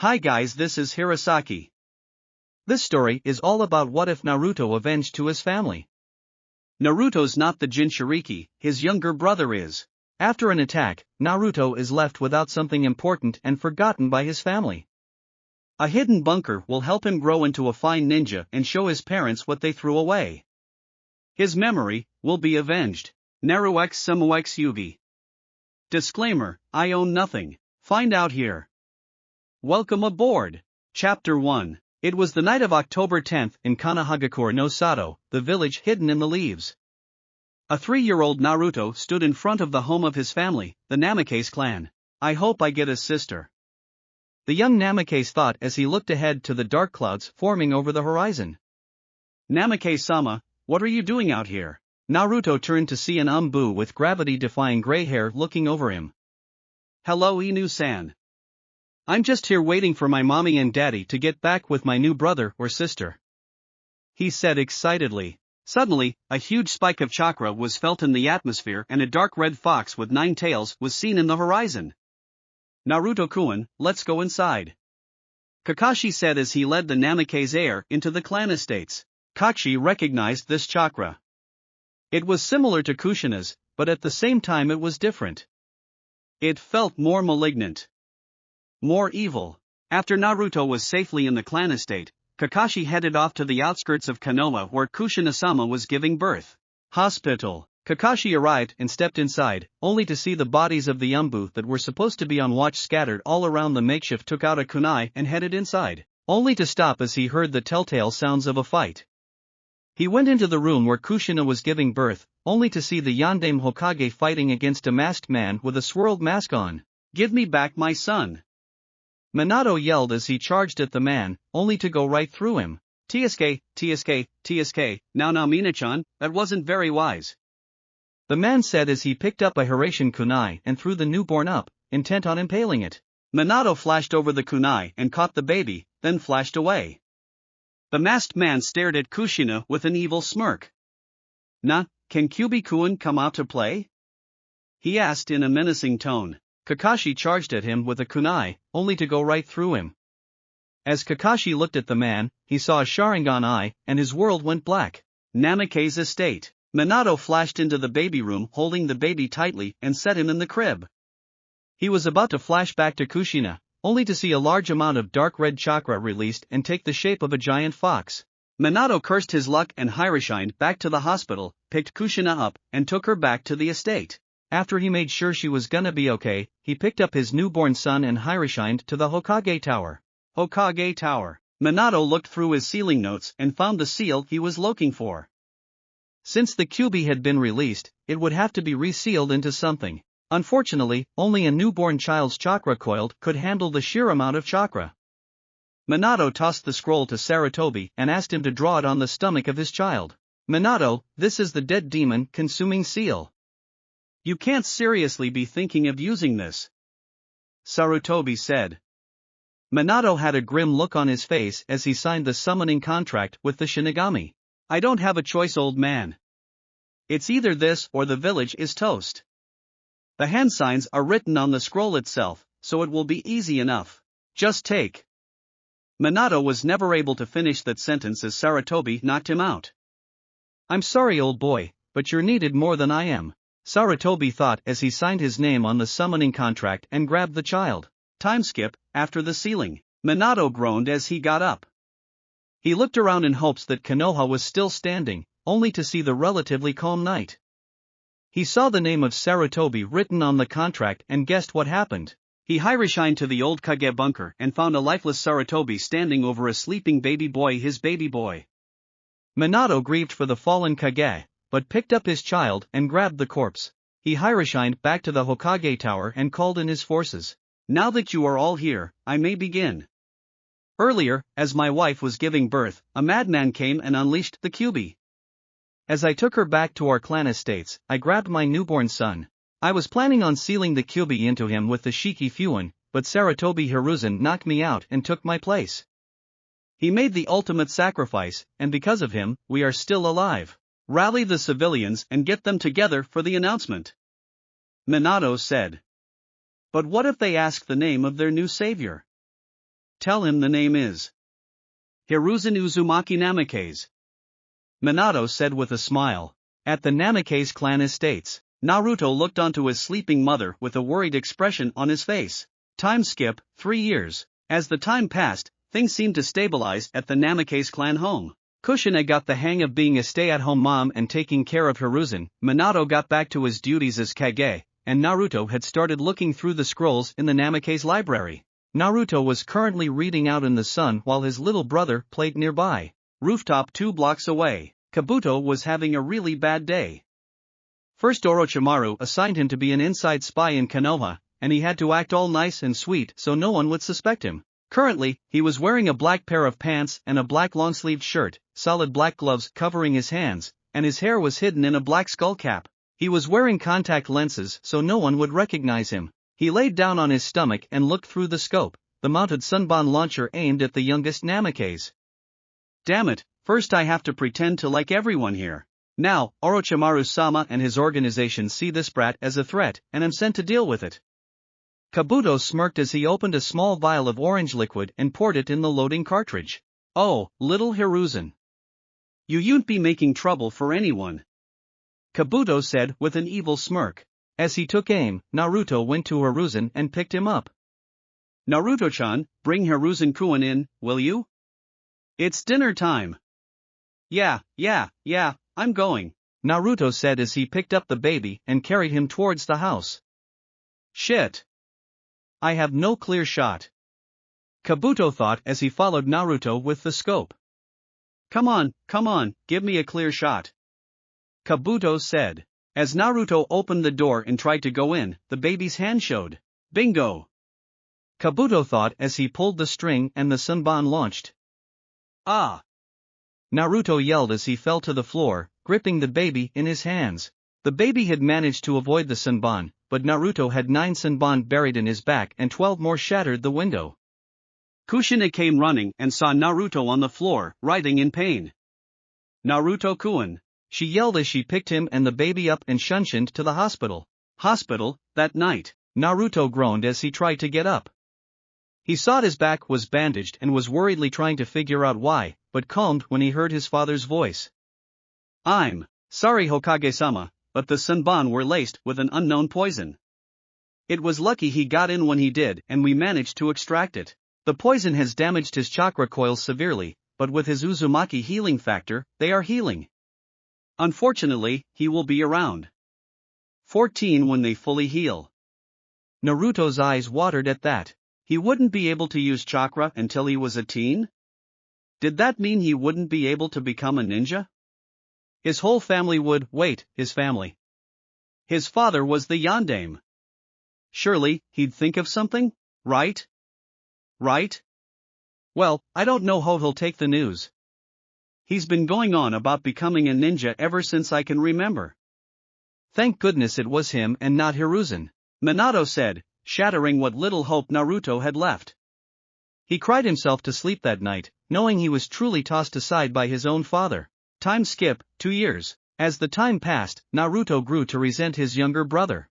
Hi guys, this is Hirosaki. This story is all about what if Naruto avenged to his family. Naruto's not the Jinchuriki, his younger brother is. After an attack, Naruto is left without something important and forgotten by his family. A hidden bunker will help him grow into a fine ninja and show his parents what they threw away. His memory will be avenged. Naru x Samu x Yugi. Disclaimer, I own nothing. Find out here. Welcome aboard. Chapter 1. It was the night of October 10th in Kanahagakure no Sato, the village hidden in the leaves. A 3-year-old Naruto stood in front of the home of his family, the Namikaze clan. I hope I get a sister. The young Namikaze thought as he looked ahead to the dark clouds forming over the horizon. Namikaze-sama, what are you doing out here? Naruto turned to see an Umbu with gravity-defying gray hair looking over him. Hello Inu-san. I'm just here waiting for my mommy and daddy to get back with my new brother or sister, he said excitedly. Suddenly, a huge spike of chakra was felt in the atmosphere and a dark red fox with 9 tails was seen in the horizon. Naruto-kun, let's go inside, Kakashi said as he led the Namikaze heir into the clan estates. Kakashi recognized this chakra. It was similar to Kushina's, but at the same time it was different. It felt more malignant, more evil. After Naruto was safely in the clan estate, Kakashi headed off to the outskirts of Konoha where Kushina-sama was giving birth. Hospital. Kakashi arrived and stepped inside, only to see the bodies of the Umbu that were supposed to be on watch scattered all around. The makeshift took out a kunai and headed inside, only to stop as he heard the telltale sounds of a fight. He went into the room where Kushina was giving birth, only to see the Yondaime Hokage fighting against a masked man with a swirled mask on. Give me back my son, Minato yelled as he charged at the man, only to go right through him. TSK, now Mina-chan, that wasn't very wise, the man said as he picked up a Hiraishin kunai and threw the newborn up, intent on impaling it. Minato flashed over the kunai and caught the baby, then flashed away. The masked man stared at Kushina with an evil smirk. Can Kyubi-kun come out to play? He asked in a menacing tone. Kakashi charged at him with a kunai, only to go right through him. As Kakashi looked at the man, he saw a Sharingan eye, and his world went black. Namikaze estate. Minato flashed into the baby room holding the baby tightly and set him in the crib. He was about to flash back to Kushina, only to see a large amount of dark red chakra released and take the shape of a giant fox. Minato cursed his luck and Hiroshined back to the hospital, picked Kushina up, and took her back to the estate. After he made sure she was gonna be okay, he picked up his newborn son and Hiroshined to the Hokage Tower. Hokage Tower. Minato looked through his sealing notes and found the seal he was looking for. Since the Kyubi had been released, it would have to be resealed into something. Unfortunately, only a newborn child's chakra coiled could handle the sheer amount of chakra. Minato tossed the scroll to Sarutobi and asked him to draw it on the stomach of his child. Minato, this is the dead demon consuming seal. You can't seriously be thinking of using this, Sarutobi said. Minato had a grim look on his face as he signed the summoning contract with the Shinigami. I don't have a choice, old man. It's either this or the village is toast. The hand signs are written on the scroll itself, so it will be easy enough. Just take. Minato was never able to finish that sentence as Sarutobi knocked him out. I'm sorry, old boy, but you're needed more than I am, Sarutobi thought as he signed his name on the summoning contract and grabbed the child. Time skip. After the sealing, Minato groaned as he got up. He looked around in hopes that Konoha was still standing, only to see the relatively calm night. He saw the name of Sarutobi written on the contract and guessed what happened. He Hiroshined to the old Kage bunker and found a lifeless Sarutobi standing over a sleeping baby boy, his baby boy. Minato grieved for the fallen Kage, but picked up his child and grabbed the corpse. He Hiroshined back to the Hokage Tower and called in his forces. Now that you are all here, I may begin. Earlier, as my wife was giving birth, a madman came and unleashed the Kyubi. As I took her back to our clan estates, I grabbed my newborn son. I was planning on sealing the Kyubi into him with the Shiki Fuin, but Sarutobi Hiruzen knocked me out and took my place. He made the ultimate sacrifice, and because of him, we are still alive. Rally the civilians and get them together for the announcement, Minato said. But what if they ask the name of their new savior? Tell him the name is Hiruzen Uzumaki Namikaze. Minato said with a smile. At the Namikaze clan estates, Naruto looked onto his sleeping mother with a worried expression on his face. Time skip, 3 years. As the time passed, things seemed to stabilize at the Namikaze clan home. Kushina got the hang of being a stay-at-home mom and taking care of Hiruzen. Minato got back to his duties as Kage, and Naruto had started looking through the scrolls in the Namikaze library. Naruto was currently reading out in the sun while his little brother played nearby. Rooftop 2 blocks away. Kabuto was having a really bad day. First Orochimaru assigned him to be an inside spy in Konoha, and he had to act all nice and sweet so no one would suspect him. Currently, he was wearing a black pair of pants and a black long-sleeved shirt, solid black gloves covering his hands, and his hair was hidden in a black skull cap. He was wearing contact lenses so no one would recognize him. He laid down on his stomach and looked through the scope, the mounted Sunban launcher aimed at the youngest Namikaze. Damn it, first I have to pretend to like everyone here. Now, Orochimaru-sama and his organization see this brat as a threat and am sent to deal with it. Kabuto smirked as he opened a small vial of orange liquid and poured it in the loading cartridge. Oh, little Hiruzen. You won't be making trouble for anyone, Kabuto said with an evil smirk. As he took aim, Naruto went to Hiruzen and picked him up. Naruto-chan, bring Hiruzen-kun in, will you? It's dinner time. Yeah, I'm going, Naruto said as he picked up the baby and carried him towards the house. Shit. I have no clear shot, Kabuto thought as he followed Naruto with the scope. Come on, give me a clear shot, Kabuto said. As Naruto opened the door and tried to go in, the baby's hand showed. Bingo! Kabuto thought as he pulled the string and the Sunban launched. Ah! Naruto yelled as he fell to the floor, gripping the baby in his hands. The baby had managed to avoid the Sunban, but Naruto had 9 Sunban buried in his back and 12 more shattered the window. Kushina came running and saw Naruto on the floor, writhing in pain. Naruto-kun, she yelled as she picked him and the baby up and shunshined to the hospital. That night, Naruto groaned as he tried to get up. He saw his back was bandaged and was worriedly trying to figure out why, but calmed when he heard his father's voice. I'm sorry Hokage-sama, but the Sunban were laced with an unknown poison. It was lucky he got in when he did and we managed to extract it. The poison has damaged his chakra coils severely, but with his Uzumaki healing factor, they are healing. Unfortunately, he will be around 14 when they fully heal. Naruto's eyes watered at that. He wouldn't be able to use chakra until he was a teen? Did that mean he wouldn't be able to become a ninja? His whole family would. Wait, his family. His father was the Yondaime. Surely, he'd think of something, right? Well, I don't know how he'll take the news. He's been going on about becoming a ninja ever since I can remember. Thank goodness it was him and not Hiruzen, Minato said, shattering what little hope Naruto had left. He cried himself to sleep that night, knowing he was truly tossed aside by his own father. Time skip, 2 years. As the time passed, Naruto grew to resent his younger brother.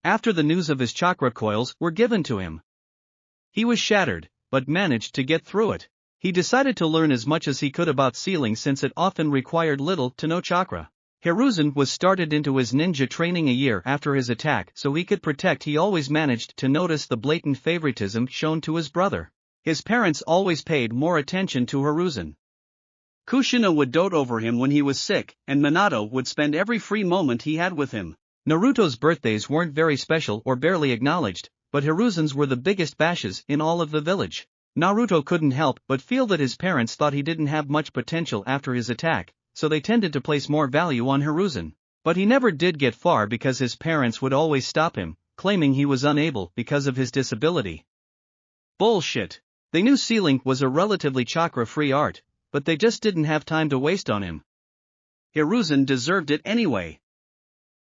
After the news of his chakra coils were given to him, he was shattered, but managed to get through it. He decided to learn as much as he could about sealing since it often required little to no chakra. Hiruzen was started into his ninja training a year after his attack so he could protect. He always managed to notice the blatant favoritism shown to his brother. His parents always paid more attention to Hiruzen. Kushina would dote over him when he was sick, and Minato would spend every free moment he had with him. Naruto's birthdays weren't very special or barely acknowledged, but Hiruzen's were the biggest bashes in all of the village. Naruto couldn't help but feel that his parents thought he didn't have much potential after his attack, so they tended to place more value on Hiruzen. But he never did get far because his parents would always stop him, claiming he was unable because of his disability. Bullshit. They knew sealing was a relatively chakra-free art, but they just didn't have time to waste on him. Hiruzen deserved it anyway.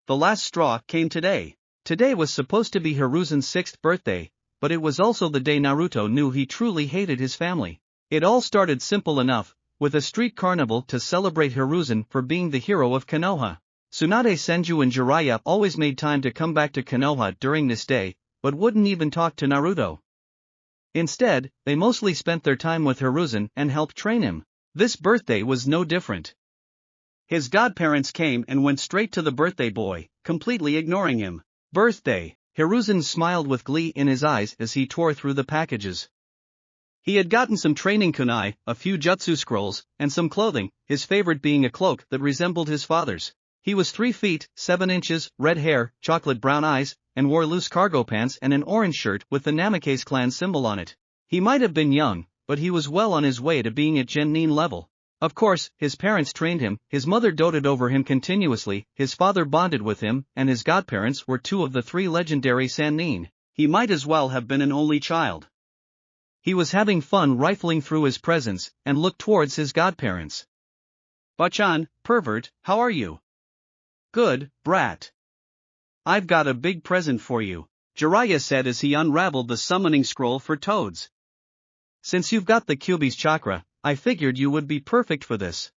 The last straw came today. Today was supposed to be Hiruzen's 6th birthday, but it was also the day Naruto knew he truly hated his family. It all started simple enough, with a street carnival to celebrate Hiruzen for being the hero of Konoha. Tsunade Senju and Jiraiya always made time to come back to Konoha during this day, but wouldn't even talk to Naruto. Instead, they mostly spent their time with Hiruzen and helped train him. This birthday was no different. His godparents came and went straight to the birthday boy, completely ignoring him. Birthday. Hiruzen smiled with glee in his eyes as he tore through the packages. He had gotten some training kunai, a few jutsu scrolls, and some clothing, his favorite being a cloak that resembled his father's. He was 3 feet, 7 inches, red hair, chocolate brown eyes, and wore loose cargo pants and an orange shirt with the Namikaze clan symbol on it. He might have been young, but he was well on his way to being at Genin level. Of course, his parents trained him, his mother doted over him continuously, his father bonded with him, and his godparents were 2 of the 3 legendary Sannin. He might as well have been an only child. He was having fun rifling through his presents, and looked towards his godparents. Bachan, pervert, how are you? Good, brat. I've got a big present for you, Jiraiya said as he unraveled the summoning scroll for toads. Since you've got the Kyuubi's chakra, I figured you would be perfect for this.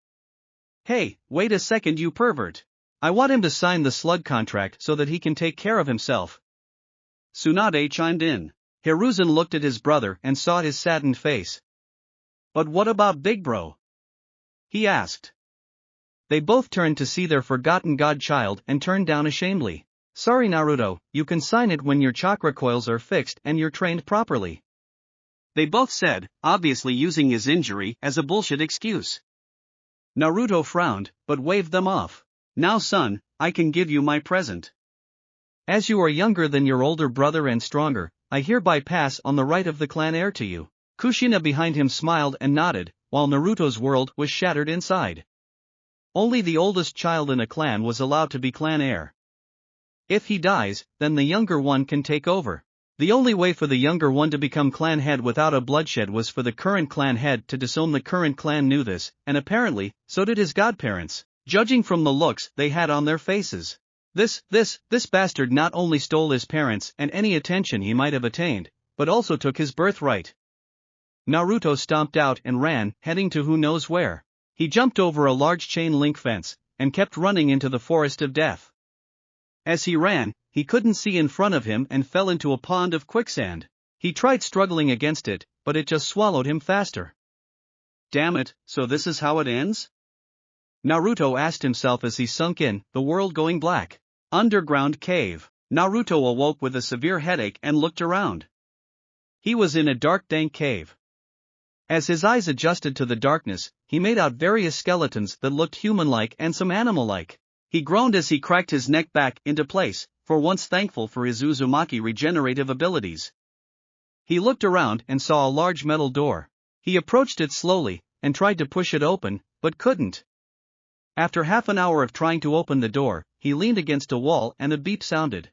Hey, wait a second you pervert. I want him to sign the slug contract so that he can take care of himself. Tsunade chimed in. Hiruzen looked at his brother and saw his saddened face. But what about Big Bro? He asked. They both turned to see their forgotten godchild and turned down ashamedly. Sorry Naruto, you can sign it when your chakra coils are fixed and you're trained properly. They both said, obviously using his injury as a bullshit excuse. Naruto frowned, but waved them off. Now son, I can give you my present. As you are younger than your older brother and stronger, I hereby pass on the right of the clan heir to you. Kushina behind him smiled and nodded, while Naruto's world was shattered inside. Only the oldest child in a clan was allowed to be clan heir. If he dies, then the younger one can take over. The only way for the younger one to become clan head without a bloodshed was for the current clan head to disown. The current clan knew this, and apparently, so did his godparents, judging from the looks they had on their faces. This bastard not only stole his parents and any attention he might have attained, but also took his birthright. Naruto stomped out and ran, heading to who knows where. He jumped over a large chain link fence, and kept running into the forest of death. As he ran, he couldn't see in front of him and fell into a pond of quicksand. He tried struggling against it, but it just swallowed him faster. Damn it, so this is how it ends? Naruto asked himself as he sunk in, the world going black. Underground cave. Naruto awoke with a severe headache and looked around. He was in a dark dank cave. As his eyes adjusted to the darkness, he made out various skeletons that looked human-like and some animal-like. He groaned as he cracked his neck back into place, for once thankful for his Uzumaki regenerative abilities. He looked around and saw a large metal door. He approached it slowly, and tried to push it open, but couldn't. After half an hour of trying to open the door, he leaned against a wall and a beep sounded.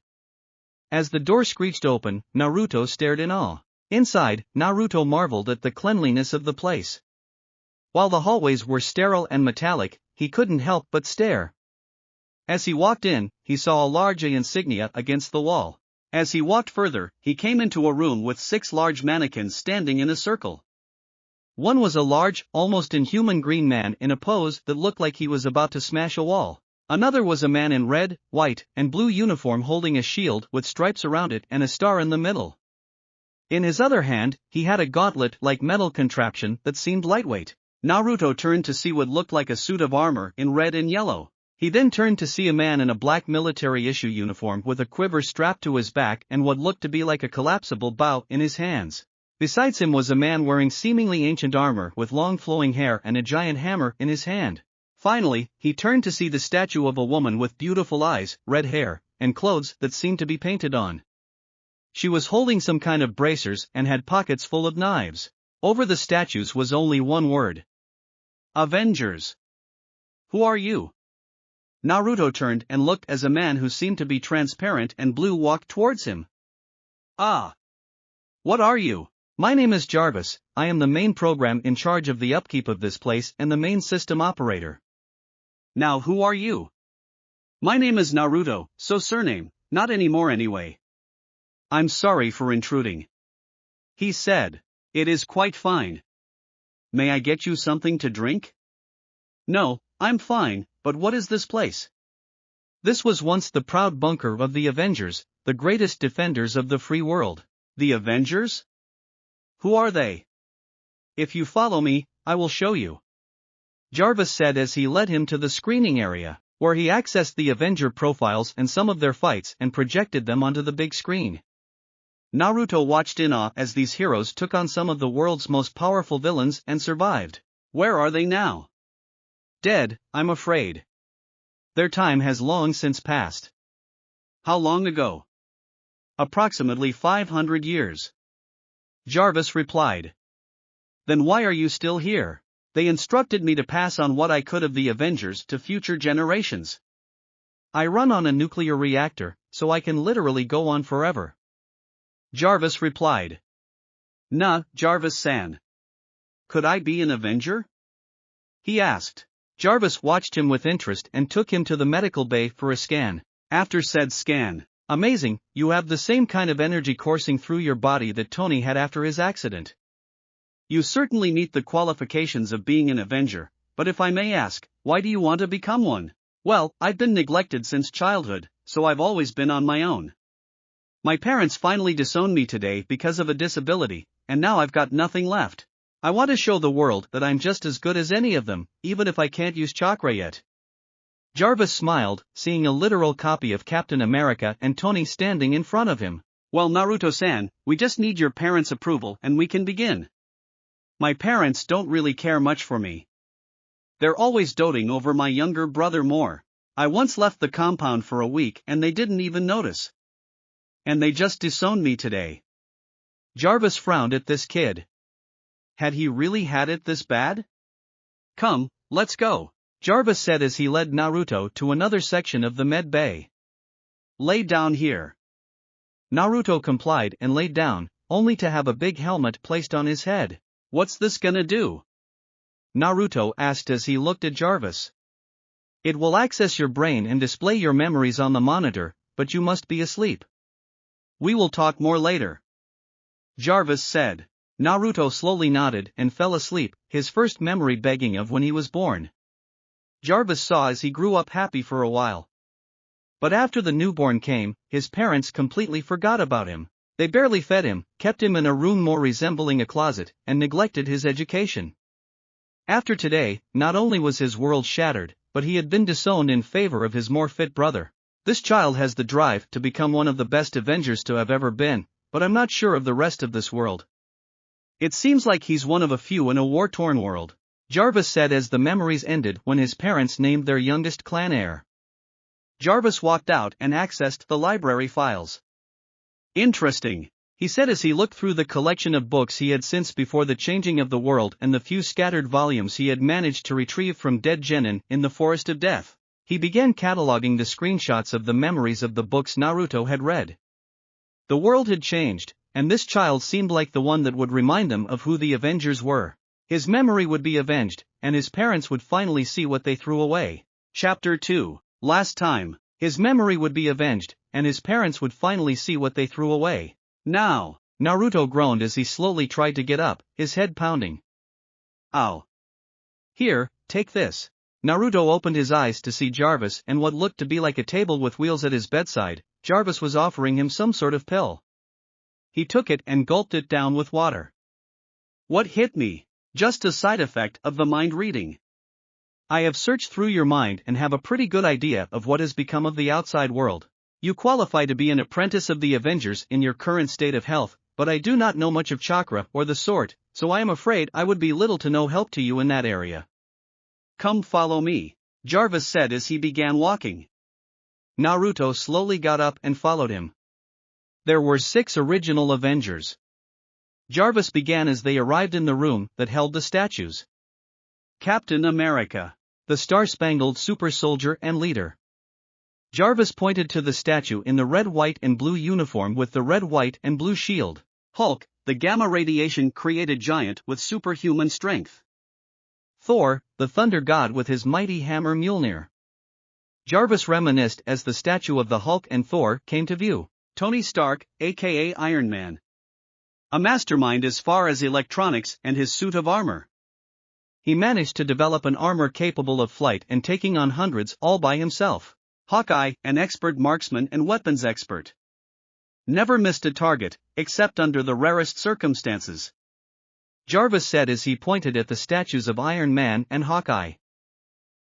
As the door screeched open, Naruto stared in awe. Inside, Naruto marveled at the cleanliness of the place. While the hallways were sterile and metallic, he couldn't help but stare. As he walked in, he saw a large insignia against the wall. As he walked further, he came into a room with 6 large mannequins standing in a circle. One was a large, almost inhuman green man in a pose that looked like he was about to smash a wall. Another was a man in red, white, and blue uniform holding a shield with stripes around it and a star in the middle. In his other hand, he had a gauntlet-like metal contraption that seemed lightweight. Naruto turned to see what looked like a suit of armor in red and yellow. He then turned to see a man in a black military-issue uniform with a quiver strapped to his back and what looked to be like a collapsible bow in his hands. Besides him was a man wearing seemingly ancient armor with long flowing hair and a giant hammer in his hand. Finally, he turned to see the statue of a woman with beautiful eyes, red hair, and clothes that seemed to be painted on. She was holding some kind of bracers and had pockets full of knives. Over the statues was only one word. Avengers. Who are you? Naruto turned and looked as a man who seemed to be transparent and blue walked towards him. Ah. What are you? My name is Jarvis, I am the main program in charge of the upkeep of this place and the main system operator. Now who are you? My name is Naruto, so surname, not anymore anyway. I'm sorry for intruding. He said. It is quite fine. May I get you something to drink? No, I'm fine, but what is this place? This was once the proud bunker of the Avengers, the greatest defenders of the free world. The Avengers? Who are they? If you follow me, I will show you. Jarvis said as he led him to the screening area, where he accessed the Avenger profiles and some of their fights and projected them onto the big screen. Naruto watched in awe as these heroes took on some of the world's most powerful villains and survived. Where are they now? Dead, I'm afraid. Their time has long since passed. How long ago? Approximately 500 years. Jarvis replied. Then why are you still here? They instructed me to pass on what I could of the Avengers to future generations. I run on a nuclear reactor, so I can literally go on forever. Jarvis replied. Nah, Jarvis-san. Could I be an Avenger? He asked. Jarvis watched him with interest and took him to the medical bay for a scan. After said scan, amazing, you have the same kind of energy coursing through your body that Tony had after his accident. You certainly meet the qualifications of being an Avenger, but if I may ask, why do you want to become one? Well, I've been neglected since childhood, so I've always been on my own. My parents finally disowned me today because of a disability, and now I've got nothing left. I want to show the world that I'm just as good as any of them, even if I can't use chakra yet. Jarvis smiled, seeing a literal copy of Captain America and Tony standing in front of him. Well, Naruto-san, we just need your parents' approval and we can begin. My parents don't really care much for me. They're always doting over my younger brother more. I once left the compound for a week and they didn't even notice. And they just disowned me today. Jarvis frowned at this kid. Had he really had it this bad? Come, let's go, Jarvis said as he led Naruto to another section of the med bay. Lay down here. Naruto complied and laid down, only to have a big helmet placed on his head. What's this gonna do? Naruto asked as he looked at Jarvis. It will access your brain and display your memories on the monitor, but you must be asleep. We will talk more later. Jarvis said. Naruto slowly nodded and fell asleep, his first memory begging of when he was born. Jarvis saw as he grew up happy for a while. But after the newborn came, his parents completely forgot about him. They barely fed him, kept him in a room more resembling a closet, and neglected his education. After today, not only was his world shattered, but he had been disowned in favor of his more fit brother. This child has the drive to become one of the best Avengers to have ever been, but I'm not sure of the rest of this world. It seems like he's one of a few in a war-torn world, Jarvis said as the memories ended when his parents named their youngest clan heir. Jarvis walked out and accessed the library files. Interesting, he said as he looked through the collection of books he had since before the changing of the world and the few scattered volumes he had managed to retrieve from dead genin in the Forest of Death. He began cataloging the screenshots of the memories of the books Naruto had read. The world had changed, and this child seemed like the one that would remind them of who the Avengers were. His memory would be avenged, and his parents would finally see what they threw away. Chapter 2. Last time. His memory would be avenged, and his parents would finally see what they threw away. Now, Naruto groaned as he slowly tried to get up, his head pounding. Ow. Here, take this. Naruto opened his eyes to see Jarvis and what looked to be like a table with wheels at his bedside. Jarvis was offering him some sort of pill. He took it and gulped it down with water. What hit me? Just a side effect of the mind reading. I have searched through your mind and have a pretty good idea of what has become of the outside world. You qualify to be an apprentice of the Avengers in your current state of health, but I do not know much of chakra or the sort, so I am afraid I would be little to no help to you in that area. Come follow me, Jarvis said as he began walking. Naruto slowly got up and followed him. There were 6 original Avengers. Jarvis began as they arrived in the room that held the statues. Captain America, the star-spangled super soldier and leader. Jarvis pointed to the statue in the red, white and blue uniform with the red, white and blue shield. Hulk, the gamma radiation created giant with superhuman strength. Thor, the thunder god with his mighty hammer Mjolnir. Jarvis reminisced as the statue of the Hulk and Thor came to view. Tony Stark, aka Iron Man. A mastermind as far as electronics and his suit of armor. He managed to develop an armor capable of flight and taking on hundreds all by himself. Hawkeye, an expert marksman and weapons expert. Never missed a target, except under the rarest circumstances. Jarvis said as he pointed at the statues of Iron Man and Hawkeye.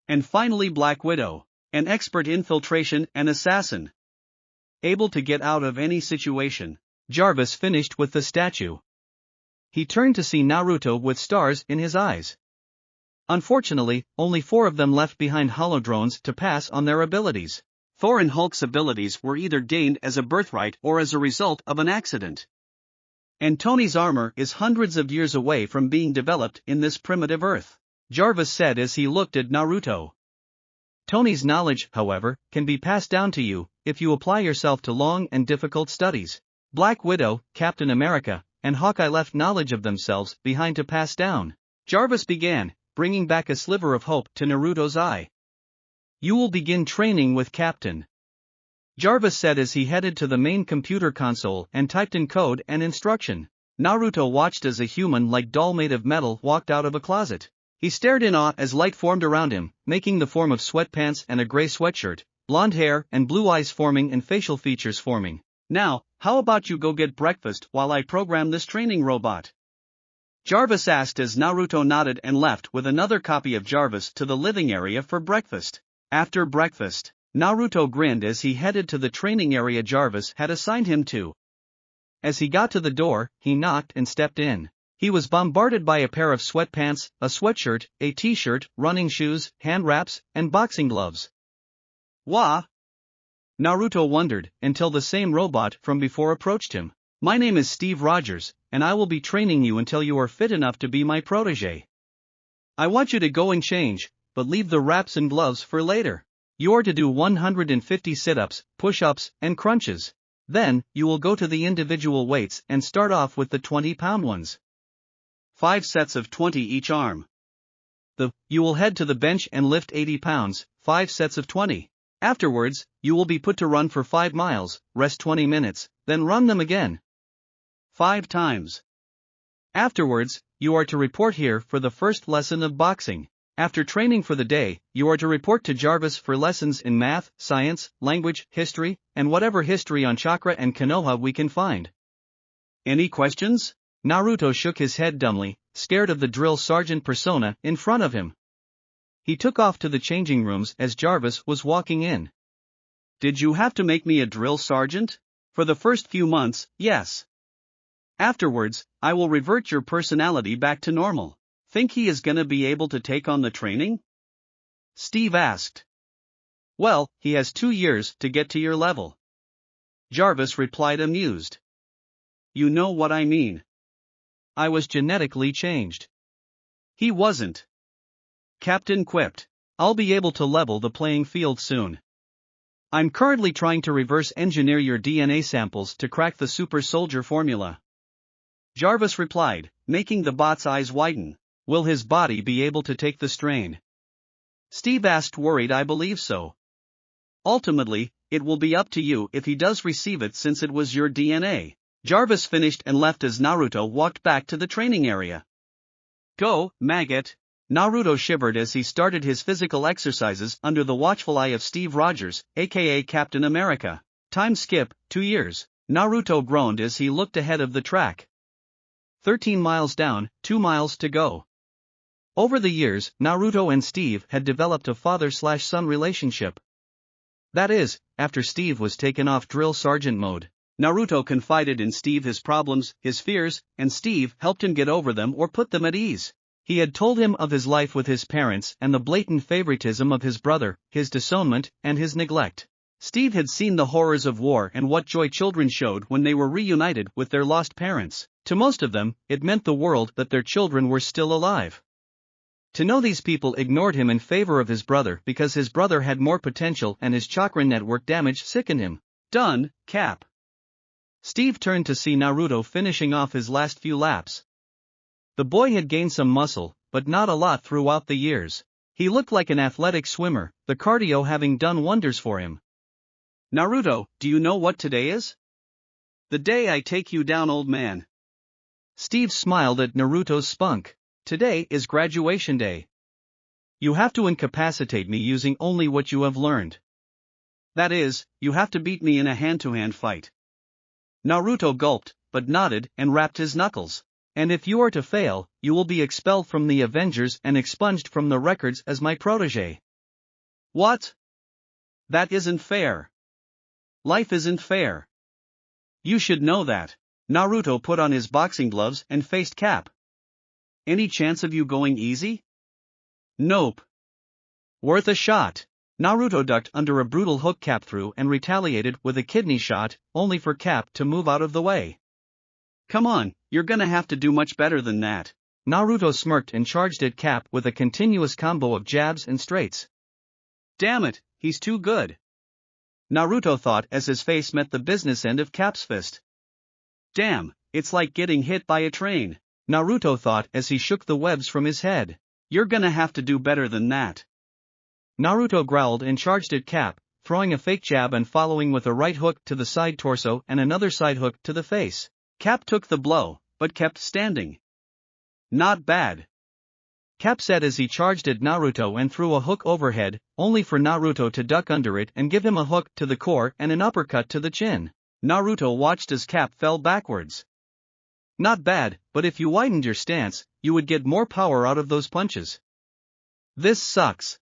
And finally Black Widow, an expert infiltration and assassin. Able to get out of any situation. Jarvis finished with the statue. He turned to see Naruto with stars in his eyes. Unfortunately, only 4 of them left behind holodrones to pass on their abilities. Thor and Hulk's abilities were either gained as a birthright or as a result of an accident. And Tony's armor is hundreds of years away from being developed in this primitive Earth, Jarvis said as he looked at Naruto. Tony's knowledge, however, can be passed down to you, if you apply yourself to long and difficult studies. Black Widow, Captain America, and Hawkeye left knowledge of themselves behind to pass down. Jarvis began, bringing back a sliver of hope to Naruto's eye. You will begin training with Captain. Jarvis said as he headed to the main computer console and typed in code and instruction. Naruto watched as a human-like doll made of metal walked out of a closet. He stared in awe as light formed around him, making the form of sweatpants and a gray sweatshirt, blonde hair and blue eyes forming and facial features forming. Now, how about you go get breakfast while I program this training robot? Jarvis asked as Naruto nodded and left with another copy of Jarvis to the living area for breakfast. After breakfast, Naruto grinned as he headed to the training area Jarvis had assigned him to. As he got to the door, he knocked and stepped in. He was bombarded by a pair of sweatpants, a sweatshirt, a t-shirt, running shoes, hand wraps, and boxing gloves. Wah! Naruto wondered, until the same robot from before approached him. My name is Steve Rogers, and I will be training you until you are fit enough to be my protege. I want you to go and change, but leave the wraps and gloves for later. You are to do 150 sit-ups, push-ups, and crunches. Then, you will go to the individual weights and start off with the 20-pound ones. 5 sets of 20 each arm. You will head to the bench and lift 80 pounds, 5 sets of 20. Afterwards, you will be put to run for 5 miles, rest 20 minutes, then run them again. 5 times. Afterwards, you are to report here for the first lesson of boxing. After training for the day, you are to report to Jarvis for lessons in math, science, language, history, and whatever history on chakra and Konoha we can find. Any questions? Naruto shook his head dumbly, scared of the drill sergeant persona in front of him. He took off to the changing rooms as Jarvis was walking in. Did you have to make me a drill sergeant? For the first few months, yes. Afterwards, I will revert your personality back to normal. Think he is gonna be able to take on the training? Steve asked. Well, he has 2 years to get to your level. Jarvis replied amused. You know what I mean. I was genetically changed. He wasn't. Captain quipped. I'll be able to level the playing field soon. I'm currently trying to reverse engineer your DNA samples to crack the super soldier formula. Jarvis replied, making the bot's eyes widen. Will his body be able to take the strain? Steve asked worried. I believe so. Ultimately, it will be up to you if he does receive it since it was your DNA. Jarvis finished and left as Naruto walked back to the training area. Go, maggot! Naruto shivered as he started his physical exercises under the watchful eye of Steve Rogers, aka Captain America. Time skip, 2 years. Naruto groaned as he looked ahead of the track. 13 miles down, 2 miles to go. Over the years, Naruto and Steve had developed a father-slash-son relationship. That is, after Steve was taken off drill sergeant mode. Naruto confided in Steve his problems, his fears, and Steve helped him get over them or put them at ease. He had told him of his life with his parents and the blatant favoritism of his brother, his disownment, and his neglect. Steve had seen the horrors of war and what joy children showed when they were reunited with their lost parents. To most of them, it meant the world that their children were still alive. To know these people ignored him in favor of his brother because his brother had more potential and his chakra network damage sickened him. Done, Cap. Steve turned to see Naruto finishing off his last few laps. The boy had gained some muscle, but not a lot throughout the years. He looked like an athletic swimmer, the cardio having done wonders for him. Naruto, do you know what today is? The day I take you down, old man. Steve smiled at Naruto's spunk. Today is graduation day. You have to incapacitate me using only what you have learned. That is, you have to beat me in a hand-to-hand fight. Naruto gulped, but nodded and rapped his knuckles. And if you are to fail, you will be expelled from the Avengers and expunged from the records as my protege. What? That isn't fair. Life isn't fair. You should know that. Naruto put on his boxing gloves and faced Cap. Any chance of you going easy? Nope. Worth a shot. Naruto ducked under a brutal hook Cap threw and retaliated with a kidney shot, only for Cap to move out of the way. Come on, you're gonna have to do much better than that. Naruto smirked and charged at Cap with a continuous combo of jabs and straights. Damn it, he's too good. Naruto thought as his face met the business end of Cap's fist. Damn, it's like getting hit by a train. Naruto thought as he shook the webs from his head. You're gonna have to do better than that. Naruto growled and charged at Cap, throwing a fake jab and following with a right hook to the side torso and another side hook to the face. Cap took the blow, but kept standing. Not bad. Cap said as he charged at Naruto and threw a hook overhead, only for Naruto to duck under it and give him a hook to the core and an uppercut to the chin. Naruto watched as Cap fell backwards. Not bad, but if you widened your stance, you would get more power out of those punches. This sucks.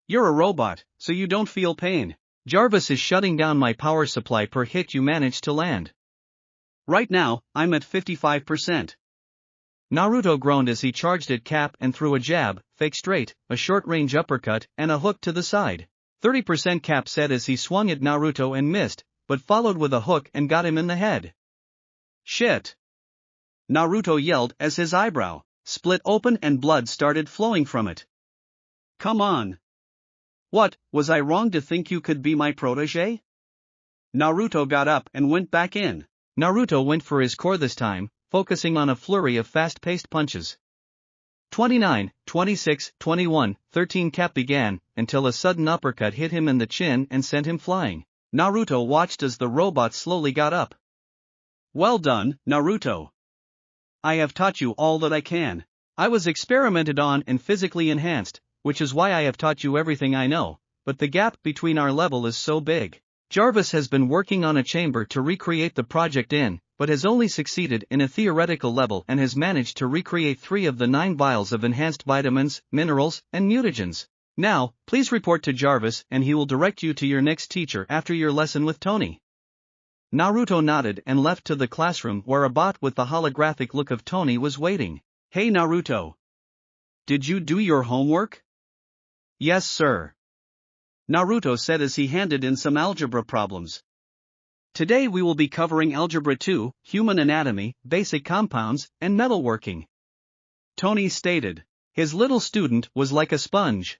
You're a robot, so you don't feel pain. Jarvis is shutting down my power supply per hit you manage to land. Right now, I'm at 55%. Naruto groaned as he charged at Cap and threw a jab, fake straight, a short-range uppercut, and a hook to the side. 30% Cap said as he swung at Naruto and missed, but followed with a hook and got him in the head. Shit! Naruto yelled as his eyebrow split open and blood started flowing from it. Come on! What, was I wrong to think you could be my protege? Naruto got up and went back in. Naruto went for his core this time, focusing on a flurry of fast-paced punches. 29, 26, 21, 13 Cap began, until a sudden uppercut hit him in the chin and sent him flying. Naruto watched as the robot slowly got up. Well done, Naruto. I have taught you all that I can. I was experimented on and physically enhanced, which is why I have taught you everything I know, but the gap between our level is so big. Jarvis has been working on a chamber to recreate the project in, but has only succeeded in a theoretical level and has managed to recreate 3 of the 9 vials of enhanced vitamins, minerals, and mutagens. Now, please report to Jarvis and he will direct you to your next teacher after your lesson with Tony. Naruto nodded and left to the classroom where a bot with the holographic look of Tony was waiting. Hey Naruto. Did you do your homework? Yes sir. Naruto said as he handed in some algebra problems. Today we will be covering Algebra 2, Human Anatomy, Basic Compounds, and Metalworking. Tony stated. His little student was like a sponge.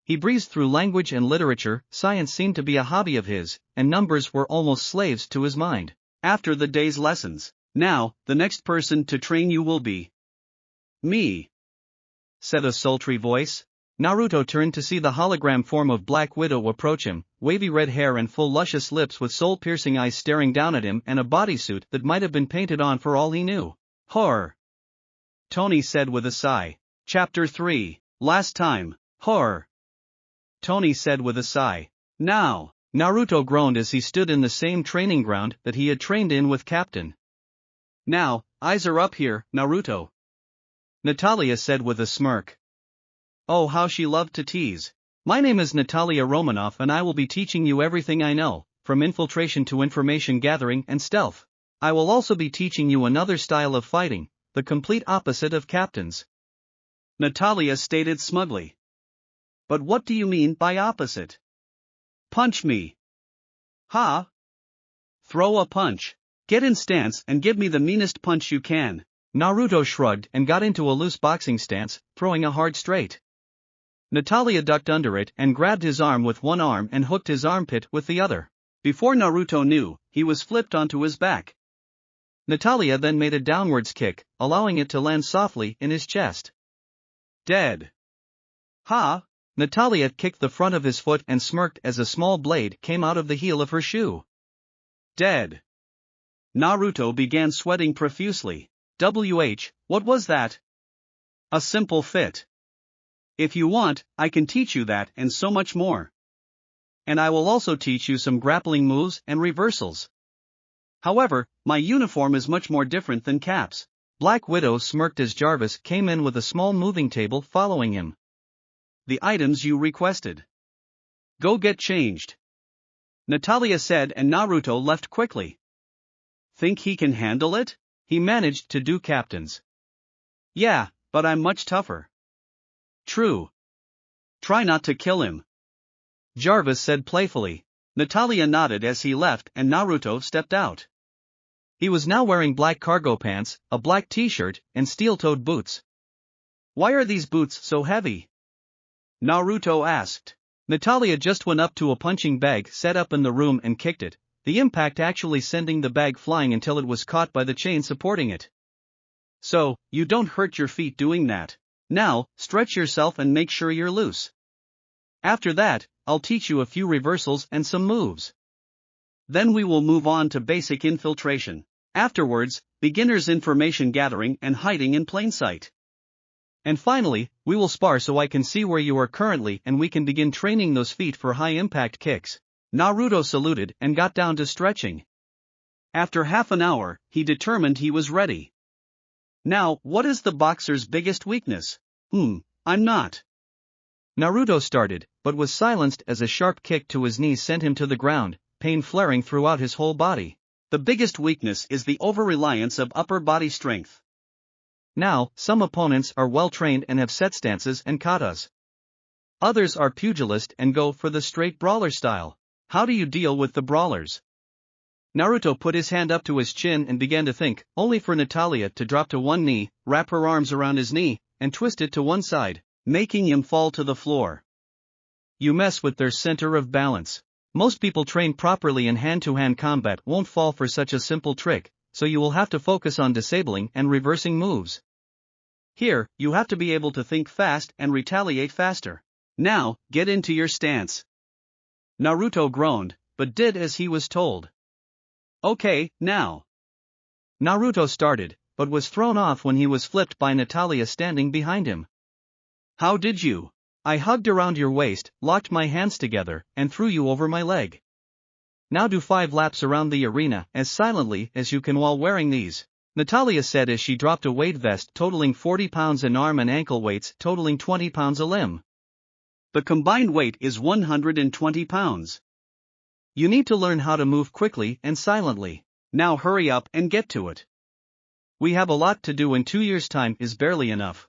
He breezed through language and literature, science seemed to be a hobby of his, and numbers were almost slaves to his mind. After the day's lessons, now, the next person to train you will be me, said a sultry voice. Naruto turned to see the hologram form of Black Widow approach him, wavy red hair and full luscious lips with soul-piercing eyes staring down at him and a bodysuit that might have been painted on for all he knew. Horror. Tony said with a sigh. Chapter 3. Last time. Horror. Tony said with a sigh. Now. Naruto groaned as he stood in the same training ground that he had trained in with Captain. Now, eyes are up here, Naruto. Natalia said with a smirk. Oh how she loved to tease. My name is Natalia Romanoff and I will be teaching you everything I know, from infiltration to information gathering and stealth. I will also be teaching you another style of fighting, the complete opposite of Captain's. Natalia stated smugly. But what do you mean by opposite? Punch me. Ha? Throw a punch. Get in stance and give me the meanest punch you can. Naruto shrugged and got into a loose boxing stance, throwing a hard straight. Natalia ducked under it and grabbed his arm with one arm and hooked his armpit with the other. Before Naruto knew, he was flipped onto his back. Natalia then made a downwards kick, allowing it to land softly in his chest. Dead. Ha! Natalia kicked the front of his foot and smirked as a small blade came out of the heel of her shoe. Dead. Naruto began sweating profusely. What was that? A simple fit. If you want, I can teach you that and so much more. And I will also teach you some grappling moves and reversals. However, my uniform is much more different than Cap's. Black Widow smirked as Jarvis came in with a small moving table following him. The items you requested. Go get changed. Natalia said, and Naruto left quickly. Think he can handle it? He managed to do captains. Yeah, but I'm much tougher. True. Try not to kill him. Jarvis said playfully. Natalia nodded as he left and Naruto stepped out. He was now wearing black cargo pants, a black t-shirt, and steel-toed boots. Why are these boots so heavy? Naruto asked. Natalia just went up to a punching bag set up in the room and kicked it, the impact actually sending the bag flying until it was caught by the chain supporting it. So, you don't hurt your feet doing that. Now, stretch yourself and make sure you're loose. After that, I'll teach you a few reversals and some moves. Then we will move on to basic infiltration. Afterwards, beginner's information gathering and hiding in plain sight. And finally, we will spar so I can see where you are currently and we can begin training those feet for high-impact kicks. Naruto saluted and got down to stretching. After half an hour, he determined he was ready. Now, what is the boxer's biggest weakness? I'm not. Naruto started, but was silenced as a sharp kick to his knee sent him to the ground, pain flaring throughout his whole body. The biggest weakness is the over-reliance of upper body strength. Now, some opponents are well-trained and have set stances and katas. Others are pugilist and go for the straight brawler style. How do you deal with the brawlers? Naruto put his hand up to his chin and began to think, only for Natalia to drop to one knee, wrap her arms around his knee, and twist it to one side, making him fall to the floor. You mess with their center of balance. Most people trained properly in hand-to-hand combat won't fall for such a simple trick, so you will have to focus on disabling and reversing moves. Here, you have to be able to think fast and retaliate faster. Now, get into your stance. Naruto groaned, but did as he was told. Okay, now. Naruto started, but was thrown off when he was flipped by Natalia standing behind him. How did you? I hugged around your waist, locked my hands together, and threw you over my leg. Now do 5 laps around the arena as silently as you can while wearing these, Natalia said as she dropped a weight vest totaling 40 pounds and arm and ankle weights totaling 20 pounds a limb. The combined weight is 120 pounds. You need to learn how to move quickly and silently. Now hurry up and get to it. We have a lot to do and 2 years' time is barely enough.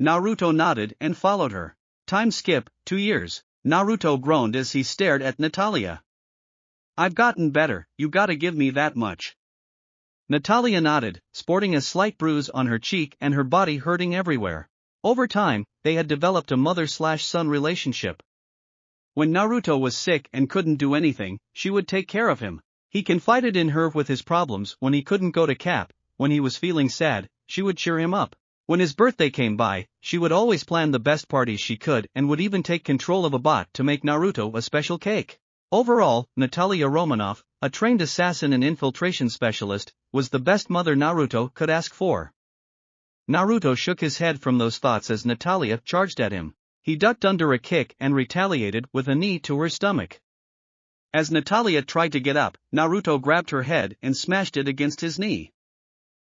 Naruto nodded and followed her. Time skip, 2 years. Naruto groaned as he stared at Natalia. I've gotten better, you gotta give me that much. Natalia nodded, sporting a slight bruise on her cheek and her body hurting everywhere. Over time, they had developed a mother-slash-son relationship. When Naruto was sick and couldn't do anything, she would take care of him. He confided in her with his problems when he couldn't go to Cap. When he was feeling sad, she would cheer him up. When his birthday came by, she would always plan the best parties she could and would even take control of a bot to make Naruto a special cake. Overall, Natalia Romanoff, a trained assassin and infiltration specialist, was the best mother Naruto could ask for. Naruto shook his head from those thoughts as Natalia charged at him. He ducked under a kick and retaliated with a knee to her stomach. As Natalia tried to get up, Naruto grabbed her head and smashed it against his knee.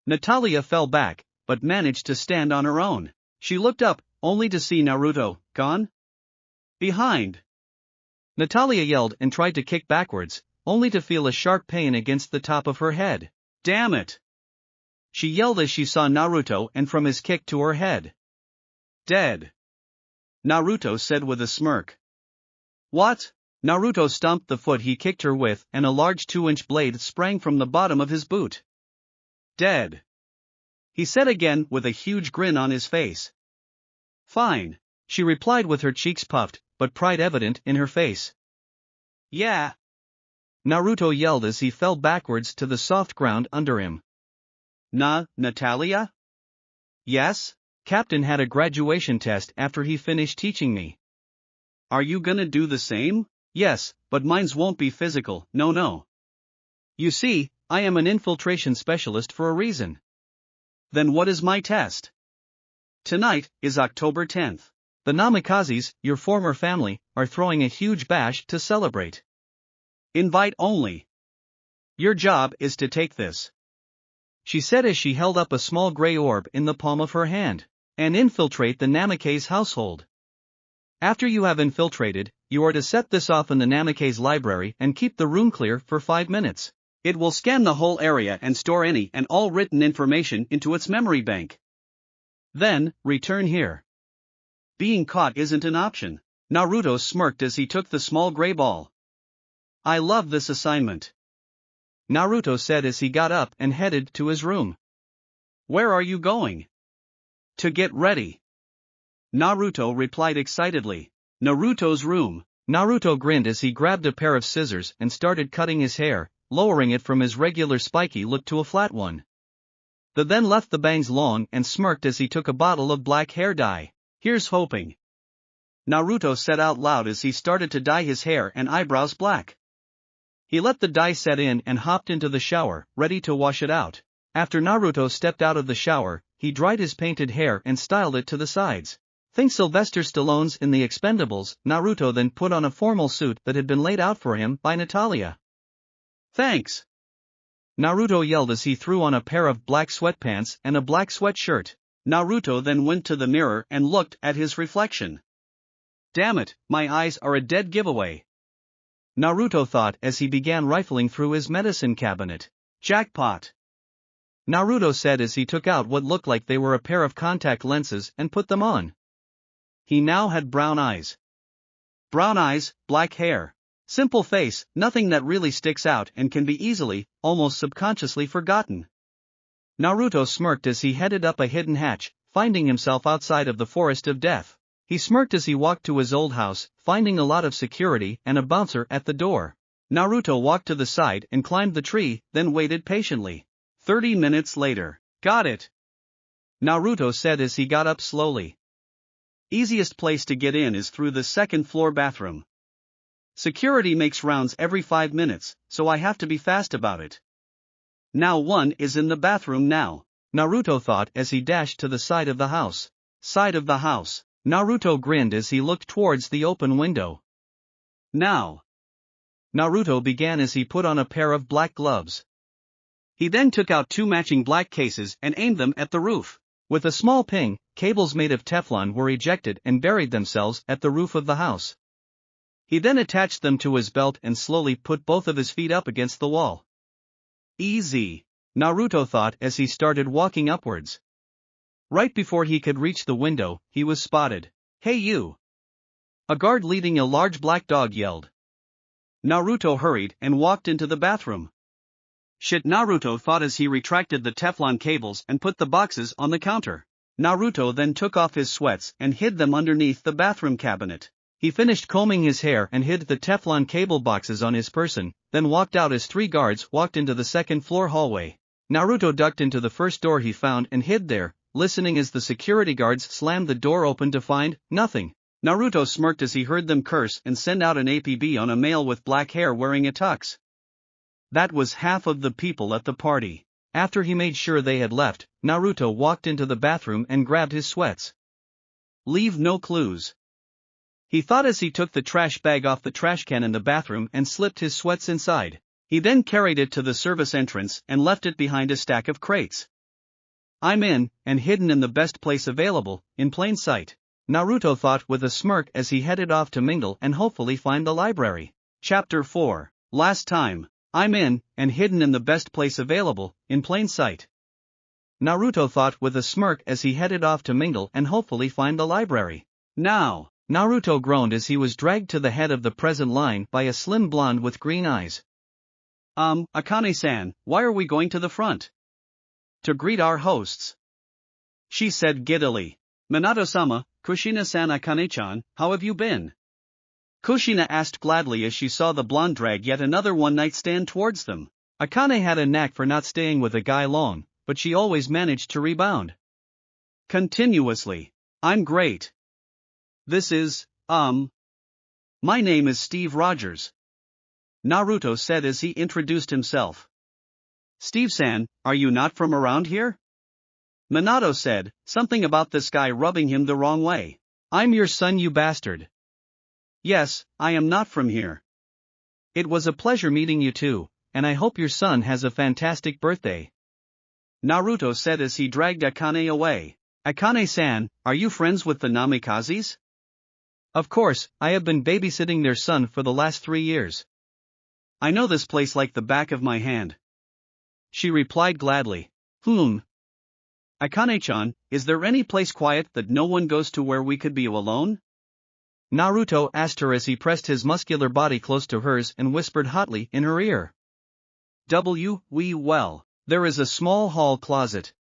Natalia fell back, but managed to stand on her own. She looked up, only to see Naruto gone behind. Natalia yelled and tried to kick backwards, only to feel a sharp pain against the top of her head. Damn it! She yelled as she saw Naruto and from his kick to her head. Dead. Naruto said with a smirk. What? Naruto stomped the foot he kicked her with and a large 2-inch blade sprang from the bottom of his boot. Dead. He said again with a huge grin on his face. Fine, she replied with her cheeks puffed, but pride evident in her face. Yeah. Naruto yelled as he fell backwards to the soft ground under him. Natalia? Yes? Captain had a graduation test after he finished teaching me. Are you gonna do the same? Yes, but mine's won't be physical, no. You see, I am an infiltration specialist for a reason. Then what is my test? Tonight is October 10th. The Namikazes, your former family, are throwing a huge bash to celebrate. Invite only. Your job is to take this she said as she held up a small gray orb in the palm of her hand. And infiltrate the Namake's household. After you have infiltrated, you are to set this off in the Namake's library and keep the room clear for 5 minutes. It will scan the whole area and store any and all written information into its memory bank. Then, return here. Being caught isn't an option. Naruto smirked as he took the small gray ball. I love this assignment, Naruto said as he got up and headed to his room. Where are you going? To get ready, Naruto replied excitedly. Naruto's room. Naruto grinned as he grabbed a pair of scissors and started cutting his hair, lowering it from his regular spiky look to a flat one. The then left the bangs long and smirked as he took a bottle of black hair dye. Here's hoping, Naruto said out loud as he started to dye his hair and eyebrows black. He let the dye set in and hopped into the shower, ready to wash it out. After Naruto stepped out of the shower, he dried his painted hair and styled it to the sides. Think Sylvester Stallone's in The Expendables. Naruto then put on a formal suit that had been laid out for him by Natalia. Thanks, Naruto yelled as he threw on a pair of black sweatpants and a black sweatshirt. Naruto then went to the mirror and looked at his reflection. Damn it, my eyes are a dead giveaway, Naruto thought as he began rifling through his medicine cabinet. Jackpot, Naruto said as he took out what looked like they were a pair of contact lenses and put them on. He now had brown eyes. Brown eyes, black hair. Simple face, nothing that really sticks out and can be easily, almost subconsciously forgotten. Naruto smirked as he headed up a hidden hatch, finding himself outside of the Forest of Death. He smirked as he walked to his old house, finding a lot of security and a bouncer at the door. Naruto walked to the side and climbed the tree, then waited patiently. 30 minutes later. Got it, Naruto said as he got up slowly. Easiest place to get in is through the second floor bathroom. Security makes rounds every 5 minutes, so I have to be fast about it. Now one is in the bathroom now, Naruto thought as he dashed to the side of the house. Side of the house. Naruto grinned as he looked towards the open window. Now, Naruto began as he put on a pair of black gloves. He then took out 2 matching black cases and aimed them at the roof. With a small ping, cables made of Teflon were ejected and buried themselves at the roof of the house. He then attached them to his belt and slowly put both of his feet up against the wall. Easy, Naruto thought as he started walking upwards. Right before he could reach the window, he was spotted. Hey you! A guard leading a large black dog yelled. Naruto hurried and walked into the bathroom. Shit, Naruto thought as he retracted the Teflon cables and put the boxes on the counter. Naruto then took off his sweats and hid them underneath the bathroom cabinet. He finished combing his hair and hid the Teflon cable boxes on his person, then walked out as 3 guards walked into the second floor hallway. Naruto ducked into the first door he found and hid there, listening as the security guards slammed the door open to find nothing. Naruto smirked as he heard them curse and send out an APB on a male with black hair wearing a tux. That was half of the people at the party. After he made sure they had left, Naruto walked into the bathroom and grabbed his sweats. Leave no clues, he thought as he took the trash bag off the trash can in the bathroom and slipped his sweats inside. He then carried it to the service entrance and left it behind a stack of crates. I'm in, and hidden in the best place available, in plain sight, Naruto thought with a smirk as he headed off to mingle and hopefully find the library. Chapter 4. Last time. I'm in, and hidden in the best place available, in plain sight, Naruto thought with a smirk as he headed off to mingle and hopefully find the library. Now, Naruto groaned as he was dragged to the head of the present line by a slim blonde with green eyes. Akane-san, why are we going to the front? To greet our hosts, she said giddily. Minato-sama, Kushina-san, Akane-chan, how have you been? Kushina asked gladly as she saw the blonde drag yet another one-night stand towards them. Akane had a knack for not staying with a guy long, but she always managed to rebound continuously. I'm great. This is, my name is Steve Rogers, Naruto said as he introduced himself. Steve-san, are you not from around here? Minato said, something about this guy rubbing him the wrong way. I'm your son, you bastard. Yes, I am not from here. It was a pleasure meeting you too, and I hope your son has a fantastic birthday. Naruto said as he dragged Akane away. Akane-san, are you friends with the Namikazes? Of course, I have been babysitting their son for the last 3 years. I know this place like the back of my hand. She replied gladly. Akane-chan, is there any place quiet that no one goes to where we could be alone? Naruto asked her as he pressed his muscular body close to hers and whispered hotly in her ear. Well, there is a small hall closet.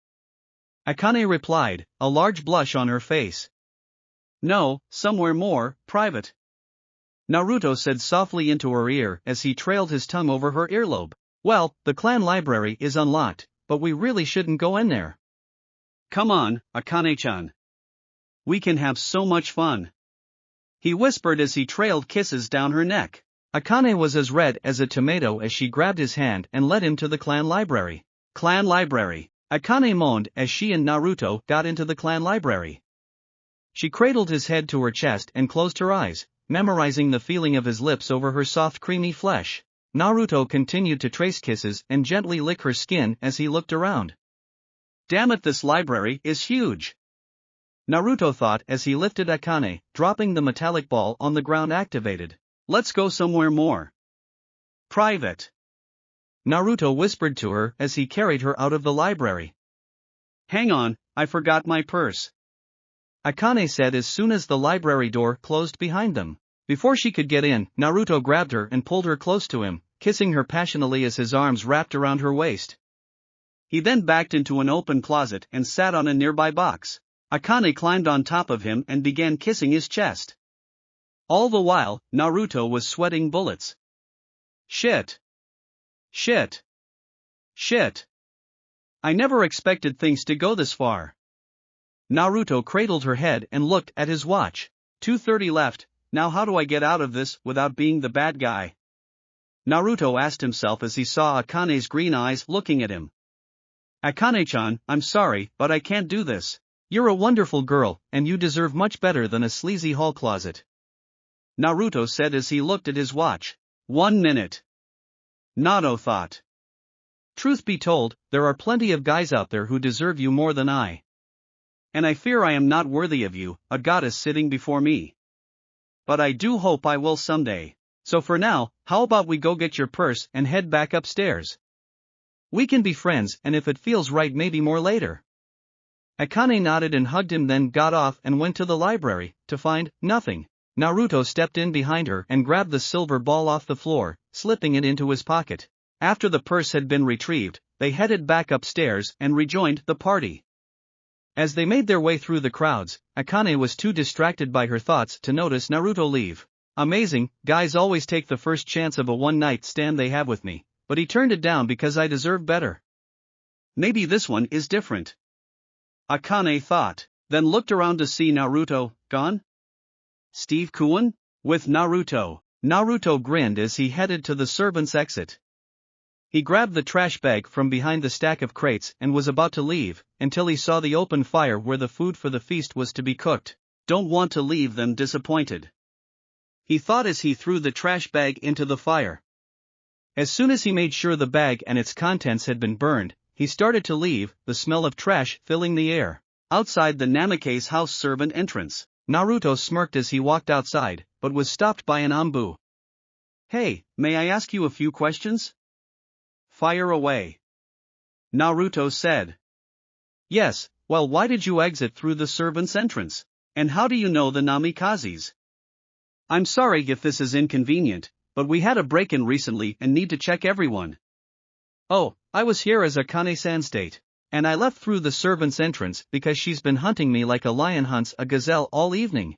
Akane replied, a large blush on her face. No, somewhere more private. Naruto said softly into her ear as he trailed his tongue over her earlobe. Well, the clan library is unlocked, but we really shouldn't go in there. Come on, Akane-chan. We can have so much fun. He whispered as he trailed kisses down her neck. Akane was as red as a tomato as she grabbed his hand and led him to the clan library. Clan library. Akane moaned as she and Naruto got into the clan library. She cradled his head to her chest and closed her eyes, memorizing the feeling of his lips over her soft creamy flesh. Naruto continued to trace kisses and gently lick her skin as he looked around. Damn it, this library is huge. Naruto thought as he lifted Akane, dropping the metallic ball on the ground activated. Let's go somewhere more private. Naruto whispered to her as he carried her out of the library. Hang on, I forgot my purse. Akane said as soon as the library door closed behind them. Before she could get in, Naruto grabbed her and pulled her close to him, kissing her passionately as his arms wrapped around her waist. He then backed into an open closet and sat on a nearby box. Akane climbed on top of him and began kissing his chest. All the while, Naruto was sweating bullets. Shit. I never expected things to go this far. Naruto cradled her head and looked at his watch. 2:30 left, now how do I get out of this without being the bad guy? Naruto asked himself as he saw Akane's green eyes looking at him. Akane-chan, I'm sorry, but I can't do this. You're a wonderful girl, and you deserve much better than a sleazy hall closet. Naruto said as he looked at his watch. 1 minute. Naruto thought. Truth be told, there are plenty of guys out there who deserve you more than I. And I fear I am not worthy of you, a goddess sitting before me. But I do hope I will someday. So for now, how about we go get your purse and head back upstairs? We can be friends, and if it feels right, maybe more later. Akane nodded and hugged him, then got off and went to the library, to find nothing. Naruto stepped in behind her and grabbed the silver ball off the floor, slipping it into his pocket. After the purse had been retrieved, they headed back upstairs and rejoined the party. As they made their way through the crowds, Akane was too distracted by her thoughts to notice Naruto leave. Amazing, guys always take the first chance of a one-night stand they have with me, but he turned it down because I deserve better. Maybe this one is different. Akane thought, then looked around to see Naruto gone. Steve Kuon? With Naruto. Naruto grinned as he headed to the servants' exit. He grabbed the trash bag from behind the stack of crates and was about to leave, until he saw the open fire where the food for the feast was to be cooked. Don't want to leave them disappointed, he thought as he threw the trash bag into the fire. As soon as he made sure the bag and its contents had been burned, he started to leave, the smell of trash filling the air. Outside the Namikaze house servant entrance, Naruto smirked as he walked outside, but was stopped by an Anbu. Hey, may I ask you a few questions? Fire away, Naruto said. Yes, well, why did you exit through the servants' entrance? And how do you know the Namikazes? I'm sorry if this is inconvenient, but we had a break-in recently and need to check everyone. Oh, I was here as Akane-san state, and I left through the servants' entrance because she's been hunting me like a lion hunts a gazelle all evening.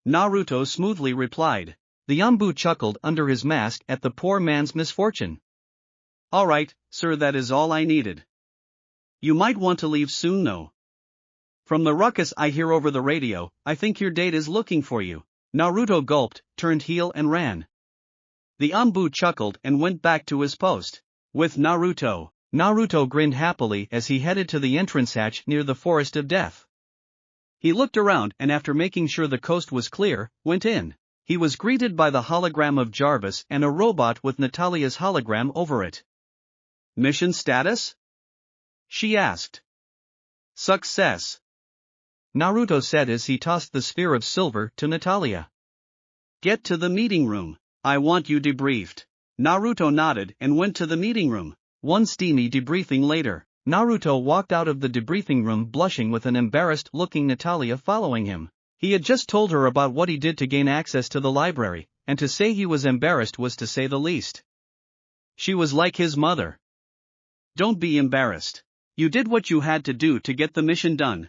Naruto smoothly replied. The Anbu chuckled under his mask at the poor man's misfortune. Alright, sir, that is all I needed. You might want to leave soon though. From the ruckus I hear over the radio, I think your date is looking for you. Naruto gulped, turned heel and ran. The Anbu chuckled and went back to his post. With Naruto. Naruto grinned happily as he headed to the entrance hatch near the Forest of Death. He looked around and after making sure the coast was clear, went in. He was greeted by the hologram of Jarvis and a robot with Natalia's hologram over it. Mission status? she asked. Success, Naruto said as he tossed the sphere of silver to Natalia. Get to the meeting room. I want you debriefed. Naruto nodded and went to the meeting room. One steamy debriefing later, Naruto walked out of the debriefing room blushing with an embarrassed-looking Natalia following him. He had just told her about what he did to gain access to the library, and to say he was embarrassed was to say the least. She was like his mother. Don't be embarrassed. You did what you had to do to get the mission done.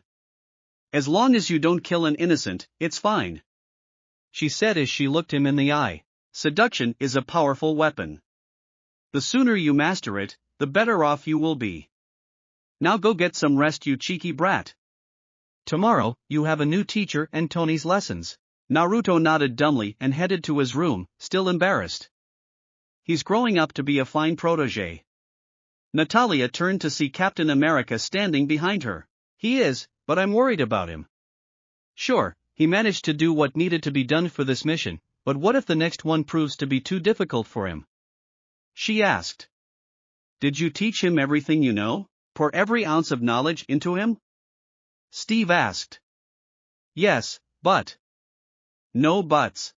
As long as you don't kill an innocent, it's fine, she said as she looked him in the eye. Seduction is a powerful weapon. The sooner you master it, the better off you will be. Now go get some rest, you cheeky brat. Tomorrow, you have a new teacher and Tony's lessons. Naruto nodded dumbly and headed to his room, still embarrassed. He's growing up to be a fine protege. Natalia turned to see Captain America standing behind her. He is, but I'm worried about him. Sure, he managed to do what needed to be done for this mission, but what if the next one proves to be too difficult for him? She asked. Did you teach him everything you know? Pour every ounce of knowledge into him? Steve asked. Yes, but. No buts.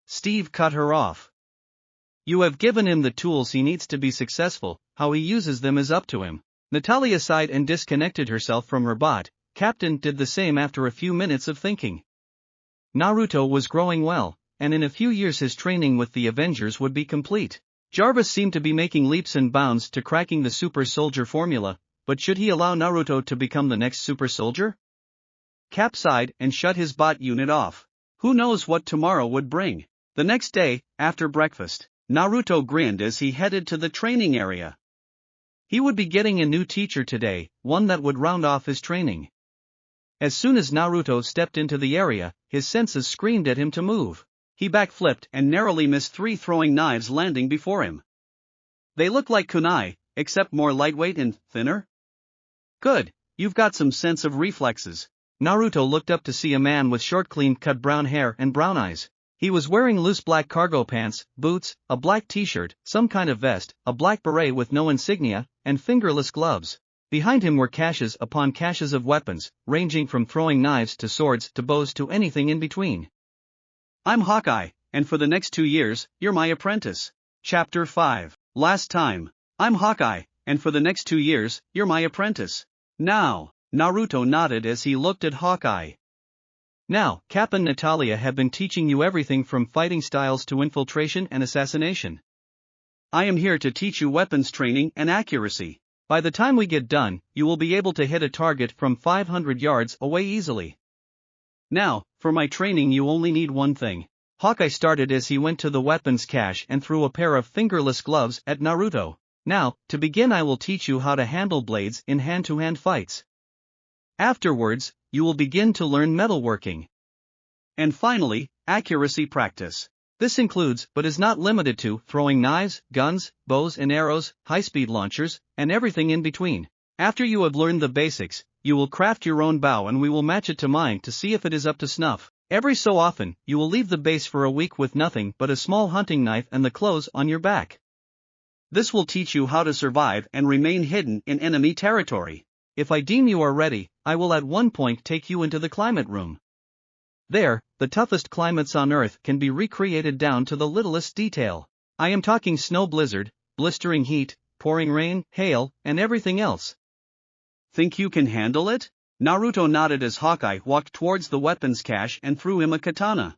Steve cut her off. You have given him the tools he needs to be successful, how he uses them is up to him. Natalia sighed and disconnected herself from her bot. Captain did the same after a few minutes of thinking. Naruto was growing well, and in a few years his training with the Avengers would be complete. Jarvis seemed to be making leaps and bounds to cracking the super soldier formula, but should he allow Naruto to become the next super soldier? Cap sighed and shut his bot unit off. Who knows what tomorrow would bring? The next day, after breakfast, Naruto grinned as he headed to the training area. He would be getting a new teacher today, one that would round off his training. As soon as Naruto stepped into the area, his senses screamed at him to move. He backflipped and narrowly missed 3 throwing knives landing before him. They look like kunai, except more lightweight and thinner. Good, you've got some sense of reflexes. Naruto looked up to see a man with short clean-cut brown hair and brown eyes. He was wearing loose black cargo pants, boots, a black t-shirt, some kind of vest, a black beret with no insignia, and fingerless gloves. Behind him were caches upon caches of weapons, ranging from throwing knives to swords to bows to anything in between. I'm Hawkeye, and for the next 2 years, you're my apprentice. Chapter 5. Last time. I'm Hawkeye, and for the next 2 years, you're my apprentice. Now, Naruto nodded as he looked at Hawkeye. Now, Cap and Natalia have been teaching you everything from fighting styles to infiltration and assassination. I am here to teach you weapons training and accuracy. By the time we get done, you will be able to hit a target from 500 yards away easily. Now, for my training you only need one thing. Hawkeye started as he went to the weapons cache and threw a pair of fingerless gloves at Naruto. Now, to begin I will teach you how to handle blades in hand-to-hand fights. Afterwards, you will begin to learn metalworking. And finally, accuracy practice. This includes, but is not limited to, throwing knives, guns, bows and arrows, high-speed launchers, and everything in between. After you have learned the basics, you will craft your own bow and we will match it to mine to see if it is up to snuff. Every so often, you will leave the base for a week with nothing but a small hunting knife and the clothes on your back. This will teach you how to survive and remain hidden in enemy territory. If I deem you are ready, I will at one point take you into the climate room. There, the toughest climates on Earth can be recreated down to the littlest detail. I am talking snow blizzard, blistering heat, pouring rain, hail, and everything else. Think you can handle it? Naruto nodded as Hawkeye walked towards the weapons cache and threw him a katana.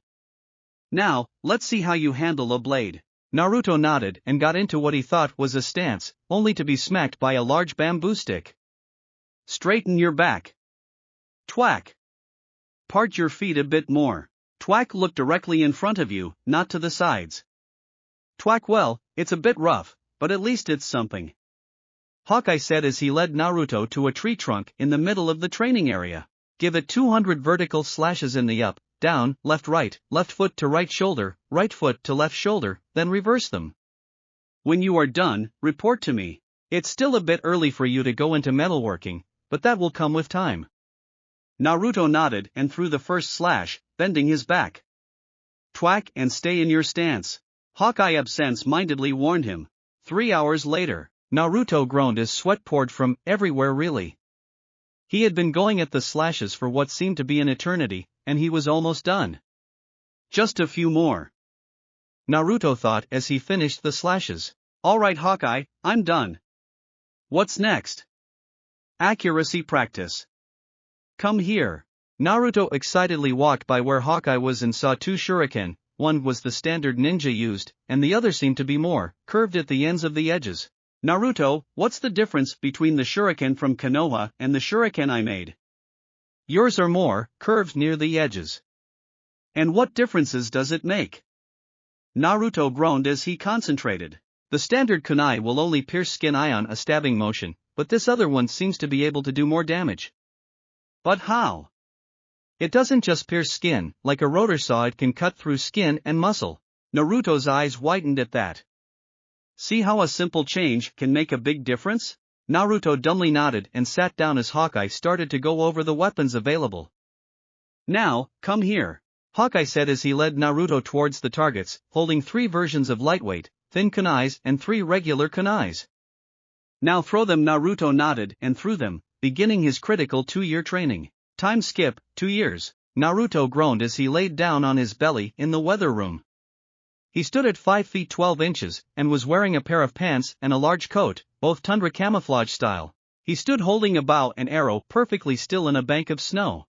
Now, let's see how you handle a blade. Naruto nodded and got into what he thought was a stance, only to be smacked by a large bamboo stick. Straighten your back. Twack. Part your feet a bit more. Twack, look directly in front of you, not to the sides. Twack, well, it's a bit rough, but at least it's something. Hawkeye said as he led Naruto to a tree trunk in the middle of the training area. Give it 200 vertical slashes in the up, down, left foot to right shoulder, right foot to left shoulder, then reverse them. When you are done, report to me. It's still a bit early for you to go into metalworking, but that will come with time. Naruto nodded and threw the first slash, bending his back. Twack and stay in your stance. Hawkeye absence-mindedly warned him. 3 hours later. Naruto groaned as sweat poured from everywhere really. He had been going at the slashes for what seemed to be an eternity, and he was almost done. Just a few more. Naruto thought as he finished the slashes. Alright Hawkeye, I'm done. What's next? Accuracy practice. Come here. Naruto excitedly walked by where Hawkeye was and saw two shuriken. One was the standard ninja used, and the other seemed to be more curved at the ends of the edges. Naruto, what's the difference between the shuriken from Konoha and the shuriken I made? Yours are more curved near the edges. And what differences does it make? Naruto groaned as he concentrated. The standard kunai will only pierce skin on a stabbing motion, but this other one seems to be able to do more damage. But how? It doesn't just pierce skin, like a rotor saw, it can cut through skin and muscle. Naruto's eyes widened at that. See how a simple change can make a big difference? Naruto dumbly nodded and sat down as Hawkeye started to go over the weapons available. Now, come here, Hawkeye said as he led Naruto towards the targets, holding 3 versions of lightweight, thin kunais and 3 regular kunais. Now throw them. Naruto nodded and threw them, beginning his critical 2-year training. Time skip, 2 years. Naruto groaned as he laid down on his belly in the weather room. He stood at 5 feet 12 inches, and was wearing a pair of pants and a large coat, both tundra camouflage style. He stood holding a bow and arrow perfectly still in a bank of snow.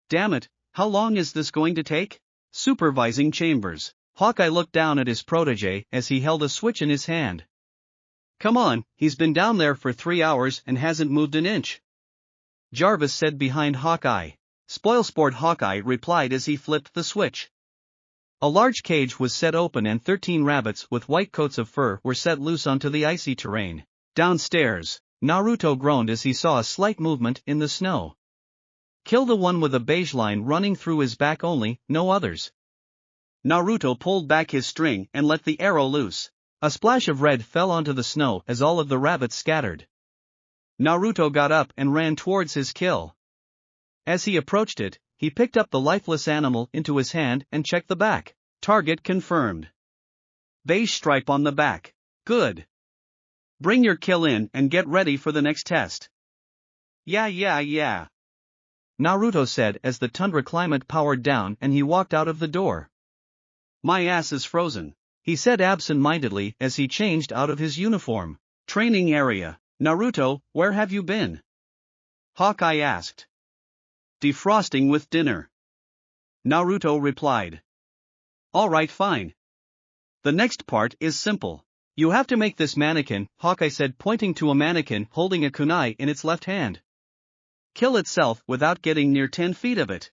Damn it, how long is this going to take? Supervising Chambers. Hawkeye looked down at his protege as he held a switch in his hand. Come on, he's been down there for 3 hours and hasn't moved an inch. Jarvis said behind Hawkeye. Spoilsport, Hawkeye replied as he flipped the switch. A large cage was set open and 13 rabbits with white coats of fur were set loose onto the icy terrain. Downstairs, Naruto groaned as he saw a slight movement in the snow. Kill the one with a beige line running through his back only, no others. Naruto pulled back his string and let the arrow loose. A splash of red fell onto the snow as all of the rabbits scattered. Naruto got up and ran towards his kill. As he approached it, he picked up the lifeless animal into his hand and checked the back. Target confirmed. Beige stripe on the back. Good. Bring your kill in and get ready for the next test. Yeah. Naruto said as the tundra climate powered down and he walked out of the door. My ass is frozen, he said absent-mindedly as he changed out of his uniform. Training area. Naruto, where have you been? Hawkeye asked. Defrosting with dinner. Naruto replied. Alright, fine. The next part is simple. You have to make this mannequin, Hawkeye said, pointing to a mannequin holding a kunai in its left hand. Kill itself without getting near 10 feet of it.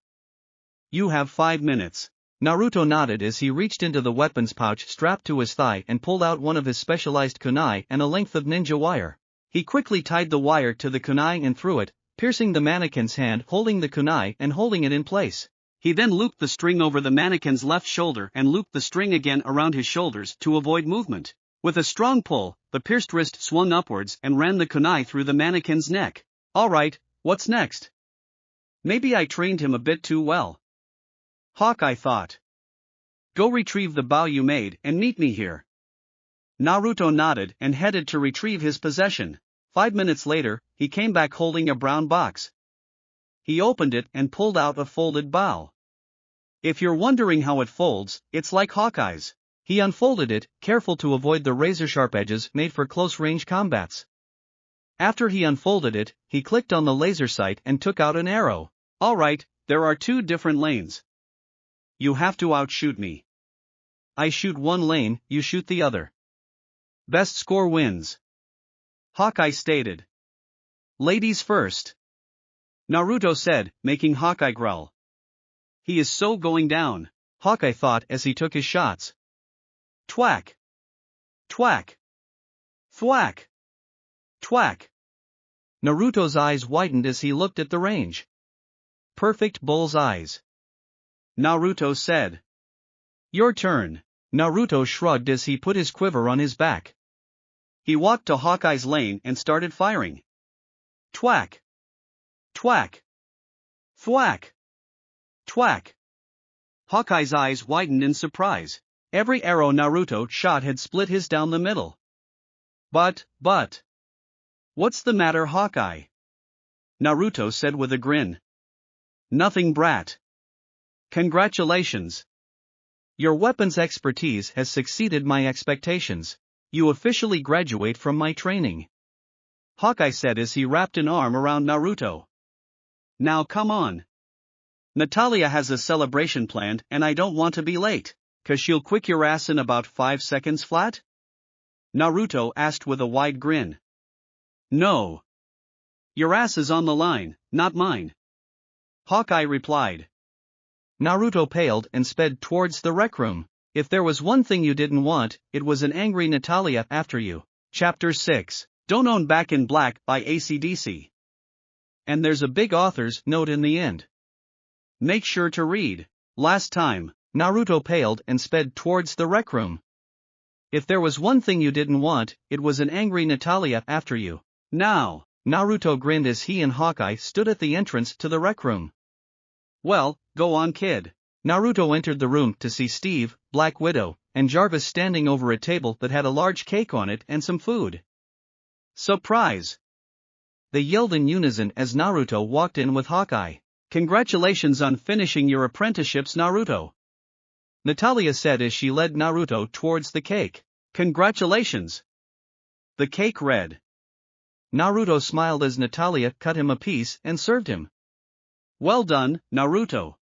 You have 5 minutes. Naruto nodded as he reached into the weapons pouch strapped to his thigh and pulled out one of his specialized kunai and a length of ninja wire. He quickly tied the wire to the kunai and threw it, piercing the mannequin's hand holding the kunai and holding it in place. He then looped the string over the mannequin's left shoulder and looped the string again around his shoulders to avoid movement. With a strong pull, the pierced wrist swung upwards and ran the kunai through the mannequin's neck. Alright, what's next? Maybe I trained him a bit too well. Hawkeye thought. Go retrieve the bow you made and meet me here. Naruto nodded and headed to retrieve his possession. 5 minutes later, he came back holding a brown box. He opened it and pulled out a folded bow. If you're wondering how it folds, it's like Hawkeye's. He unfolded it, careful to avoid the razor-sharp edges made for close-range combats. After he unfolded it, he clicked on the laser sight and took out an arrow. Alright, there are 2 different lanes. You have to outshoot me. I shoot one lane, you shoot the other. Best score wins. Hawkeye stated. Ladies first. Naruto said, making Hawkeye growl. He is so going down, Hawkeye thought as he took his shots. Twack. Twack. Thwack. Twack. Naruto's eyes widened as he looked at the range. Perfect bull's eyes. Naruto said. Your turn. Naruto shrugged as he put his quiver on his back. He walked to Hawkeye's lane and started firing. Twack. Twack. Thwack. Twack. Hawkeye's eyes widened in surprise. Every arrow Naruto shot had split his down the middle. But. What's the matter, Hawkeye? Naruto said with a grin. Nothing, brat. Congratulations. Your weapons expertise has exceeded my expectations. You officially graduate from my training. Hawkeye said as he wrapped an arm around Naruto. Now come on. Natalia has a celebration planned and I don't want to be late, 'cause she'll quick your ass in about 5 seconds flat? Naruto asked with a wide grin. No. Your ass is on the line, not mine. Hawkeye replied. Naruto paled and sped towards the rec room. If there was one thing you didn't want, it was an angry Natalia after you. Chapter 6. Don't Own Back in Black by AC/DC. And there's a big author's note in the end. Make sure to read. Last time, Naruto paled and sped towards the rec room. If there was one thing you didn't want, it was an angry Natalia after you. Now, Naruto grinned as he and Hawkeye stood at the entrance to the rec room. Well, go on, kid. Naruto entered the room to see Steve, Black Widow, and Jarvis standing over a table that had a large cake on it and some food. Surprise! They yelled in unison as Naruto walked in with Hawkeye. Congratulations on finishing your apprenticeships, Naruto. Natalia said as she led Naruto towards the cake. Congratulations! The cake read. Naruto smiled as Natalia cut him a piece and served him. Well done, Naruto.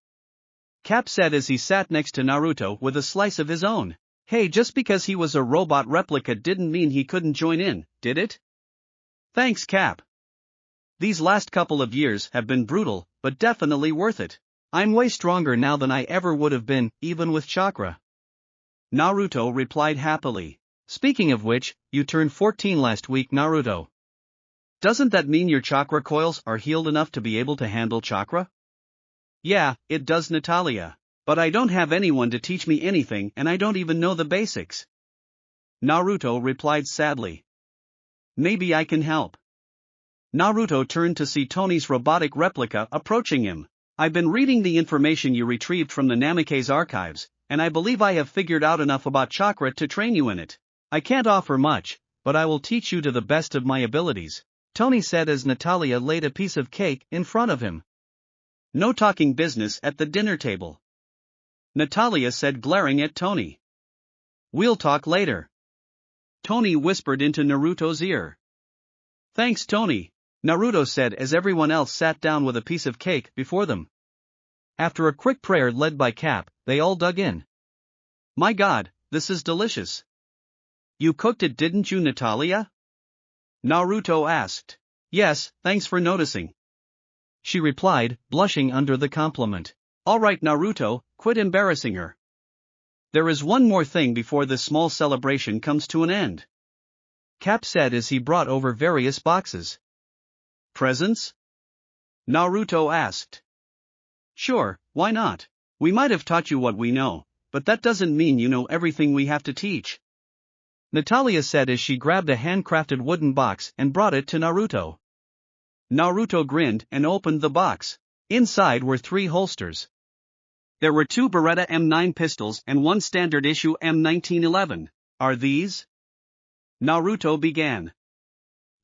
Cap said as he sat next to Naruto with a slice of his own. Hey, just because he was a robot replica didn't mean he couldn't join in, did it? Thanks, Cap. These last couple of years have been brutal, but definitely worth it. I'm way stronger now than I ever would have been, even with chakra. Naruto replied happily. Speaking of which, you turned 14 last week, Naruto. Doesn't that mean your chakra coils are healed enough to be able to handle chakra? Yeah, it does, Natalia. But I don't have anyone to teach me anything and I don't even know the basics. Naruto replied sadly. Maybe I can help. Naruto turned to see Tony's robotic replica approaching him. I've been reading the information you retrieved from the Namikaze archives, and I believe I have figured out enough about chakra to train you in it. I can't offer much, but I will teach you to the best of my abilities, Tony said as Natalia laid a piece of cake in front of him. No talking business at the dinner table, Natalia said, glaring at Tony. We'll talk later, Tony whispered into Naruto's ear. Thanks, Tony, Naruto said as everyone else sat down with a piece of cake before them. After a quick prayer led by Cap, they all dug in. My God, this is delicious. You cooked it, didn't you, Natalia? Naruto asked. Yes, thanks for noticing, she replied, blushing under the compliment. All right, Naruto, quit embarrassing her. There is one more thing before this small celebration comes to an end, Cap said as he brought over various boxes. Presents? Naruto asked. Sure, why not? We might have taught you what we know, but that doesn't mean you know everything we have to teach, Natalia said as she grabbed a handcrafted wooden box and brought it to Naruto. Naruto grinned and opened the box. Inside were 3 holsters. There were 2 Beretta M9 pistols and 1 standard issue M1911. Are these? Naruto began.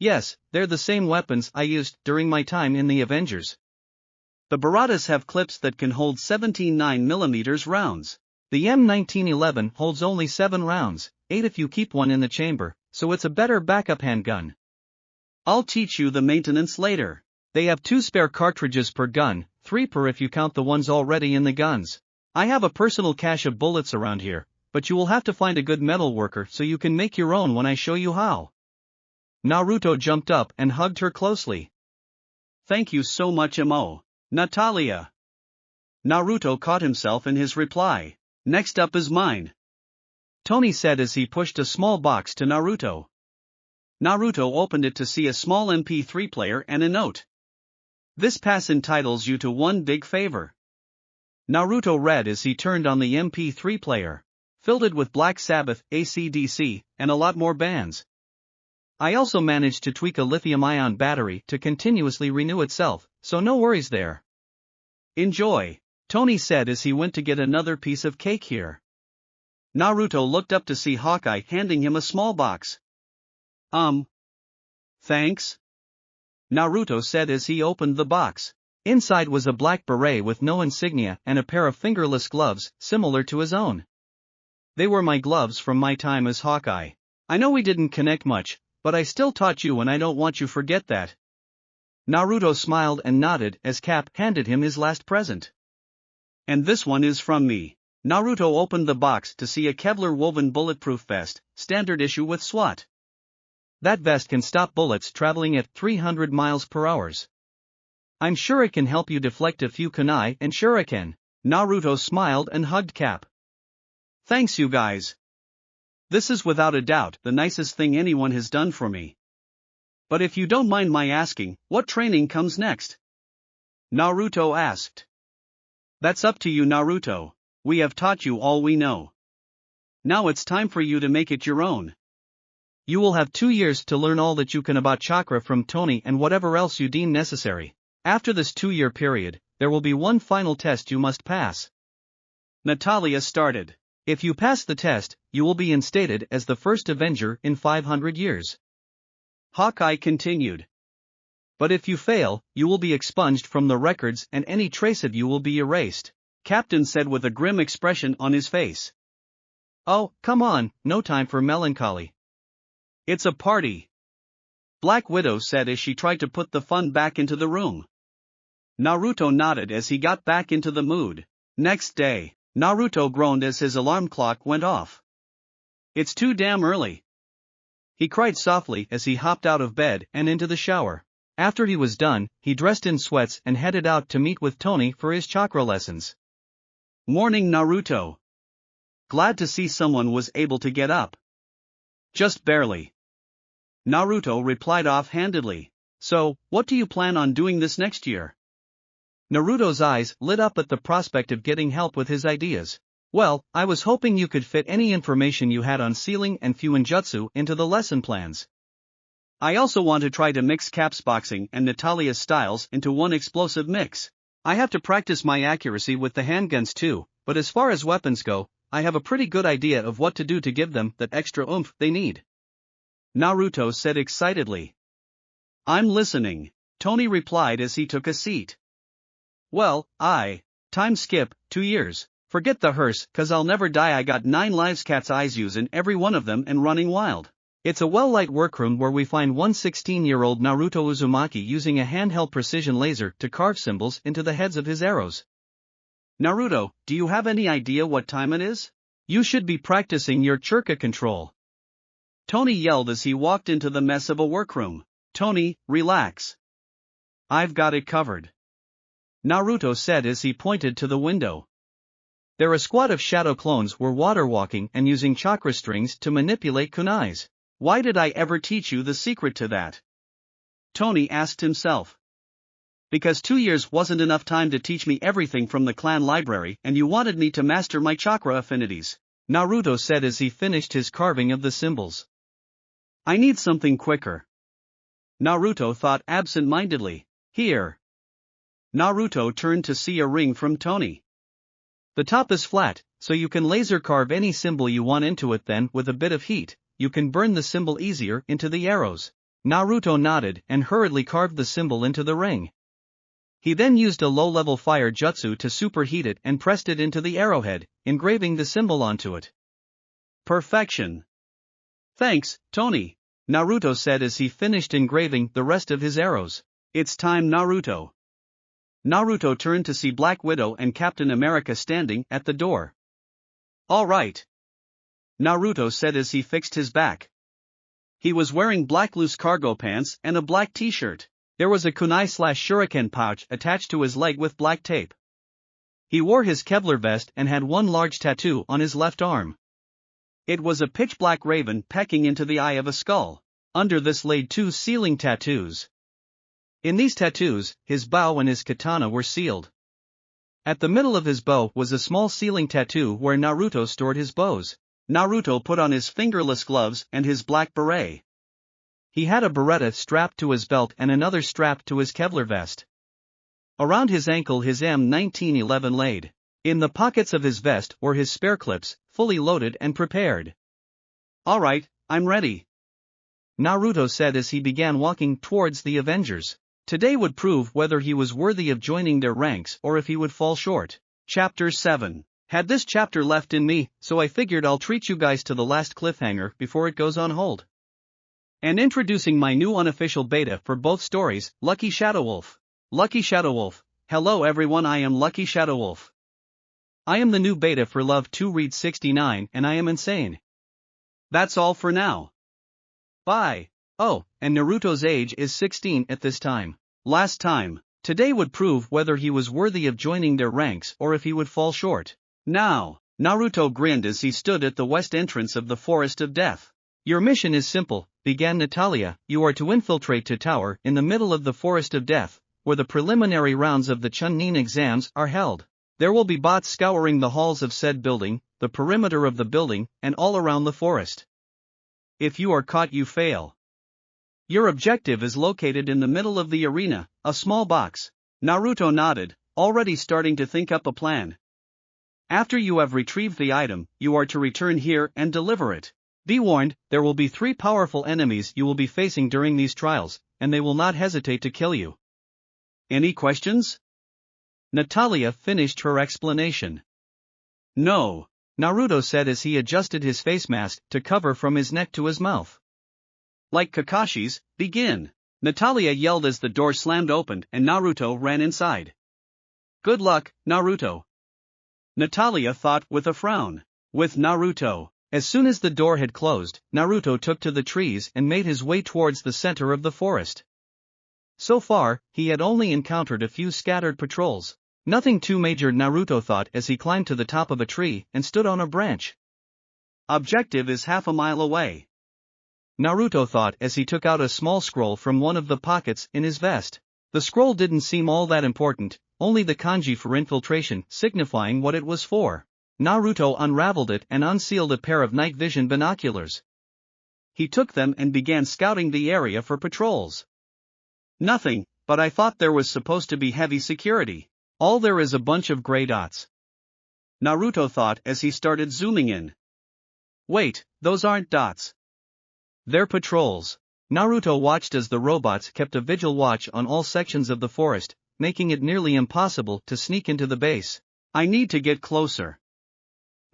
Yes, they're the same weapons I used during my time in the Avengers. The Berettas have clips that can hold 17 9mm rounds. The M1911 holds only 7 rounds, 8 if you keep one in the chamber, so it's a better backup handgun. I'll teach you the maintenance later. They have 2 spare cartridges per gun, 3 per if you count the ones already in the guns. I have a personal cache of bullets around here, but you will have to find a good metal worker so you can make your own when I show you how. Naruto jumped up and hugged her closely. Thank you so much, Natalia. Naruto caught himself in his reply. Next up is mine, Tony said as he pushed a small box to Naruto. Naruto opened it to see a small MP3 player and a note. This pass entitles you to one big favor. Naruto read as he turned on the MP3 player. Filled it with Black Sabbath, AC/DC, and a lot more bands. I also managed to tweak a lithium-ion battery to continuously renew itself, so no worries there. Enjoy, Tony said as he went to get another piece of cake here. Naruto looked up to see Hawkeye handing him a small box. Thanks? Naruto said as he opened the box. Inside was a black beret with no insignia and a pair of fingerless gloves, similar to his own. They were my gloves from my time as Hawkeye. I know we didn't connect much, but I still taught you and I don't want you to forget that. Naruto smiled and nodded as Cap handed him his last present. And this one is from me. Naruto opened the box to see a Kevlar woven bulletproof vest, standard issue with SWAT. That vest can stop bullets traveling at 300 miles per hour. I'm sure it can help you deflect a few kunai and shuriken. Naruto smiled and hugged Cap. Thanks you guys. This is without a doubt the nicest thing anyone has done for me. But if you don't mind my asking, what training comes next? Naruto asked. That's up to you, Naruto. We have taught you all we know. Now it's time for you to make it your own. You will have 2 years to learn all that you can about chakra from Tony and whatever else you deem necessary. After this 2-year period, there will be one final test you must pass. Natalia started. If you pass the test, you will be instated as the first Avenger in 500 years. Hawkeye continued. But if you fail, you will be expunged from the records and any trace of you will be erased, Captain said with a grim expression on his face. Oh, come on, no time for melancholy. It's a party. Black Widow said as she tried to put the fun back into the room. Naruto nodded as he got back into the mood. Next day, Naruto groaned as his alarm clock went off. It's too damn early. He cried softly as he hopped out of bed and into the shower. After he was done, he dressed in sweats and headed out to meet with Tony for his chakra lessons. Morning, Naruto. Glad to see someone was able to get up. Just barely. Naruto replied offhandedly. So, what do you plan on doing this next year? Naruto's eyes lit up at the prospect of getting help with his ideas. Well, I was hoping you could fit any information you had on sealing and Fuinjutsu into the lesson plans. I also want to try to mix Cap's boxing and Natalia's styles into one explosive mix. I have to practice my accuracy with the handguns too, but as far as weapons go, I have a pretty good idea of what to do to give them that extra oomph they need. Naruto said excitedly. I'm listening, Tony replied as he took a seat. Well, time skip, 2 years. Forget the hearse, cause I'll never die. I got 9 lives, cat's eyes using every one of them and running wild. It's a well-lit workroom where we find one 16-year-old Naruto Uzumaki using a handheld precision laser to carve symbols into the heads of his arrows. Naruto, do you have any idea what time it is? You should be practicing your chakra control. Tony yelled as he walked into the mess of a workroom. Tony, relax. I've got it covered. Naruto said as he pointed to the window. There a squad of shadow clones were water walking and using chakra strings to manipulate kunais. Why did I ever teach you the secret to that? Tony asked himself. Because 2 years wasn't enough time to teach me everything from the clan library and you wanted me to master my chakra affinities, Naruto said as he finished his carving of the symbols. I need something quicker. Naruto thought absent-mindedly. Here. Naruto turned to see a ring from Tony. The top is flat, so you can laser carve any symbol you want into it. Then, with a bit of heat, you can burn the symbol easier into the arrows. Naruto nodded and hurriedly carved the symbol into the ring. He then used a low-level fire jutsu to superheat it and pressed it into the arrowhead, engraving the symbol onto it. Perfection. Thanks, Tony, Naruto said as he finished engraving the rest of his arrows. It's time, Naruto. Naruto turned to see Black Widow and Captain America standing at the door. All right. Naruto said as he fixed his back. He was wearing black loose cargo pants and a black t-shirt. There was a kunai/shuriken pouch attached to his leg with black tape. He wore his Kevlar vest and had one large tattoo on his left arm. It was a pitch-black raven pecking into the eye of a skull. Under this laid 2 sealing tattoos. In these tattoos, his bow and his katana were sealed. At the middle of his bow was a small sealing tattoo where Naruto stored his bows. Naruto put on his fingerless gloves and his black beret. He had a beretta strapped to his belt and another strapped to his Kevlar vest. Around his ankle his M1911 laid. In the pockets of his vest were his spare clips, fully loaded and prepared. All right, I'm ready. Naruto said as he began walking towards the Avengers. Today would prove whether he was worthy of joining their ranks or if he would fall short. Chapter 7. Had this chapter left in me, so I figured I'll treat you guys to the last cliffhanger before it goes on hold. And introducing my new unofficial beta for both stories, Lucky Shadowwolf. Lucky Shadowwolf. Hello everyone, I am Lucky Shadowwolf. I am the new beta for Love 2 Read 69 and I am insane. That's all for now. Bye. Oh, and Naruto's age is 16 at this time. Last time. Today would prove whether he was worthy of joining their ranks or if he would fall short. Now, Naruto grinned as he stood at the west entrance of the Forest of Death. Your mission is simple, began Natalia. You are to infiltrate to tower in the middle of the Forest of Death, where the preliminary rounds of the Chunin exams are held. There will be bots scouring the halls of said building, the perimeter of the building, and all around the forest. If you are caught, you fail. Your objective is located in the middle of the arena, a small box. Naruto nodded, already starting to think up a plan. After you have retrieved the item, you are to return here and deliver it. Be warned, there will be 3 powerful enemies you will be facing during these trials, and they will not hesitate to kill you. Any questions? Natalia finished her explanation. No, Naruto said as he adjusted his face mask to cover from his neck to his mouth. Like Kakashi's, begin! Natalia yelled as the door slammed open and Naruto ran inside. Good luck, Naruto. Natalia thought with a frown. With Naruto. As soon as the door had closed, Naruto took to the trees and made his way towards the center of the forest. So far, he had only encountered a few scattered patrols. Nothing too major, Naruto thought as he climbed to the top of a tree and stood on a branch. Objective is half a mile away. Naruto thought as he took out a small scroll from one of the pockets in his vest. The scroll didn't seem all that important, only the kanji for infiltration signifying what it was for. Naruto unraveled it and unsealed a pair of night vision binoculars. He took them and began scouting the area for patrols. Nothing, but I thought there was supposed to be heavy security. All there is a bunch of gray dots. Naruto thought as he started zooming in. Wait, those aren't dots. They're patrols. Naruto watched as the robots kept a vigil watch on all sections of the forest, making it nearly impossible to sneak into the base. I need to get closer.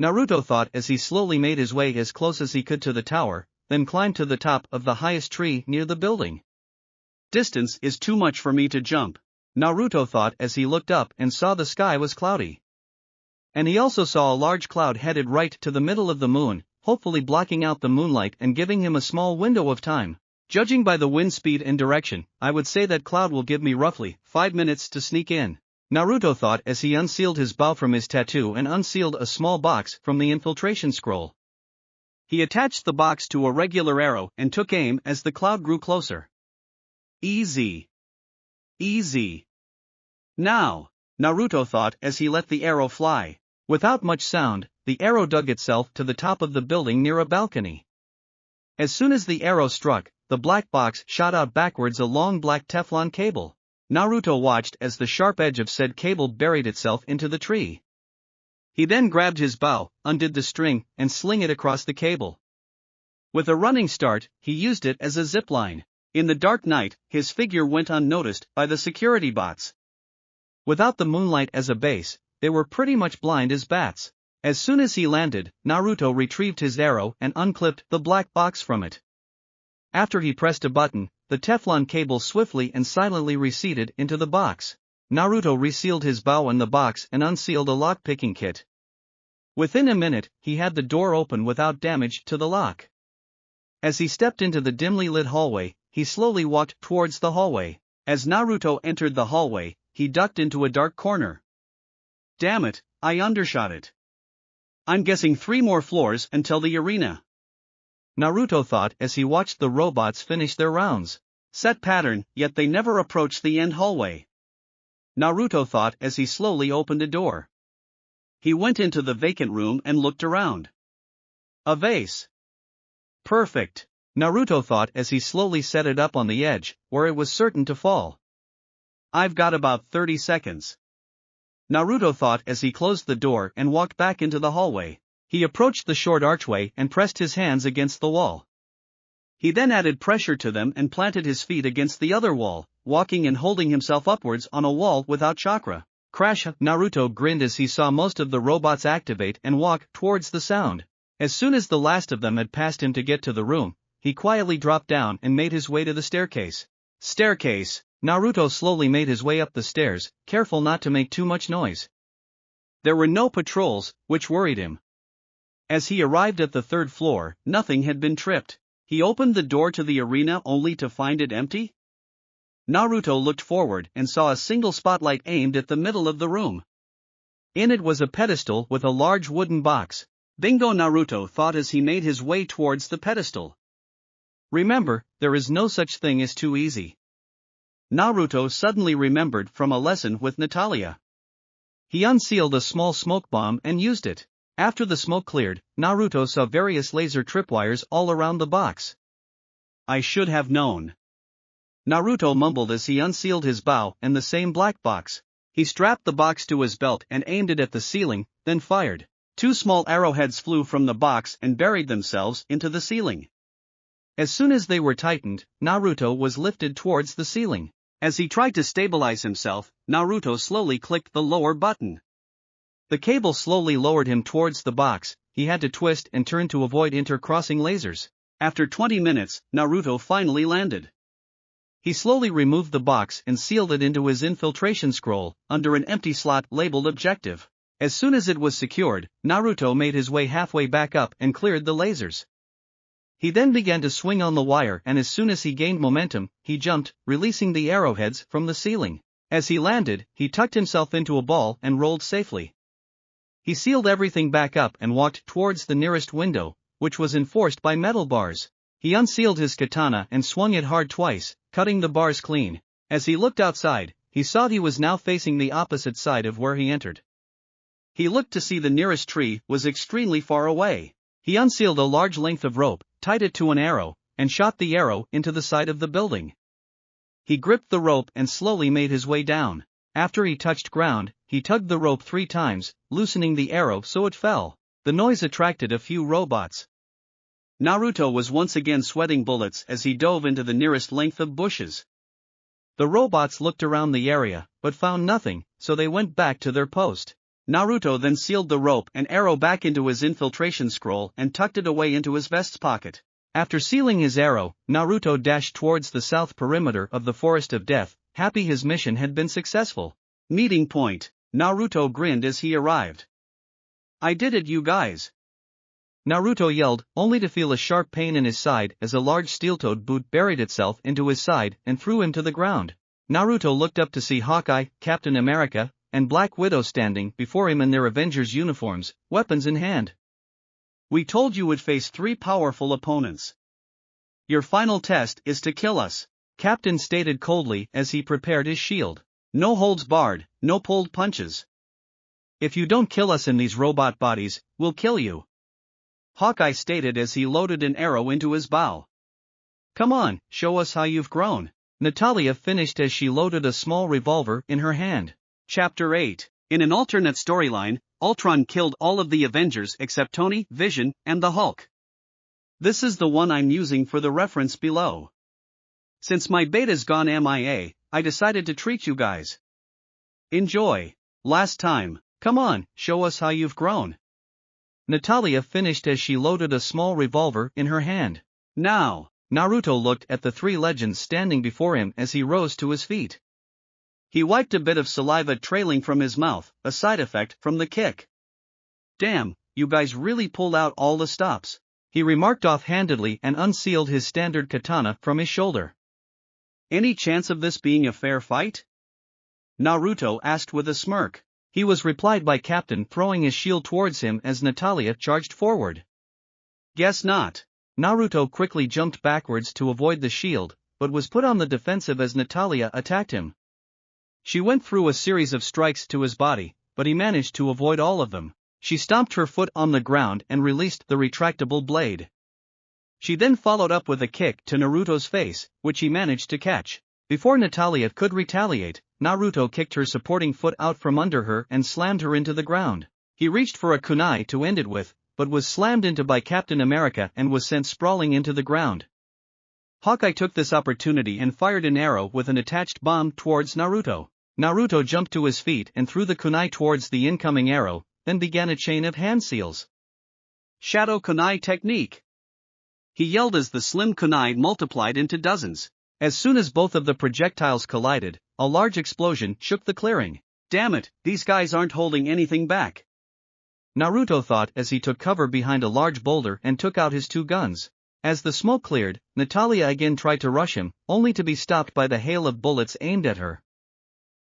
Naruto thought as he slowly made his way as close as he could to the tower, then climbed to the top of the highest tree near the building. Distance is too much for me to jump, Naruto thought as he looked up and saw the sky was cloudy. And he also saw a large cloud headed right to the middle of the moon, hopefully blocking out the moonlight and giving him a small window of time. Judging by the wind speed and direction, I would say that cloud will give me roughly 5 minutes to sneak in. Naruto thought as he unsealed his bow from his tattoo and unsealed a small box from the infiltration scroll. He attached the box to a regular arrow and took aim as the cloud grew closer. Easy. Easy. Now, Naruto thought as he let the arrow fly. Without much sound, the arrow dug itself to the top of the building near a balcony. As soon as the arrow struck, the black box shot out backwards a long black Teflon cable. Naruto watched as the sharp edge of said cable buried itself into the tree. He then grabbed his bow, undid the string, and slung it across the cable. With a running start, he used it as a zip line. In the dark night, his figure went unnoticed by the security bots. Without the moonlight as a base, they were pretty much blind as bats. As soon as he landed, Naruto retrieved his arrow and unclipped the black box from it. After he pressed a button, the Teflon cable swiftly and silently receded into the box. Naruto resealed his bow in the box and unsealed a lock-picking kit. Within a minute, he had the door open without damage to the lock. As he stepped into the dimly lit hallway, he slowly walked towards the hallway. As Naruto entered the hallway, he ducked into a dark corner. Damn it, I undershot it. I'm guessing 3 more floors until the arena. Naruto thought as he watched the robots finish their rounds. Set pattern, yet they never approached the end hallway. Naruto thought as he slowly opened a door. He went into the vacant room and looked around. A vase. Perfect, Naruto thought as he slowly set it up on the edge, where it was certain to fall. I've got about 30 seconds. Naruto thought as he closed the door and walked back into the hallway. He approached the short archway and pressed his hands against the wall. He then added pressure to them and planted his feet against the other wall, walking and holding himself upwards on a wall without chakra. Crash! Naruto grinned as he saw most of the robots activate and walk towards the sound. As soon as the last of them had passed him to get to the room, he quietly dropped down and made his way to the staircase. Naruto slowly made his way up the stairs, careful not to make too much noise. There were no patrols, which worried him. As he arrived at the third floor, nothing had been tripped. He opened the door to the arena only to find it empty. Naruto looked forward and saw a single spotlight aimed at the middle of the room. In it was a pedestal with a large wooden box. Bingo! Naruto thought as he made his way towards the pedestal. Remember, there is no such thing as too easy. Naruto suddenly remembered from a lesson with Natalia. He unsealed a small smoke bomb and used it. After the smoke cleared, Naruto saw various laser tripwires all around the box. I should have known. Naruto mumbled as he unsealed his bow and the same black box. He strapped the box to his belt and aimed it at the ceiling, then fired. 2 small arrowheads flew from the box and buried themselves into the ceiling. As soon as they were tightened, Naruto was lifted towards the ceiling. As he tried to stabilize himself, Naruto slowly clicked the lower button. The cable slowly lowered him towards the box. He had to twist and turn to avoid intercrossing lasers. After 20 minutes, Naruto finally landed. He slowly removed the box and sealed it into his infiltration scroll, under an empty slot labeled Objective. As soon as it was secured, Naruto made his way halfway back up and cleared the lasers. He then began to swing on the wire, and as soon as he gained momentum, he jumped, releasing the arrowheads from the ceiling. As he landed, he tucked himself into a ball and rolled safely. He sealed everything back up and walked towards the nearest window, which was enforced by metal bars. He unsealed his katana and swung it hard twice, cutting the bars clean. As he looked outside, he saw he was now facing the opposite side of where he entered. He looked to see the nearest tree was extremely far away. He unsealed a large length of rope, tied it to an arrow, and shot the arrow into the side of the building. He gripped the rope and slowly made his way down. After he touched ground, he tugged the rope 3 times, loosening the arrow so it fell. The noise attracted a few robots. Naruto was once again sweating bullets as he dove into the nearest length of bushes. The robots looked around the area, but found nothing, so they went back to their post. Naruto then sealed the rope and arrow back into his infiltration scroll and tucked it away into his vest's pocket. After sealing his arrow, Naruto dashed towards the south perimeter of the Forest of Death, happy his mission had been successful. Meeting point. Naruto grinned as he arrived. I did it, you guys! Naruto yelled, only to feel a sharp pain in his side as a large steel-toed boot buried itself into his side and threw him to the ground. Naruto looked up to see Hawkeye, Captain America, and Black Widow standing before him in their Avengers uniforms, weapons in hand. We told you would face 3 powerful opponents. Your final test is to kill us, Captain stated coldly as he prepared his shield. No holds barred, no pulled punches. If you don't kill us in these robot bodies, we'll kill you, Hawkeye stated as he loaded an arrow into his bow. Come on, show us how you've grown, Natalia finished as she loaded a small revolver in her hand. Chapter 8. In an alternate storyline, Ultron killed all of the Avengers except Tony, Vision, and the Hulk. This is the one I'm using for the reference below. Since my beta's gone MIA, I decided to treat you guys. Enjoy. Last time, come on, show us how you've grown. Natalia finished as she loaded a small revolver in her hand. Now, Naruto looked at the 3 legends standing before him as he rose to his feet. He wiped a bit of saliva trailing from his mouth, a side effect from the kick. Damn, you guys really pulled out all the stops, he remarked offhandedly and unsealed his standard katana from his shoulder. Any chance of this being a fair fight? Naruto asked with a smirk. He was replied by Captain throwing his shield towards him as Natalia charged forward. Guess not. Naruto quickly jumped backwards to avoid the shield, but was put on the defensive as Natalia attacked him. She went through a series of strikes to his body, but he managed to avoid all of them. She stomped her foot on the ground and released the retractable blade. She then followed up with a kick to Naruto's face, which he managed to catch. Before Natalia could retaliate, Naruto kicked her supporting foot out from under her and slammed her into the ground. He reached for a kunai to end it with, but was slammed into by Captain America and was sent sprawling into the ground. Hawkeye took this opportunity and fired an arrow with an attached bomb towards Naruto. Naruto jumped to his feet and threw the kunai towards the incoming arrow, then began a chain of hand seals. Shadow kunai technique. He yelled as the slim kunai multiplied into dozens. As soon as both of the projectiles collided, a large explosion shook the clearing. Damn it, these guys aren't holding anything back, Naruto thought as he took cover behind a large boulder and took out his 2 guns. As the smoke cleared, Natalia again tried to rush him, only to be stopped by the hail of bullets aimed at her.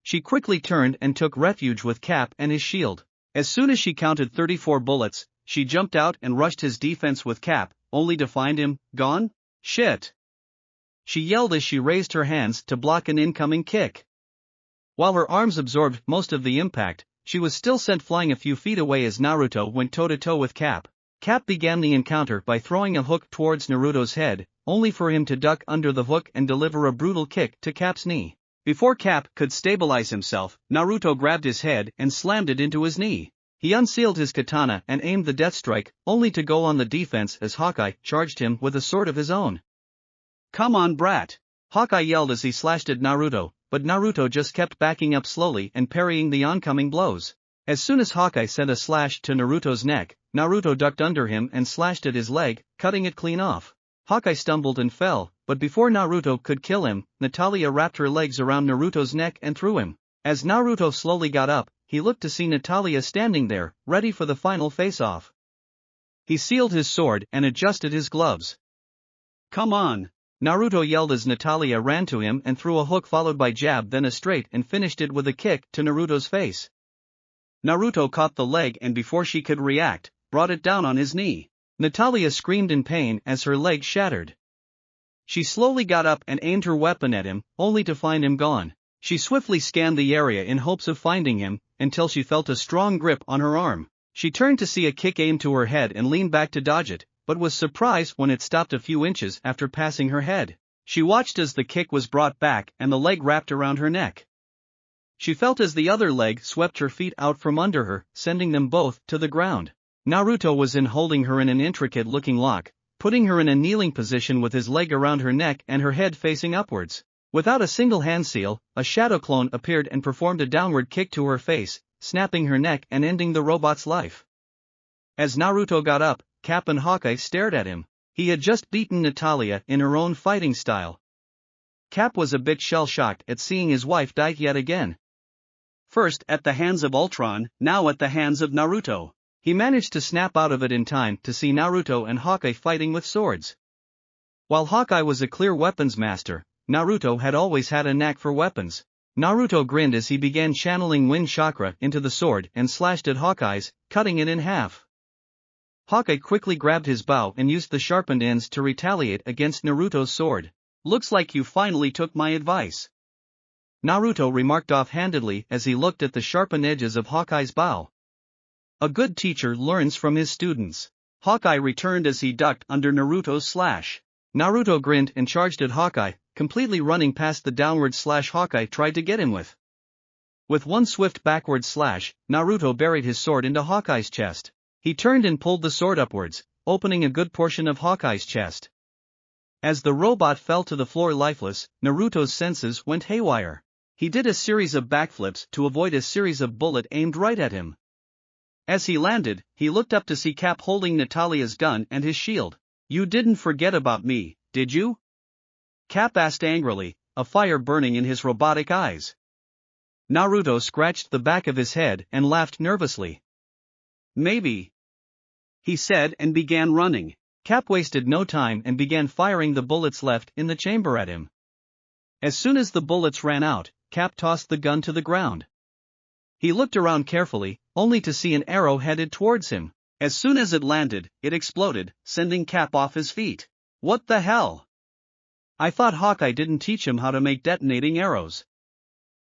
She quickly turned and took refuge with Cap and his shield. As soon as she counted 34 bullets, she jumped out and rushed his defense with Cap, only to find him gone. Shit! She yelled as she raised her hands to block an incoming kick. While her arms absorbed most of the impact, she was still sent flying a few feet away as Naruto went toe-to-toe with Cap. Cap began the encounter by throwing a hook towards Naruto's head, only for him to duck under the hook and deliver a brutal kick to Cap's knee. Before Cap could stabilize himself, Naruto grabbed his head and slammed it into his knee. He unsealed his katana and aimed the death strike, only to go on the defense as Hawkeye charged him with a sword of his own. Come on, brat! Hawkeye yelled as he slashed at Naruto, but Naruto just kept backing up slowly and parrying the oncoming blows. As soon as Hawkeye sent a slash to Naruto's neck, Naruto ducked under him and slashed at his leg, cutting it clean off. Hawkeye stumbled and fell, but before Naruto could kill him, Natalia wrapped her legs around Naruto's neck and threw him. As Naruto slowly got up, he looked to see Natalia standing there, ready for the final face-off. He sealed his sword and adjusted his gloves. Come on! Naruto yelled as Natalia ran to him and threw a hook followed by jab, then a straight, and finished it with a kick to Naruto's face. Naruto caught the leg and before she could react, brought it down on his knee. Natalia screamed in pain as her leg shattered. She slowly got up and aimed her weapon at him, only to find him gone. She swiftly scanned the area in hopes of finding him, until she felt a strong grip on her arm. She turned to see a kick aimed to her head and leaned back to dodge it, but was surprised when it stopped a few inches after passing her head. She watched as the kick was brought back and the leg wrapped around her neck. She felt as the other leg swept her feet out from under her, sending them both to the ground. Naruto was holding her in an intricate-looking lock, putting her in a kneeling position with his leg around her neck and her head facing upwards. Without a single hand seal, a shadow clone appeared and performed a downward kick to her face, snapping her neck and ending the robot's life. As Naruto got up, Cap and Hawkeye stared at him. He had just beaten Natalia in her own fighting style. Cap was a bit shell-shocked at seeing his wife die yet again. First at the hands of Ultron, now at the hands of Naruto. He managed to snap out of it in time to see Naruto and Hawkeye fighting with swords. While Hawkeye was a clear weapons master, Naruto had always had a knack for weapons. Naruto grinned as he began channeling wind chakra into the sword and slashed at Hawkeye's, cutting it in half. Hawkeye quickly grabbed his bow and used the sharpened ends to retaliate against Naruto's sword. Looks like you finally took my advice, Naruto remarked offhandedly as he looked at the sharpened edges of Hawkeye's bow. A good teacher learns from his students. Hawkeye returned as he ducked under Naruto's slash. Naruto grinned and charged at Hawkeye, completely running past the downward slash Hawkeye tried to get him with. With one swift backward slash, Naruto buried his sword into Hawkeye's chest. He turned and pulled the sword upwards, opening a good portion of Hawkeye's chest. As the robot fell to the floor lifeless, Naruto's senses went haywire. He did a series of backflips to avoid a series of bullets aimed right at him. As he landed, he looked up to see Cap holding Natalia's gun and his shield. You didn't forget about me, did you? Cap asked angrily, a fire burning in his robotic eyes. Naruto scratched the back of his head and laughed nervously. Maybe, he said and began running. Cap wasted no time and began firing the bullets left in the chamber at him. As soon as the bullets ran out, Cap tossed the gun to the ground. He looked around carefully, only to see an arrow headed towards him. As soon as it landed, it exploded, sending Cap off his feet. What the hell? I thought Hawkeye didn't teach him how to make detonating arrows.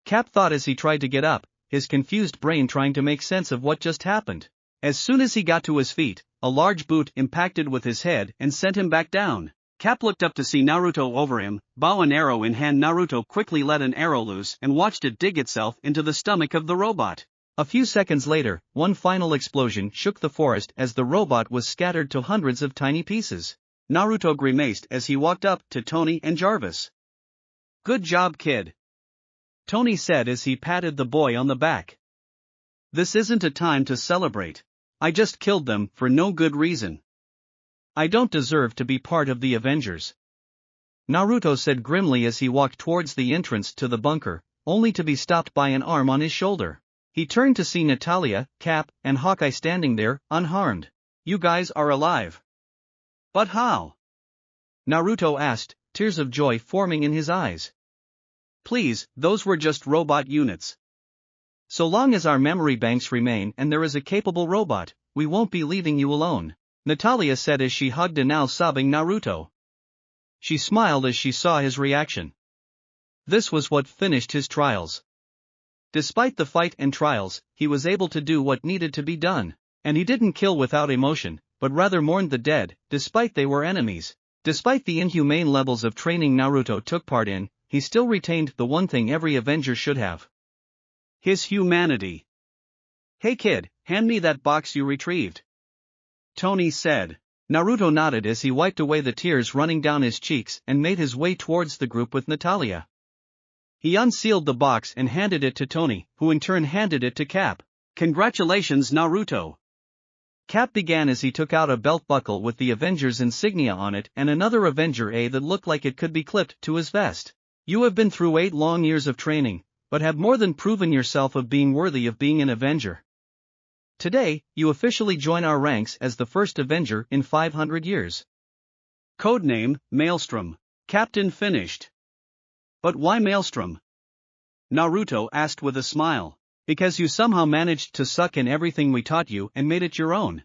Cap thought as he tried to get up, his confused brain trying to make sense of what just happened. As soon as he got to his feet, a large boot impacted with his head and sent him back down. Cap looked up to see Naruto over him, bow and arrow in hand. Naruto quickly let an arrow loose and watched it dig itself into the stomach of the robot. A few seconds later, one final explosion shook the forest as the robot was scattered to hundreds of tiny pieces. Naruto grimaced as he walked up to Tony and Jarvis. Good job, kid. Tony said as he patted the boy on the back. This isn't a time to celebrate. I just killed them for no good reason. I don't deserve to be part of the Avengers. Naruto said grimly as he walked towards the entrance to the bunker, only to be stopped by an arm on his shoulder. He turned to see Natalia, Cap, and Hawkeye standing there, unharmed. You guys are alive. But how? Naruto asked, tears of joy forming in his eyes. Please, those were just robot units. So long as our memory banks remain and there is a capable robot, we won't be leaving you alone, Natalia said as she hugged a now sobbing Naruto. She smiled as she saw his reaction. This was what finished his trials. Despite the fight and trials, he was able to do what needed to be done, and he didn't kill without emotion, but rather mourned the dead, despite they were enemies. Despite the inhumane levels of training Naruto took part in, he still retained the one thing every Avenger should have. His humanity. Hey kid, hand me that box you retrieved. Tony said. Naruto nodded as he wiped away the tears running down his cheeks and made his way towards the group with Natalia. He unsealed the box and handed it to Tony, who in turn handed it to Cap. Congratulations, Naruto. Cap began as he took out a belt buckle with the Avengers insignia on it and another Avenger A that looked like it could be clipped to his vest. You have been through 8 long years of training, but have more than proven yourself of being worthy of being an Avenger. Today, you officially join our ranks as the first Avenger in 500 years. Codename, Maelstrom. Captain finished. But why Maelstrom? Naruto asked with a smile. Because you somehow managed to suck in everything we taught you and made it your own.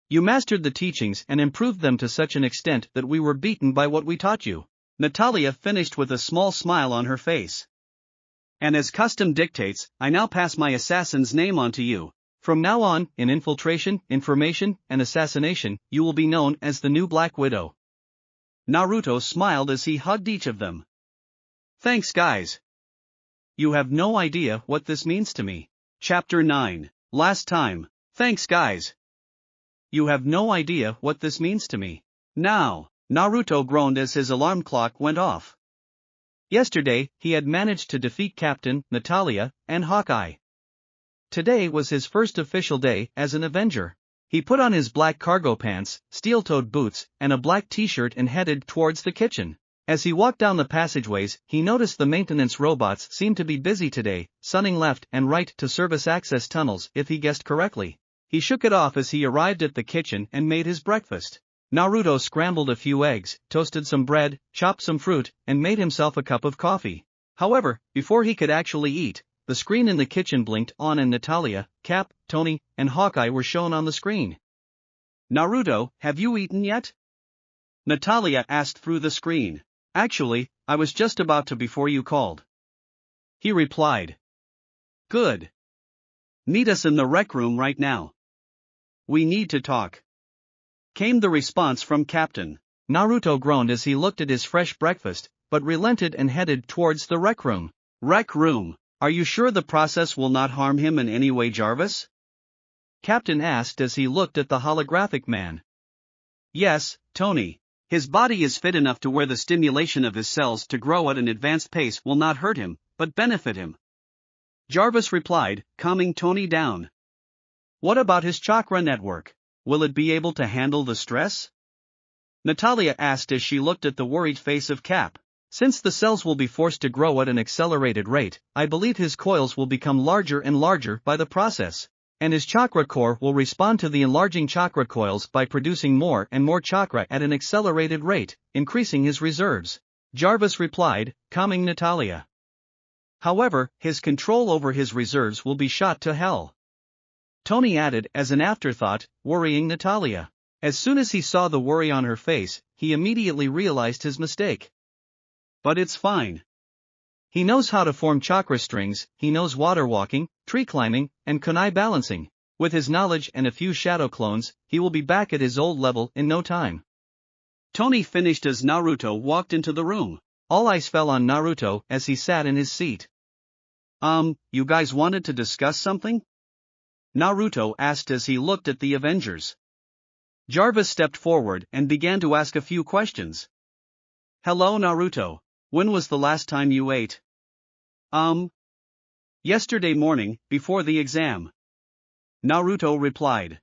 You mastered the teachings and improved them to such an extent that we were beaten by what we taught you. Natalia finished with a small smile on her face. And as custom dictates, I now pass my assassin's name on to you. From now on, in infiltration, information, and assassination, you will be known as the new Black Widow. Naruto smiled as he hugged each of them. Thanks guys. You have no idea what this means to me. Chapter 9. Last time. Thanks guys. You have no idea what this means to me. Now, Naruto groaned as his alarm clock went off. Yesterday, he had managed to defeat Captain, Natalia, and Hawkeye. Today was his first official day as an Avenger. He put on his black cargo pants, steel-toed boots, and a black t-shirt and headed towards the kitchen. As he walked down the passageways, he noticed the maintenance robots seemed to be busy today, sunning left and right to service access tunnels if he guessed correctly. He shook it off as he arrived at the kitchen and made his breakfast. Naruto scrambled a few eggs, toasted some bread, chopped some fruit, and made himself a cup of coffee. However, before he could actually eat, the screen in the kitchen blinked on and Natalia, Cap, Tony, and Hawkeye were shown on the screen. Naruto, have you eaten yet? Natalia asked through the screen. Actually, I was just about to before you called. He replied. Good. Meet us in the rec room right now. We need to talk. Came the response from Captain. Naruto groaned as he looked at his fresh breakfast, but relented and headed towards the rec room. Rec room. Are you sure the process will not harm him in any way, Jarvis? Captain asked as he looked at the holographic man. Yes, Tony. His body is fit enough to where the stimulation of his cells to grow at an advanced pace will not hurt him, but benefit him. Jarvis replied, calming Tony down. What about his chakra network? Will it be able to handle the stress? Natalia asked as she looked at the worried face of Cap. Since the cells will be forced to grow at an accelerated rate, I believe his coils will become larger and larger by the process. And his chakra core will respond to the enlarging chakra coils by producing more and more chakra at an accelerated rate, increasing his reserves. Jarvis replied, calming Natalia. However, his control over his reserves will be shot to hell. Tony added as an afterthought, worrying Natalia. As soon as he saw the worry on her face, he immediately realized his mistake. But it's fine. He knows how to form chakra strings, he knows water walking, tree climbing, and kunai balancing. With his knowledge and a few shadow clones, he will be back at his old level in no time. Tony finished as Naruto walked into the room. All eyes fell on Naruto as he sat in his seat. You guys wanted to discuss something? Naruto asked as he looked at the Avengers. Jarvis stepped forward and began to ask a few questions. Hello Naruto. When was the last time you ate? Yesterday morning, before the exam. Naruto replied.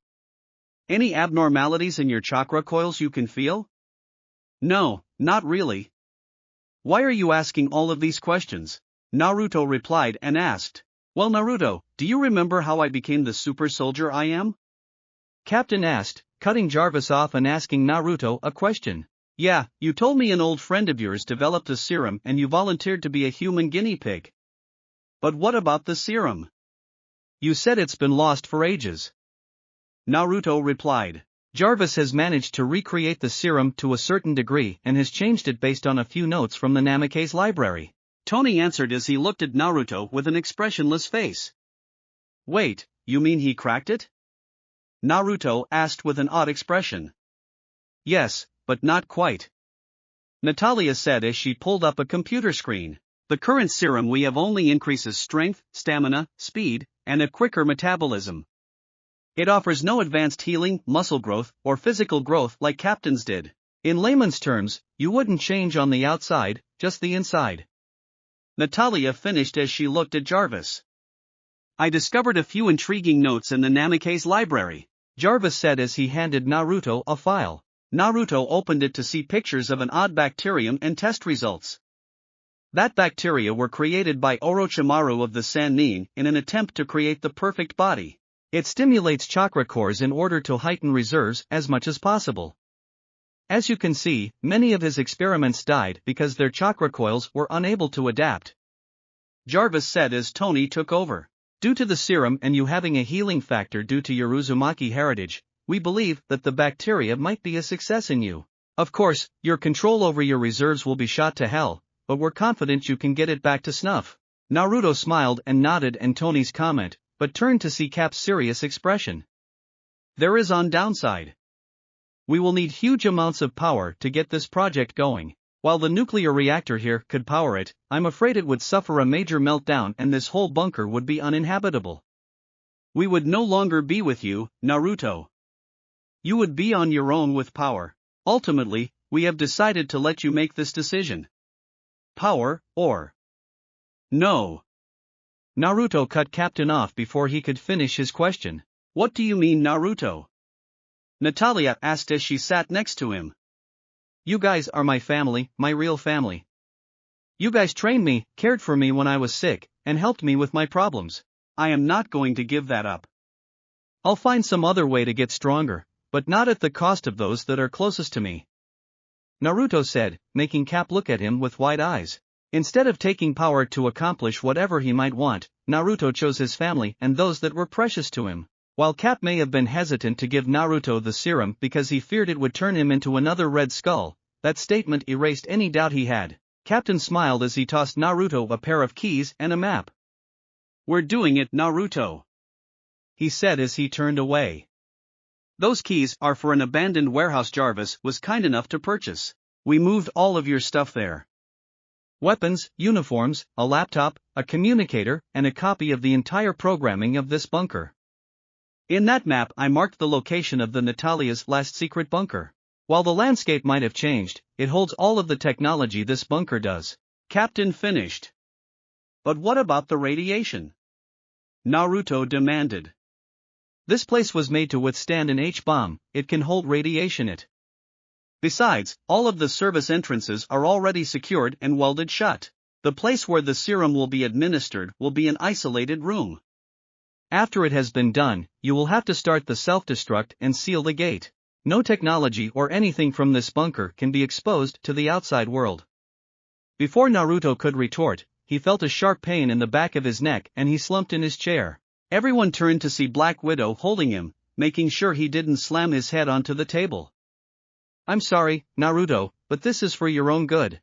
Any abnormalities in your chakra coils you can feel? No, not really. Why are you asking all of these questions? Naruto replied and asked. Well Naruto, do you remember how I became the super soldier I am? Captain asked, cutting Jarvis off and asking Naruto a question. Yeah, you told me an old friend of yours developed a serum and you volunteered to be a human guinea pig. But what about the serum? You said it's been lost for ages. Naruto replied. Jarvis has managed to recreate the serum to a certain degree and has changed it based on a few notes from the Namake's library. Tony answered as he looked at Naruto with an expressionless face. Wait, you mean he cracked it? Naruto asked with an odd expression. Yes, but not quite. Natalia said as she pulled up a computer screen. The current serum we have only increases strength, stamina, speed, and a quicker metabolism. It offers no advanced healing, muscle growth, or physical growth like Captain's did. In layman's terms, you wouldn't change on the outside, just the inside. Natalia finished as she looked at Jarvis. I discovered a few intriguing notes in the Namake's library, Jarvis said as he handed Naruto a file. Naruto opened it to see pictures of an odd bacterium and test results. That bacteria were created by Orochimaru of the Sannin in an attempt to create the perfect body. It stimulates chakra cores in order to heighten reserves as much as possible. As you can see, many of his experiments died because their chakra coils were unable to adapt. Jarvis said as Tony took over. Due to the serum and you having a healing factor due to your Uzumaki heritage, we believe that the bacteria might be a success in you. Of course, your control over your reserves will be shot to hell, but we're confident you can get it back to snuff. Naruto smiled and nodded at Tony's comment, but turned to see Cap's serious expression. There is one downside. We will need huge amounts of power to get this project going. While the nuclear reactor here could power it, I'm afraid it would suffer a major meltdown and this whole bunker would be uninhabitable. We would no longer be with you, Naruto. You would be on your own with power. Ultimately, we have decided to let you make this decision. Power, or no. Naruto cut Captain off before he could finish his question. What do you mean Naruto? Natalia asked as she sat next to him. You guys are my family, my real family. You guys trained me, cared for me when I was sick, and helped me with my problems. I am not going to give that up. I'll find some other way to get stronger, but not at the cost of those that are closest to me. Naruto said, making Cap look at him with wide eyes. Instead of taking power to accomplish whatever he might want, Naruto chose his family and those that were precious to him. While Cap may have been hesitant to give Naruto the serum because he feared it would turn him into another Red Skull, that statement erased any doubt he had. Captain smiled as he tossed Naruto a pair of keys and a map. We're doing it, Naruto, he said as he turned away. Those keys are for an abandoned warehouse Jarvis was kind enough to purchase. We moved all of your stuff there. Weapons, uniforms, a laptop, a communicator, and a copy of the entire programming of this bunker. In that map I marked the location of the Natalia's last secret bunker. While the landscape might have changed, it holds all of the technology this bunker does. Captain finished. But what about the radiation? Naruto demanded. This place was made to withstand an H-bomb, it can hold radiation it. Besides, all of the service entrances are already secured and welded shut. The place where the serum will be administered will be an isolated room. After it has been done, you will have to start the self-destruct and seal the gate. No technology or anything from this bunker can be exposed to the outside world. Before Naruto could retort, he felt a sharp pain in the back of his neck and he slumped in his chair. Everyone turned to see Black Widow holding him, making sure he didn't slam his head onto the table. I'm sorry, Naruto, but this is for your own good,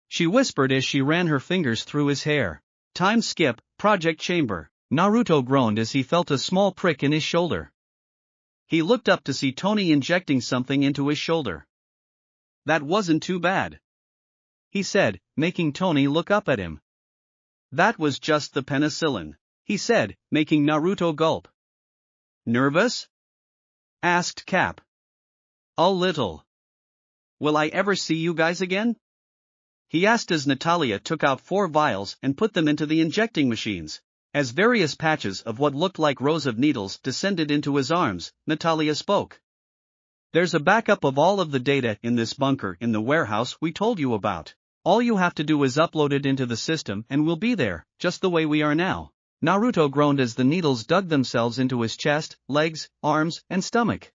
she whispered as she ran her fingers through his hair. Time skip, Project Chamber. Naruto groaned as he felt a small prick in his shoulder. He looked up to see Tony injecting something into his shoulder. That wasn't too bad, he said, making Tony look up at him. That was just the penicillin, he said, making Naruto gulp. Nervous? Asked Cap. A little. Will I ever see you guys again? He asked as Natalia took out 4 vials and put them into the injecting machines. As various patches of what looked like rows of needles descended into his arms, Natalia spoke. There's a backup of all of the data in this bunker in the warehouse we told you about. All you have to do is upload it into the system and we'll be there, just the way we are now. Naruto groaned as the needles dug themselves into his chest, legs, arms, and stomach.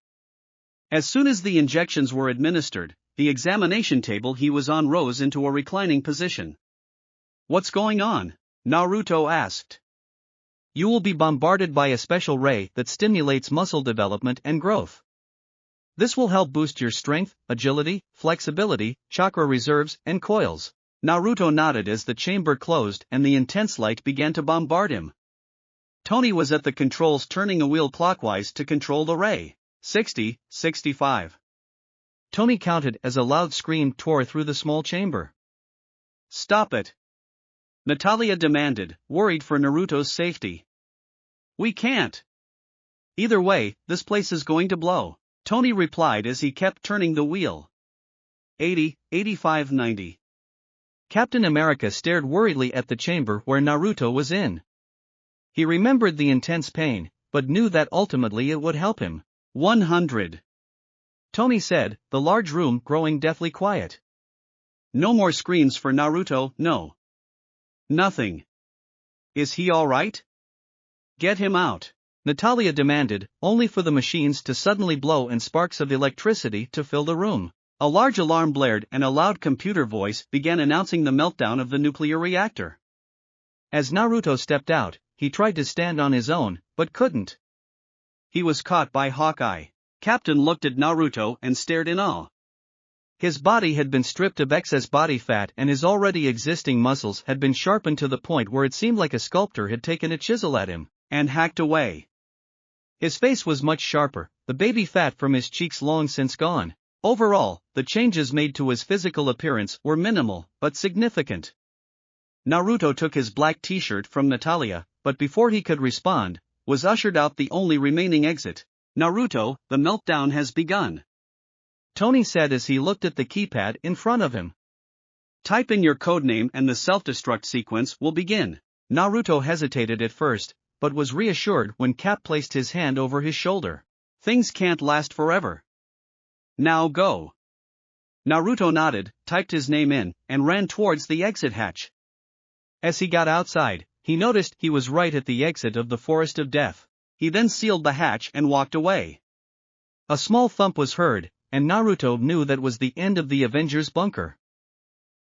As soon as the injections were administered, the examination table he was on rose into a reclining position. What's going on? Naruto asked. You will be bombarded by a special ray that stimulates muscle development and growth. This will help boost your strength, agility, flexibility, chakra reserves, and coils. Naruto nodded as the chamber closed and the intense light began to bombard him. Tony was at the controls turning a wheel clockwise to control the ray. 60, 65. Tony counted as a loud scream tore through the small chamber. Stop it! Natalia demanded, worried for Naruto's safety. We can't. Either way, this place is going to blow, Tony replied as he kept turning the wheel. 80, 85, 90. Captain America stared worriedly at the chamber where Naruto was in. He remembered the intense pain, but knew that ultimately it would help him. 100. Tony said, the large room growing deathly quiet. No more screams for Naruto, no. Nothing. Is he all right? Get him out, Natalia demanded, only for the machines to suddenly blow and sparks of electricity to fill the room. A large alarm blared and a loud computer voice began announcing the meltdown of the nuclear reactor. As Naruto stepped out, he tried to stand on his own, but couldn't. He was caught by Hawkeye. Captain looked at Naruto and stared in awe. His body had been stripped of excess body fat and his already existing muscles had been sharpened to the point where it seemed like a sculptor had taken a chisel at him and hacked away. His face was much sharper, the baby fat from his cheeks long since gone. Overall, the changes made to his physical appearance were minimal, but significant. Naruto took his black t-shirt from Natalia, but before he could respond, was ushered out the only remaining exit. Naruto, the meltdown has begun, Tony said as he looked at the keypad in front of him. Type in your codename and the self-destruct sequence will begin. Naruto hesitated at first, but was reassured when Cap placed his hand over his shoulder. Things can't last forever. Now go. Naruto nodded, typed his name in, and ran towards the exit hatch. As he got outside, he noticed he was right at the exit of the Forest of Death. He then sealed the hatch and walked away. A small thump was heard, and Naruto knew that was the end of the Avengers bunker.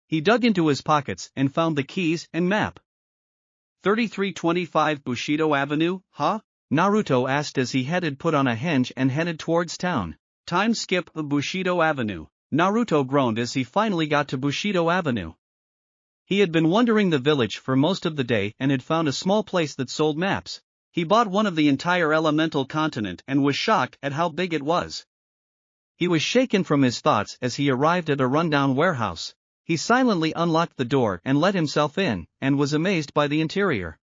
He dug into his pockets and found the keys and map. 3325 Bushido Avenue, huh? Naruto asked as he put on a henge and headed towards town. Time skip Bushido Avenue. Naruto groaned as he finally got to Bushido Avenue. He had been wandering the village for most of the day and had found a small place that sold maps. He bought one of the entire elemental continent and was shocked at how big it was. He was shaken from his thoughts as he arrived at a rundown warehouse. He silently unlocked the door and let himself in, and was amazed by the interior.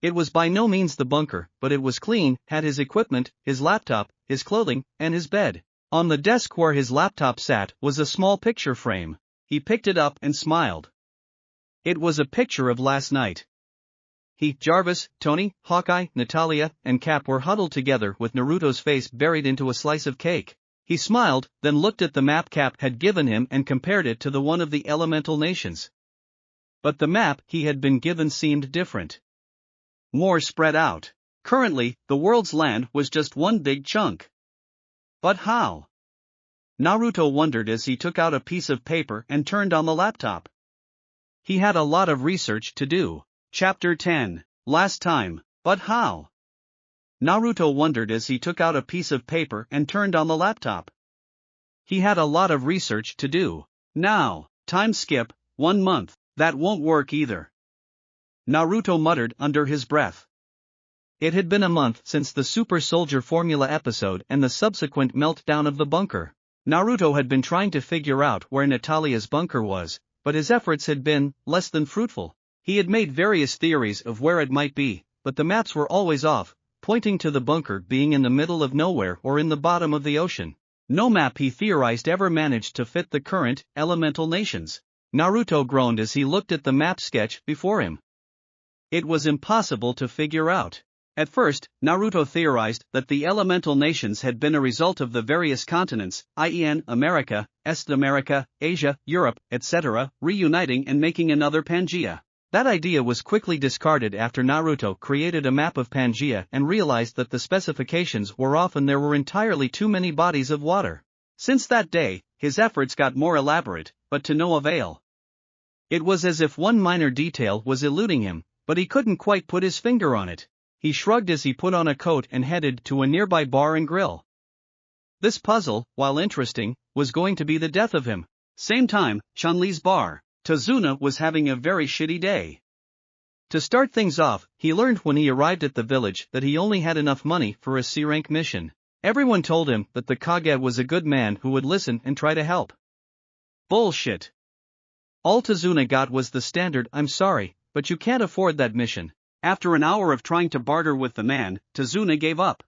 It was by no means the bunker, but it was clean, had his equipment, his laptop, his clothing, and his bed. On the desk where his laptop sat was a small picture frame. He picked it up and smiled. It was a picture of last night. He, Jarvis, Tony, Hawkeye, Natalia, and Cap were huddled together with Naruto's face buried into a slice of cake. He smiled, then looked at the map Cap had given him and compared it to the one of the elemental nations. But the map he had been given seemed different. More spread out. Currently, the world's land was just one big chunk. But how? Naruto wondered as he took out a piece of paper and turned on the laptop. He had a lot of research to do. Chapter 10. Last time, but how? Naruto wondered as he took out a piece of paper and turned on the laptop. He had a lot of research to do. Now, time skip, 1 month, that won't work either. Naruto muttered under his breath. It had been a month since the Super Soldier Formula episode and the subsequent meltdown of the bunker. Naruto had been trying to figure out where Natalia's bunker was, but his efforts had been less than fruitful. He had made various theories of where it might be, but the maps were always off, pointing to the bunker being in the middle of nowhere or in the bottom of the ocean. No map he theorized ever managed to fit the current, elemental nations. Naruto groaned as he looked at the map sketch before him. It was impossible to figure out. At first, Naruto theorized that the elemental nations had been a result of the various continents, i.e. America, Est America, Asia, Europe, etc., reuniting and making another Pangaea. That idea was quickly discarded after Naruto created a map of Pangaea and realized that the specifications were off and there were entirely too many bodies of water. Since that day, his efforts got more elaborate, but to no avail. It was as if one minor detail was eluding him, but he couldn't quite put his finger on it. He shrugged as he put on a coat and headed to a nearby bar and grill. This puzzle, while interesting, was going to be the death of him. Same time, Chun-Li's bar. Tazuna was having a very shitty day. To start things off, he learned when he arrived at the village that he only had enough money for a C-rank mission. Everyone told him that the Kage was a good man who would listen and try to help. Bullshit. All Tazuna got was the standard "I'm sorry, but you can't afford that mission." After an hour of trying to barter with the man, Tazuna gave up.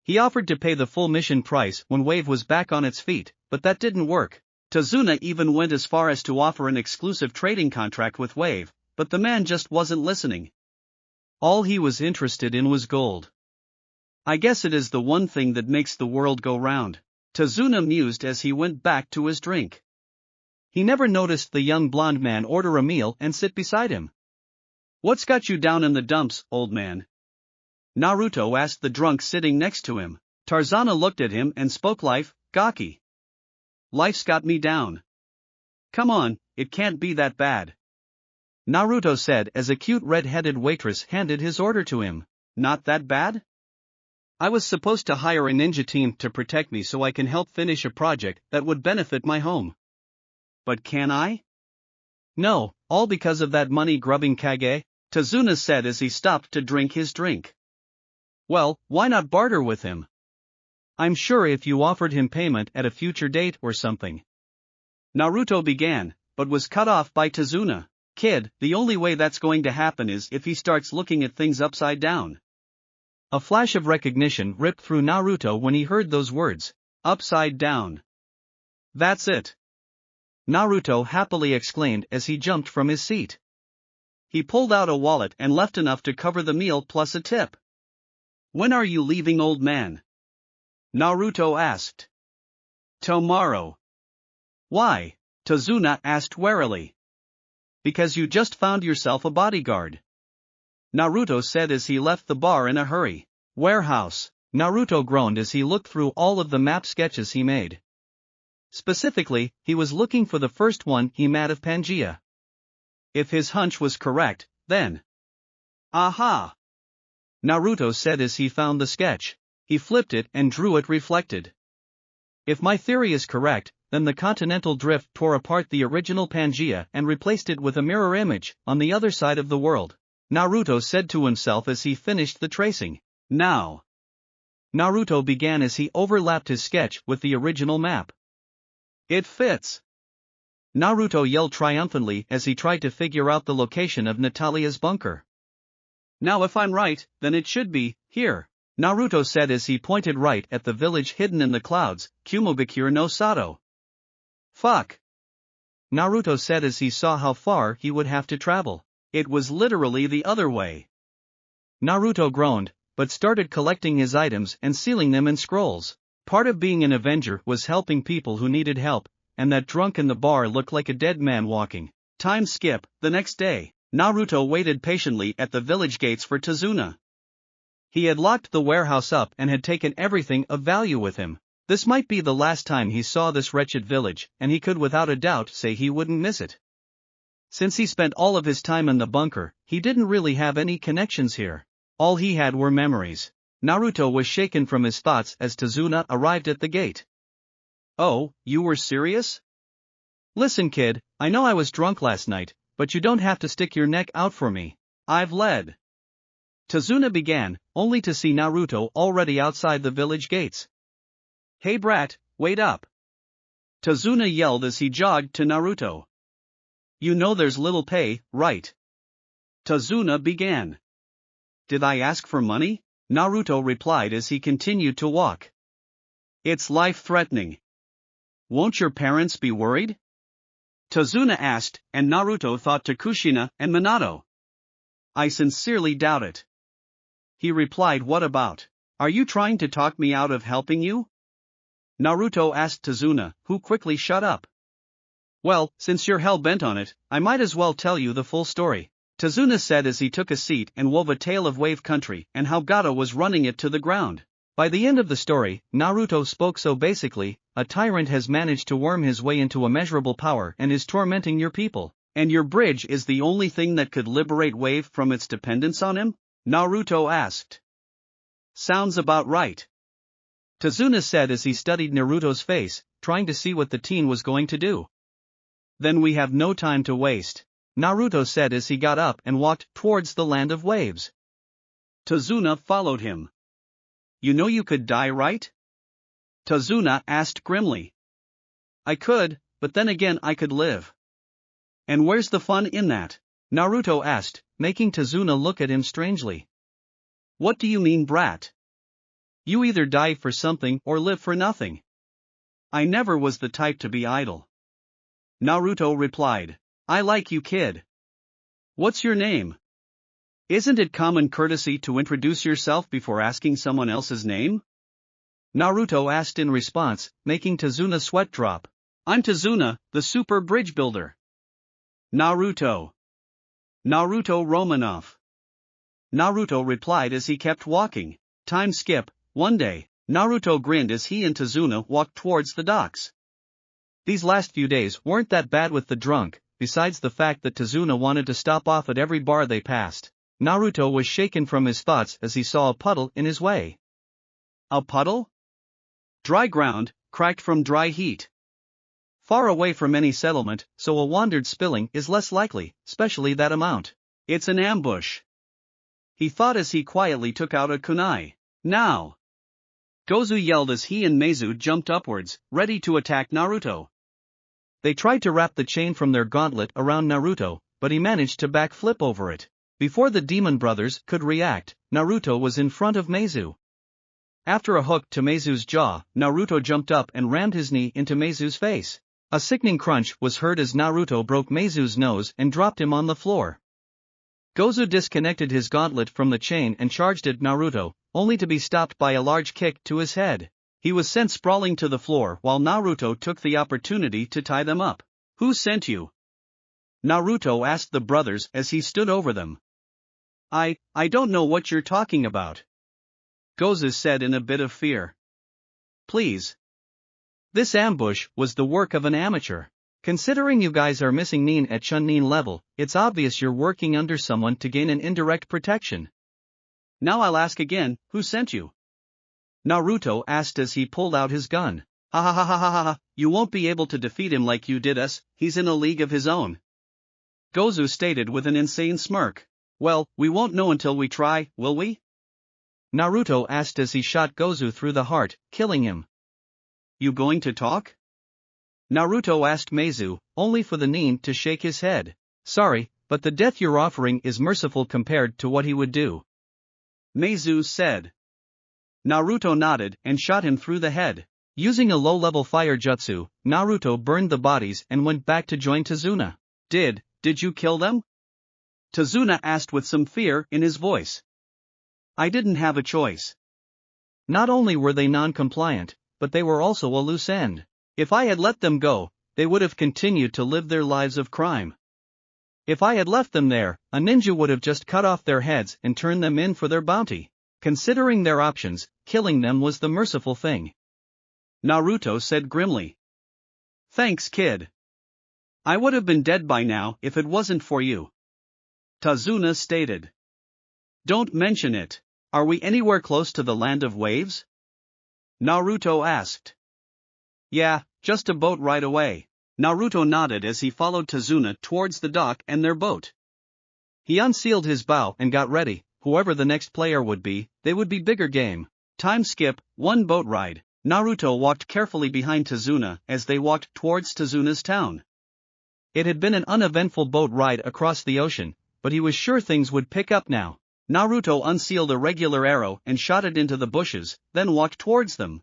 He offered to pay the full mission price when Wave was back on its feet, but that didn't work. Tazuna even went as far as to offer an exclusive trading contract with Wave, but the man just wasn't listening. All he was interested in was gold. I guess it is the one thing that makes the world go round, Tazuna mused as he went back to his drink. He never noticed the young blonde man order a meal and sit beside him. "What's got you down in the dumps, old man?" Naruto asked the drunk sitting next to him. Tarzana looked at him and spoke life, Gaki. "Life's got me down." "Come on, it can't be that bad," Naruto said as a cute red-headed waitress handed his order to him. "Not that bad? I was supposed to hire a ninja team to protect me so I can help finish a project that would benefit my home. But can I?" "No, all because of that money-grubbing Kage," Tazuna said as he stopped to drink his drink. "Well, why not barter with him? I'm sure if you offered him payment at a future date or something." Naruto began, but was cut off by Tazuna. "Kid, the only way that's going to happen is if he starts looking at things upside down." A flash of recognition ripped through Naruto when he heard those words. Upside down. "That's it," Naruto happily exclaimed as he jumped from his seat. He pulled out a wallet and left enough to cover the meal plus a tip. "When are you leaving, old man?" Naruto asked. "Tomorrow." "Why?" Tazuna asked warily. "Because you just found yourself a bodyguard," Naruto said as he left the bar in a hurry. "Warehouse," Naruto groaned as he looked through all of the map sketches he made. Specifically, he was looking for the first one he made of Pangaea. If his hunch was correct, then... Aha! Naruto said as he found the sketch. He flipped it and drew it reflected. If my theory is correct, then the continental drift tore apart the original Pangaea and replaced it with a mirror image on the other side of the world, Naruto said to himself as he finished the tracing. Now, Naruto began as he overlapped his sketch with the original map. It fits! Naruto yelled triumphantly as he tried to figure out the location of Natalia's bunker. Now if I'm right, then it should be here, Naruto said as he pointed right at the village hidden in the clouds, Kumogakure no Sato. Fuck! Naruto said as he saw how far he would have to travel. It was literally the other way. Naruto groaned, but started collecting his items and sealing them in scrolls. Part of being an Avenger was helping people who needed help, and that drunk in the bar looked like a dead man walking. Time skip, the next day, Naruto waited patiently at the village gates for Tazuna. He had locked the warehouse up and had taken everything of value with him. This might be the last time he saw this wretched village, and he could without a doubt say he wouldn't miss it. Since he spent all of his time in the bunker, he didn't really have any connections here. All he had were memories. Naruto was shaken from his thoughts as Tazuna arrived at the gate. Oh, you were serious? Listen kid, I know I was drunk last night, but you don't have to stick your neck out for me. I've led. Tazuna began, only to see Naruto already outside the village gates. Hey brat, wait up! Tazuna yelled as he jogged to Naruto. You know there's little pay, right? Tazuna began. Did I ask for money? Naruto replied as he continued to walk. It's life-threatening. Won't your parents be worried? Tazuna asked, and Naruto thought to Kushina and Minato. I sincerely doubt it. He replied, what about? Are you trying to talk me out of helping you? Naruto asked Tazuna, who quickly shut up. Well, since you're hell-bent on it, I might as well tell you the full story. Tazuna said as he took a seat and wove a tale of Wave Country and how Gato was running it to the ground. By the end of the story, Naruto spoke so basically, a tyrant has managed to worm his way into immeasurable power and is tormenting your people, and your bridge is the only thing that could liberate Wave from its dependence on him? Naruto asked. Sounds about right. Tazuna said as he studied Naruto's face, trying to see what the teen was going to do. Then we have no time to waste, Naruto said as he got up and walked towards the land of waves. Tazuna followed him. You know you could die, right? Tazuna asked grimly. I could, but then again I could live. And where's the fun in that? Naruto asked, making Tazuna look at him strangely. What do you mean, brat? You either die for something or live for nothing. I never was the type to be idle. Naruto replied. I like you, kid. What's your name? Isn't it common courtesy to introduce yourself before asking someone else's name? Naruto asked in response, making Tazuna sweat drop. I'm Tazuna, the super bridge builder. Naruto. Naruto Romanov. Naruto replied as he kept walking. Time skip. One day, Naruto grinned as he and Tazuna walked towards the docks. These last few days weren't that bad with the drunk, besides the fact that Tazuna wanted to stop off at every bar they passed. Naruto was shaken from his thoughts as he saw a puddle in his way. A puddle? Dry ground, cracked from dry heat. Far away from any settlement, so a wandered spilling is less likely, especially that amount. It's an ambush. He thought as he quietly took out a kunai. Now! Gozu yelled as he and Meizu jumped upwards, ready to attack Naruto. They tried to wrap the chain from their gauntlet around Naruto, but he managed to backflip over it. Before the demon brothers could react, Naruto was in front of Meizu. After a hook to Meizu's jaw, Naruto jumped up and rammed his knee into Meizu's face. A sickening crunch was heard as Naruto broke Meizu's nose and dropped him on the floor. Gozu disconnected his gauntlet from the chain and charged at Naruto, only to be stopped by a large kick to his head. He was sent sprawling to the floor while Naruto took the opportunity to tie them up. Who sent you? Naruto asked the brothers as he stood over them. I don't know what you're talking about. Gozu said in a bit of fear. Please. This ambush was the work of an amateur. Considering you guys are missing Nin at Chunin level, it's obvious you're working under someone to gain an indirect protection. Now I'll ask again, who sent you? Naruto asked as he pulled out his gun. Ha ha ha ha ha ha, you won't be able to defeat him like you did us, he's in a league of his own. Gozu stated with an insane smirk. Well, we won't know until we try, will we? Naruto asked as he shot Gozu through the heart, killing him. You going to talk? Naruto asked Meizu, only for the Nin to shake his head. Sorry, but the death you're offering is merciful compared to what he would do. Meizu said. Naruto nodded and shot him through the head. Using a low-level fire jutsu, Naruto burned the bodies and went back to join Tazuna. Did you kill them? Tazuna asked with some fear in his voice. I didn't have a choice. Not only were they non-compliant, but they were also a loose end. If I had let them go, they would have continued to live their lives of crime. If I had left them there, a ninja would have just cut off their heads and turned them in for their bounty. Considering their options, killing them was the merciful thing. Naruto said grimly. Thanks, kid. I would have been dead by now if it wasn't for you. Tazuna stated. Don't mention it. Are we anywhere close to the land of waves? Naruto asked. Yeah, just a boat ride away. Naruto nodded as he followed Tazuna towards the dock and their boat. He unsealed his bow and got ready. Whoever the next player would be, they would be bigger game. Time skip, one boat ride. Naruto walked carefully behind Tazuna as they walked towards Tazuna's town. It had been an uneventful boat ride across the ocean, but he was sure things would pick up now. Naruto unsealed a regular arrow and shot it into the bushes, then walked towards them.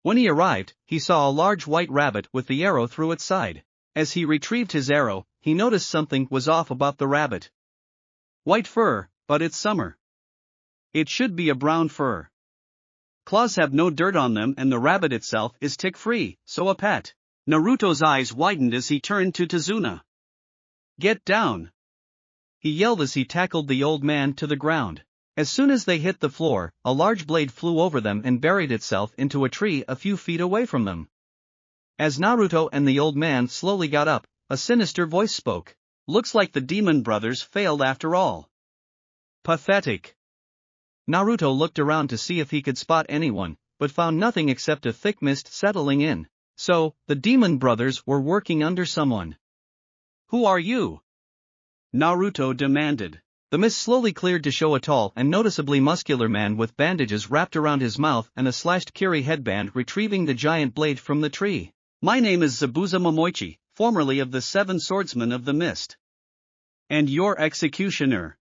When he arrived, he saw a large white rabbit with the arrow through its side. As he retrieved his arrow, he noticed something was off about the rabbit. White fur, but it's summer. It should be a brown fur. Claws have no dirt on them and the rabbit itself is tick-free, so a pet. Naruto's eyes widened as he turned to Tazuna. Get down! He yelled as he tackled the old man to the ground. As soon as they hit the floor, a large blade flew over them and buried itself into a tree a few feet away from them. As Naruto and the old man slowly got up, a sinister voice spoke. Looks like the demon brothers failed after all. Pathetic. Naruto looked around to see if he could spot anyone, but found nothing except a thick mist settling in. So, the demon brothers were working under someone. Who are you? Naruto demanded. The mist slowly cleared to show a tall and noticeably muscular man with bandages wrapped around his mouth and a slashed kiri headband retrieving the giant blade from the tree. My name is Zabuza Momoichi, formerly of the Seven Swordsmen of the Mist. And your executioner.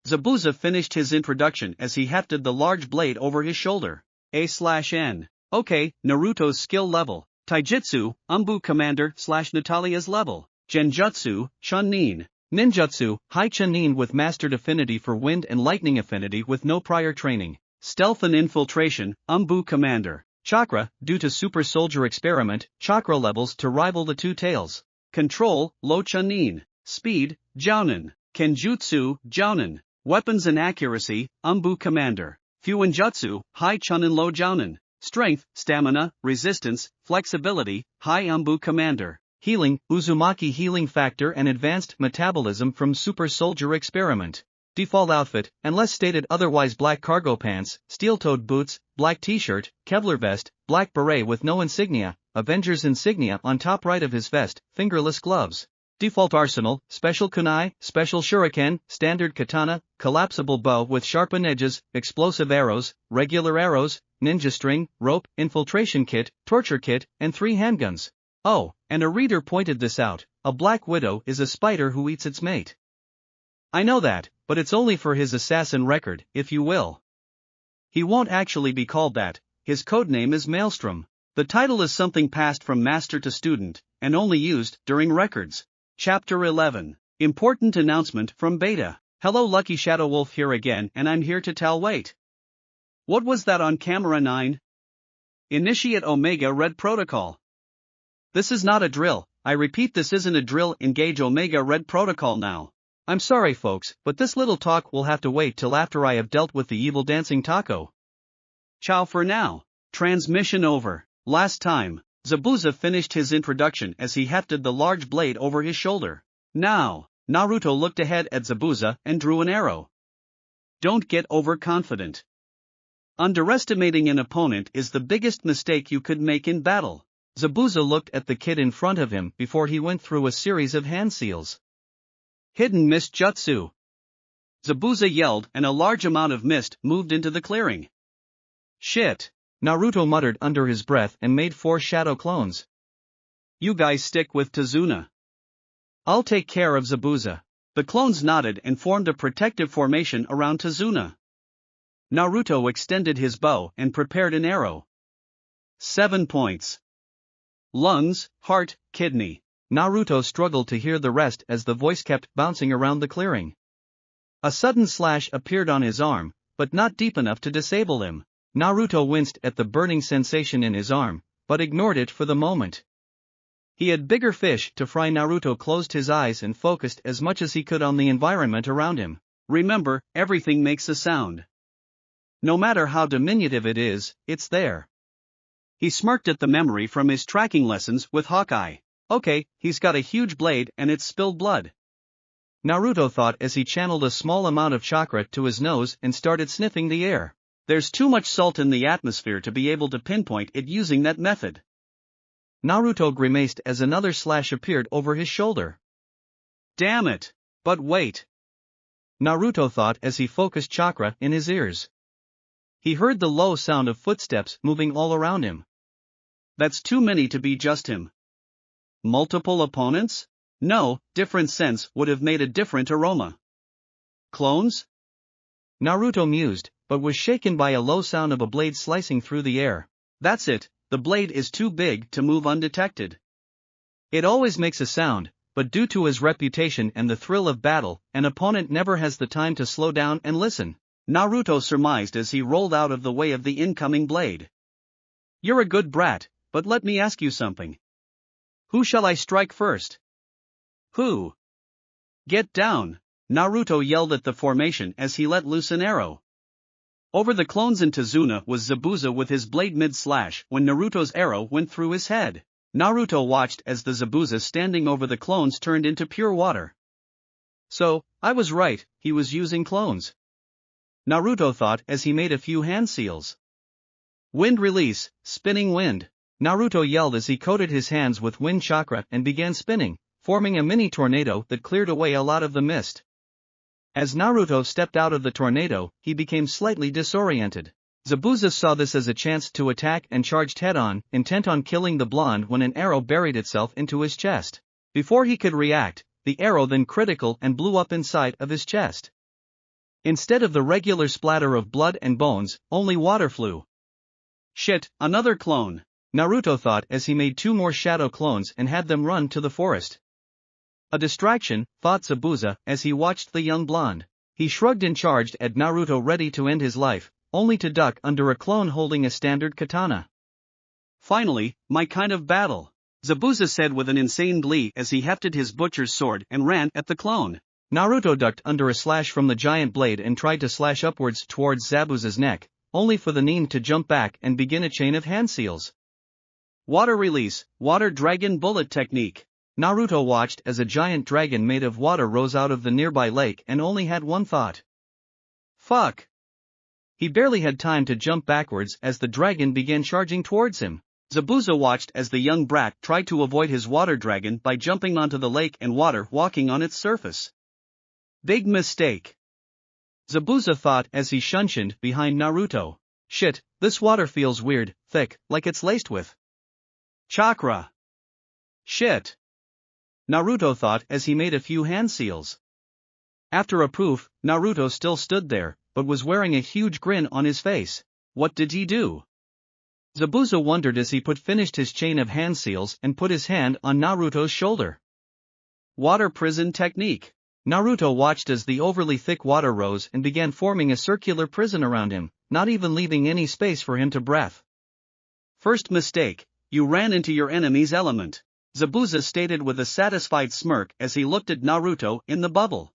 Zabuza finished his introduction as he hefted the large blade over his shoulder. A/N. Okay, Naruto's skill level. Taijutsu, Umbu Commander / Natalia's level. Genjutsu, Chunin. Ninjutsu, High Chunin with mastered affinity for wind and lightning affinity with no prior training. Stealth and infiltration, Umbu Commander. Chakra, due to super soldier experiment, chakra levels to rival the two tails. Control, Low Chunin. Speed, Jounin. Kenjutsu, Jounin. Weapons and accuracy, Umbu Commander. Fuinjutsu, High Chunin Low Jounin. Strength, stamina, resistance, flexibility, High Umbu Commander. Healing, Uzumaki healing factor and advanced metabolism from super soldier experiment. Default outfit, unless stated otherwise, black cargo pants, steel-toed boots, black t-shirt, Kevlar vest, black beret with no insignia, Avengers insignia on top right of his vest, fingerless gloves. Default arsenal, special kunai, special shuriken, standard katana, collapsible bow with sharpened edges, explosive arrows, regular arrows, ninja string, rope, infiltration kit, torture kit, and 3 handguns. Oh, and a reader pointed this out, a black widow is a spider who eats its mate. I know that, but it's only for his assassin record, if you will. He won't actually be called that, his codename is Maelstrom. The title is something passed from master to student, and only used during records. Chapter 11. Important announcement from Beta. Hello, Lucky Shadow Wolf here again, and I'm here to tell. Wait. What was that on camera 9? Initiate Omega Red Protocol. This is not a drill, I repeat, this isn't a drill. Engage Omega Red Protocol now. I'm sorry folks, but this little talk will have to wait till after I have dealt with the evil dancing taco. Ciao for now. Transmission over. Last time, Zabuza finished his introduction as he hefted the large blade over his shoulder. Now, Naruto looked ahead at Zabuza and drew an arrow. Don't get overconfident. Underestimating an opponent is the biggest mistake you could make in battle. Zabuza looked at the kid in front of him before he went through a series of hand seals. Hidden Mist Jutsu. Zabuza yelled and a large amount of mist moved into the clearing. Shit. Naruto muttered under his breath and made 4 shadow clones. You guys stick with Tazuna. I'll take care of Zabuza. The clones nodded and formed a protective formation around Tazuna. Naruto extended his bow and prepared an arrow. 7 points. Lungs, heart, kidney. Naruto struggled to hear the rest as the voice kept bouncing around the clearing. A sudden slash appeared on his arm, but not deep enough to disable him. Naruto winced at the burning sensation in his arm, but ignored it for the moment. He had bigger fish to fry. Naruto closed his eyes and focused as much as he could on the environment around him. Remember, everything makes a sound. No matter how diminutive it is, it's there. He smirked at the memory from his tracking lessons with Hawkeye. Okay, he's got a huge blade and it's spilled blood. Naruto thought as he channeled a small amount of chakra to his nose and started sniffing the air. There's too much salt in the atmosphere to be able to pinpoint it using that method. Naruto grimaced as another slash appeared over his shoulder. Damn it! But wait. Naruto thought as he focused chakra in his ears. He heard the low sound of footsteps moving all around him. That's too many to be just him. Multiple opponents? No, different scents would have made a different aroma. Clones? Naruto mused, but was shaken by a low sound of a blade slicing through the air. That's it, the blade is too big to move undetected. It always makes a sound, but due to his reputation and the thrill of battle, an opponent never has the time to slow down and listen, Naruto surmised as he rolled out of the way of the incoming blade. You're a good brat, but let me ask you something. Who shall I strike first? Who? Get down, Naruto yelled at the formation as he let loose an arrow. Over the clones in Tazuna was Zabuza with his blade mid-slash when Naruto's arrow went through his head. Naruto watched as the Zabuza standing over the clones turned into pure water. So, I was right, he was using clones. Naruto thought as he made a few hand seals. Wind release, spinning wind. Naruto yelled as he coated his hands with wind chakra and began spinning, forming a mini tornado that cleared away a lot of the mist. As Naruto stepped out of the tornado, he became slightly disoriented. Zabuza saw this as a chance to attack and charged head-on, intent on killing the blonde when an arrow buried itself into his chest. Before he could react, the arrow then critical and blew up inside of his chest. Instead of the regular splatter of blood and bones, only water flew. Shit, another clone, Naruto thought as he made 2 more shadow clones and had them run to the forest. A distraction, thought Zabuza as he watched the young blonde. He shrugged and charged at Naruto ready to end his life, only to duck under a clone holding a standard katana. Finally, my kind of battle, Zabuza said with an insane glee as he hefted his butcher's sword and ran at the clone. Naruto ducked under a slash from the giant blade and tried to slash upwards towards Zabuza's neck, only for the nin to jump back and begin a chain of hand seals. Water release, water dragon bullet technique. Naruto watched as a giant dragon made of water rose out of the nearby lake and only had one thought. Fuck! He barely had time to jump backwards as the dragon began charging towards him. Zabuza watched as the young brat tried to avoid his water dragon by jumping onto the lake and water walking on its surface. Big mistake. Zabuza thought as he shunshined behind Naruto. Shit, this water feels weird, thick, like it's laced with chakra. Shit. Naruto thought as he made a few hand seals. After a poof, Naruto still stood there, but was wearing a huge grin on his face. What did he do? Zabuza wondered as he finished his chain of hand seals and put his hand on Naruto's shoulder. Water prison technique. Naruto watched as the overly thick water rose and began forming a circular prison around him, not even leaving any space for him to breathe. First mistake, you ran into your enemy's element, Zabuza stated with a satisfied smirk as he looked at Naruto in the bubble.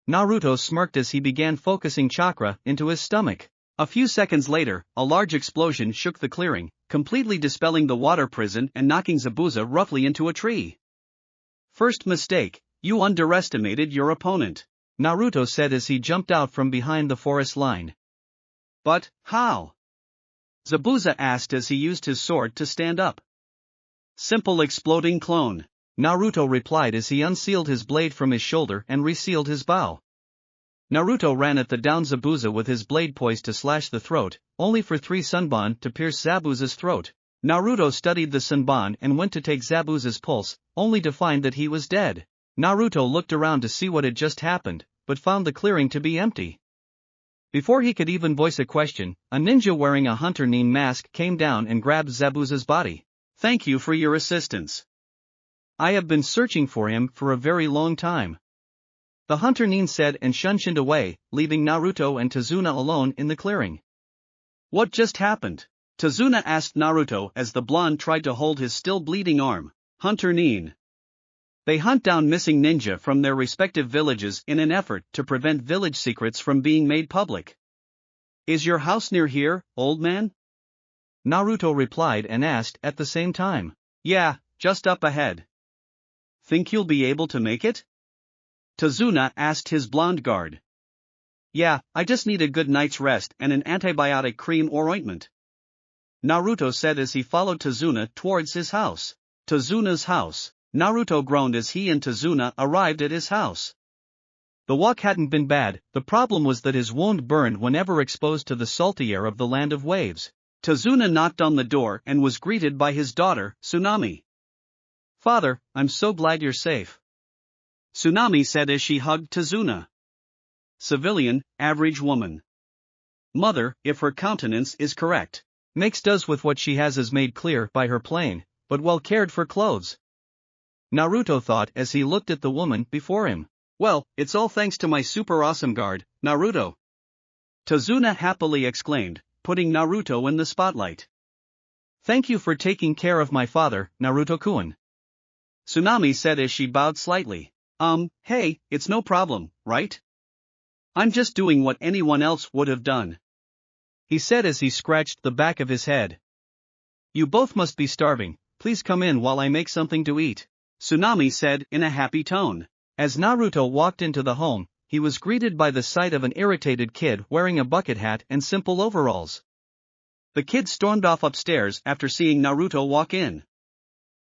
Naruto smirked as he began focusing chakra into his stomach. A few seconds later, a large explosion shook the clearing, completely dispelling the water prison and knocking Zabuza roughly into a tree. First mistake, you underestimated your opponent, Naruto said as he jumped out from behind the forest line. But, how? Zabuza asked as he used his sword to stand up. Simple exploding clone, Naruto replied as he unsealed his blade from his shoulder and resealed his bow. Naruto ran at the down Zabuza with his blade poised to slash the throat, only for 3 Sunban to pierce Zabuza's throat. Naruto studied the Sunban and went to take Zabuza's pulse, only to find that he was dead. Naruto looked around to see what had just happened, but found the clearing to be empty. Before he could even voice a question, a ninja wearing a hunter nin mask came down and grabbed Zabuza's body. Thank you for your assistance. I have been searching for him for a very long time, the hunter nin said and shunshined away, leaving Naruto and Tazuna alone in the clearing. What just happened? Tazuna asked Naruto as the blonde tried to hold his still bleeding arm. Hunter nin. They hunt down missing ninja from their respective villages in an effort to prevent village secrets from being made public. Is your house near here, old man? Naruto replied and asked at the same time. Yeah, just up ahead. Think you'll be able to make it? Tazuna asked his blonde guard. Yeah, I just need a good night's rest and an antibiotic cream or ointment, Naruto said as he followed Tazuna towards his house. Tazuna's house. Naruto groaned as he and Tazuna arrived at his house. The walk hadn't been bad, the problem was that his wound burned whenever exposed to the salty air of the land of waves. Tazuna knocked on the door and was greeted by his daughter, Tsunami. Father, I'm so glad you're safe, Tsunami said as she hugged Tazuna. Civilian, average woman. Mother, if her countenance is correct. Makes does with what she has is made clear by her plain, but well cared for clothes. Naruto thought as he looked at the woman before him. Well, it's all thanks to my super awesome guard, Naruto. Tazuna happily exclaimed, putting Naruto in the spotlight. Thank you for taking care of my father, Naruto-kun. Tsunami said as she bowed slightly. Hey, it's no problem, right? I'm just doing what anyone else would have done. He said as he scratched the back of his head. You both must be starving, please come in while I make something to eat, Tsunami said in a happy tone. As Naruto walked into the home, he was greeted by the sight of an irritated kid wearing a bucket hat and simple overalls. The kid stormed off upstairs after seeing Naruto walk in.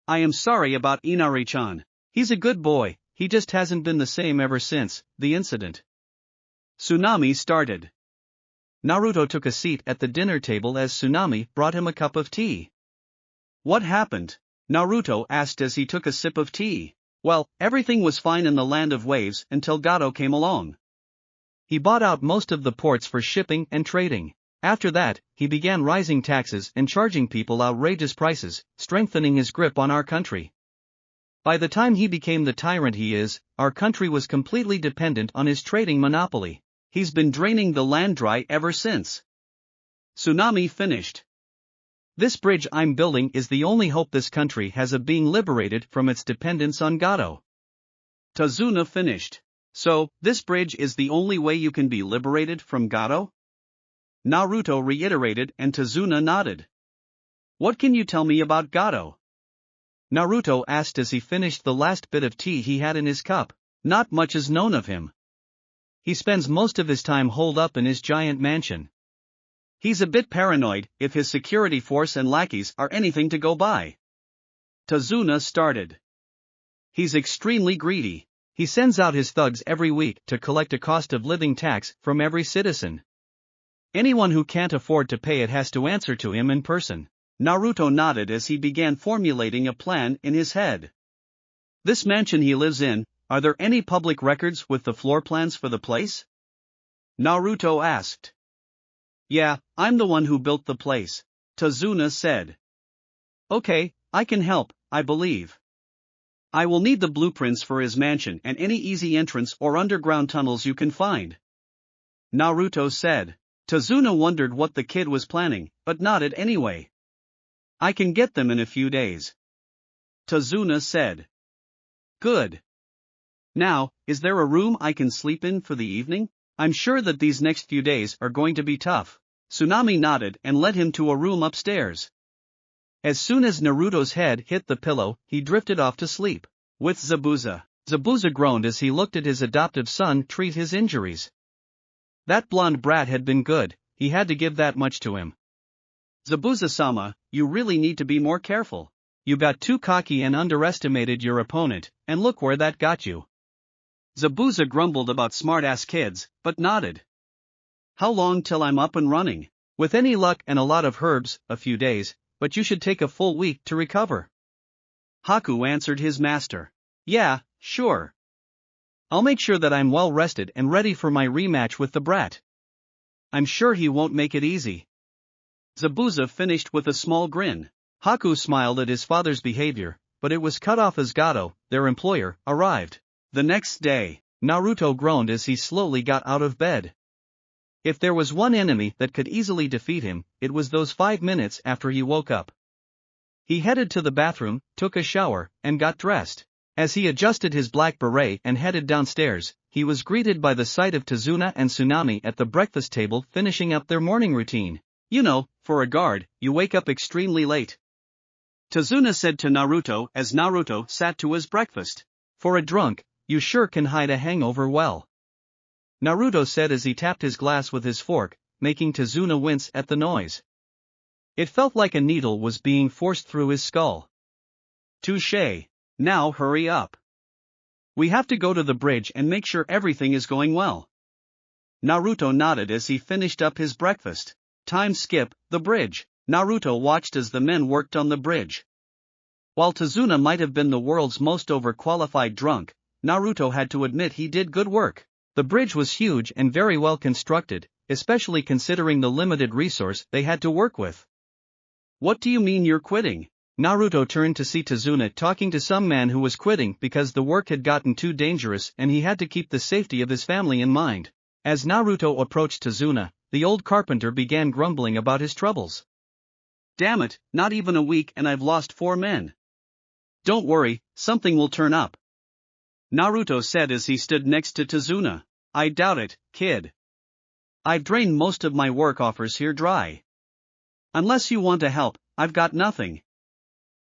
I am sorry about Inari-chan. He's a good boy, he just hasn't been the same ever since the incident. Tsunami started. Naruto took a seat at the dinner table as Tsunami brought him a cup of tea. What happened? Naruto asked as he took a sip of tea. Well, everything was fine in the land of waves until Gato came along. He bought out most of the ports for shipping and trading. After that, he began raising taxes and charging people outrageous prices, strengthening his grip on our country. By the time he became the tyrant he is, our country was completely dependent on his trading monopoly. He's been draining the land dry ever since. Tsunami finished. This bridge I'm building is the only hope this country has of being liberated from its dependence on Gato. Tazuna finished. So, this bridge is the only way you can be liberated from Gato? Naruto reiterated and Tazuna nodded. What can you tell me about Gato? Naruto asked as he finished the last bit of tea he had in his cup. Not much is known of him. He spends most of his time holed up in his giant mansion. He's a bit paranoid if his security force and lackeys are anything to go by. Tazuna started. He's extremely greedy. He sends out his thugs every week to collect a cost of living tax from every citizen. Anyone who can't afford to pay it has to answer to him in person. Naruto nodded as he began formulating a plan in his head. This mansion he lives in, are there any public records with the floor plans for the place? Naruto asked. Yeah, I'm the one who built the place, Tazuna said. Okay, I can help, I believe. I will need the blueprints for his mansion and any easy entrance or underground tunnels you can find. Naruto said. Tazuna wondered what the kid was planning, but nodded anyway. I can get them in a few days. Tazuna said. Good. Now, is there a room I can sleep in for the evening? I'm sure that these next few days are going to be tough. Tsunami nodded and led him to a room upstairs. As soon as Naruto's head hit the pillow, he drifted off to sleep. With Zabuza. Zabuza groaned as he looked at his adoptive son treat his injuries. That blonde brat had been good, he had to give that much to him. Zabuza-sama, you really need to be more careful. You got too cocky and underestimated your opponent, and look where that got you. Zabuza grumbled about smart-ass kids, but nodded. How long till I'm up and running? With any luck and a lot of herbs, a few days, but you should take a full week to recover. Haku answered his master. Yeah, sure. I'll make sure that I'm well rested and ready for my rematch with the brat. I'm sure he won't make it easy. Zabuza finished with a small grin. Haku smiled at his father's behavior, but it was cut off as Gato, their employer, arrived. The next day, Naruto groaned as he slowly got out of bed. If there was one enemy that could easily defeat him, it was those 5 minutes after he woke up. He headed to the bathroom, took a shower, and got dressed. As he adjusted his black beret and headed downstairs, he was greeted by the sight of Tazuna and Tsunami at the breakfast table finishing up their morning routine. You know, for a guard, you wake up extremely late. Tazuna said to Naruto as Naruto sat to his breakfast. For a drunk, you sure can hide a hangover well. Naruto said as he tapped his glass with his fork, making Tazuna wince at the noise. It felt like a needle was being forced through his skull. Touché. Now hurry up. We have to go to the bridge and make sure everything is going well. Naruto nodded as he finished up his breakfast. Time skip, the bridge. Naruto watched as the men worked on the bridge. While Tazuna might have been the world's most overqualified drunk, Naruto had to admit he did good work. The bridge was huge and very well constructed, especially considering the limited resource they had to work with. What do you mean you're quitting? Naruto turned to see Tazuna talking to some man who was quitting because the work had gotten too dangerous and he had to keep the safety of his family in mind. As Naruto approached Tazuna, the old carpenter began grumbling about his troubles. Damn it, not even a week and I've lost 4 men. Don't worry, something will turn up. Naruto said as he stood next to Tazuna. I doubt it, kid. I've drained most of my work offers here dry. Unless you want to help, I've got nothing.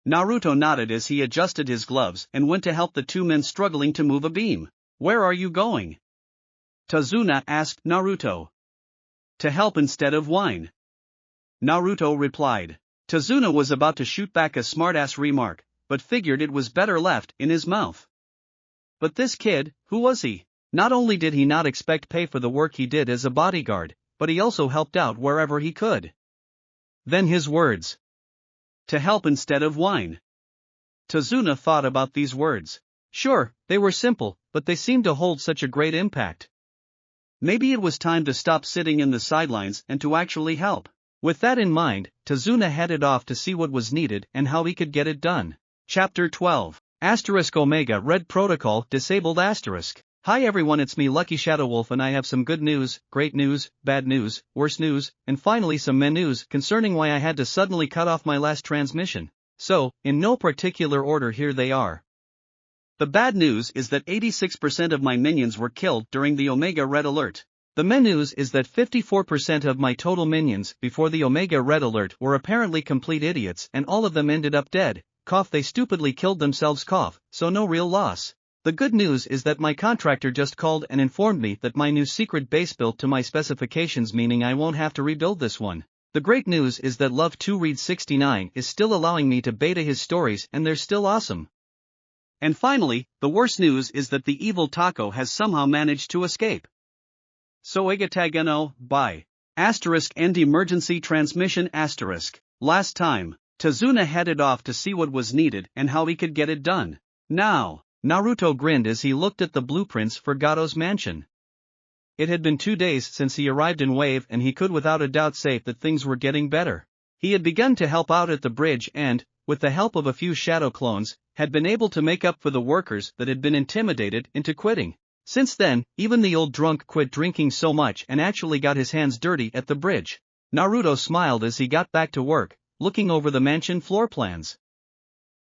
Naruto nodded as he adjusted his gloves and went to help the 2 men struggling to move a beam. Where are you going? Tazuna asked Naruto. To help instead of whine. Naruto replied. Tazuna was about to shoot back a smartass remark, but figured it was better left in his mouth. But this kid, who was he? Not only did he not expect pay for the work he did as a bodyguard, but he also helped out wherever he could. Then his words. To help instead of whine. Tazuna thought about these words. Sure, they were simple, but they seemed to hold such a great impact. Maybe it was time to stop sitting in the sidelines and to actually help. With that in mind, Tazuna headed off to see what was needed and how he could get it done. Chapter 12. Omega Red Protocol Disabled *. Hi everyone, it's me Lucky Shadow Wolf and I have some good news, great news, bad news, worse news, and finally some meh news concerning why I had to suddenly cut off my last transmission. So, in no particular order here they are. The bad news is that 86% of my minions were killed during the Omega Red Alert. The meh news is that 54% of my total minions before the Omega Red Alert were apparently complete idiots and all of them ended up dead. Cough, they stupidly killed themselves, cough, so no real loss. The good news is that my contractor just called and informed me that my new secret base built to my specifications, meaning I won't have to rebuild this one. The great news is that Love 2 Read 69 is still allowing me to beta his stories and they're still awesome. And finally, the worst news is that the evil Taco has somehow managed to escape. So Naruto by *end emergency transmission *. Last time, Tazuna headed off to see what was needed and how he could get it done. Now, Naruto grinned as he looked at the blueprints for Gato's mansion. It had been 2 days since he arrived in Wave and he could without a doubt say that things were getting better. He had begun to help out at the bridge and, with the help of a few shadow clones, had been able to make up for the workers that had been intimidated into quitting. Since then, even the old drunk quit drinking so much and actually got his hands dirty at the bridge. Naruto smiled as he got back to work, looking over the mansion floor plans.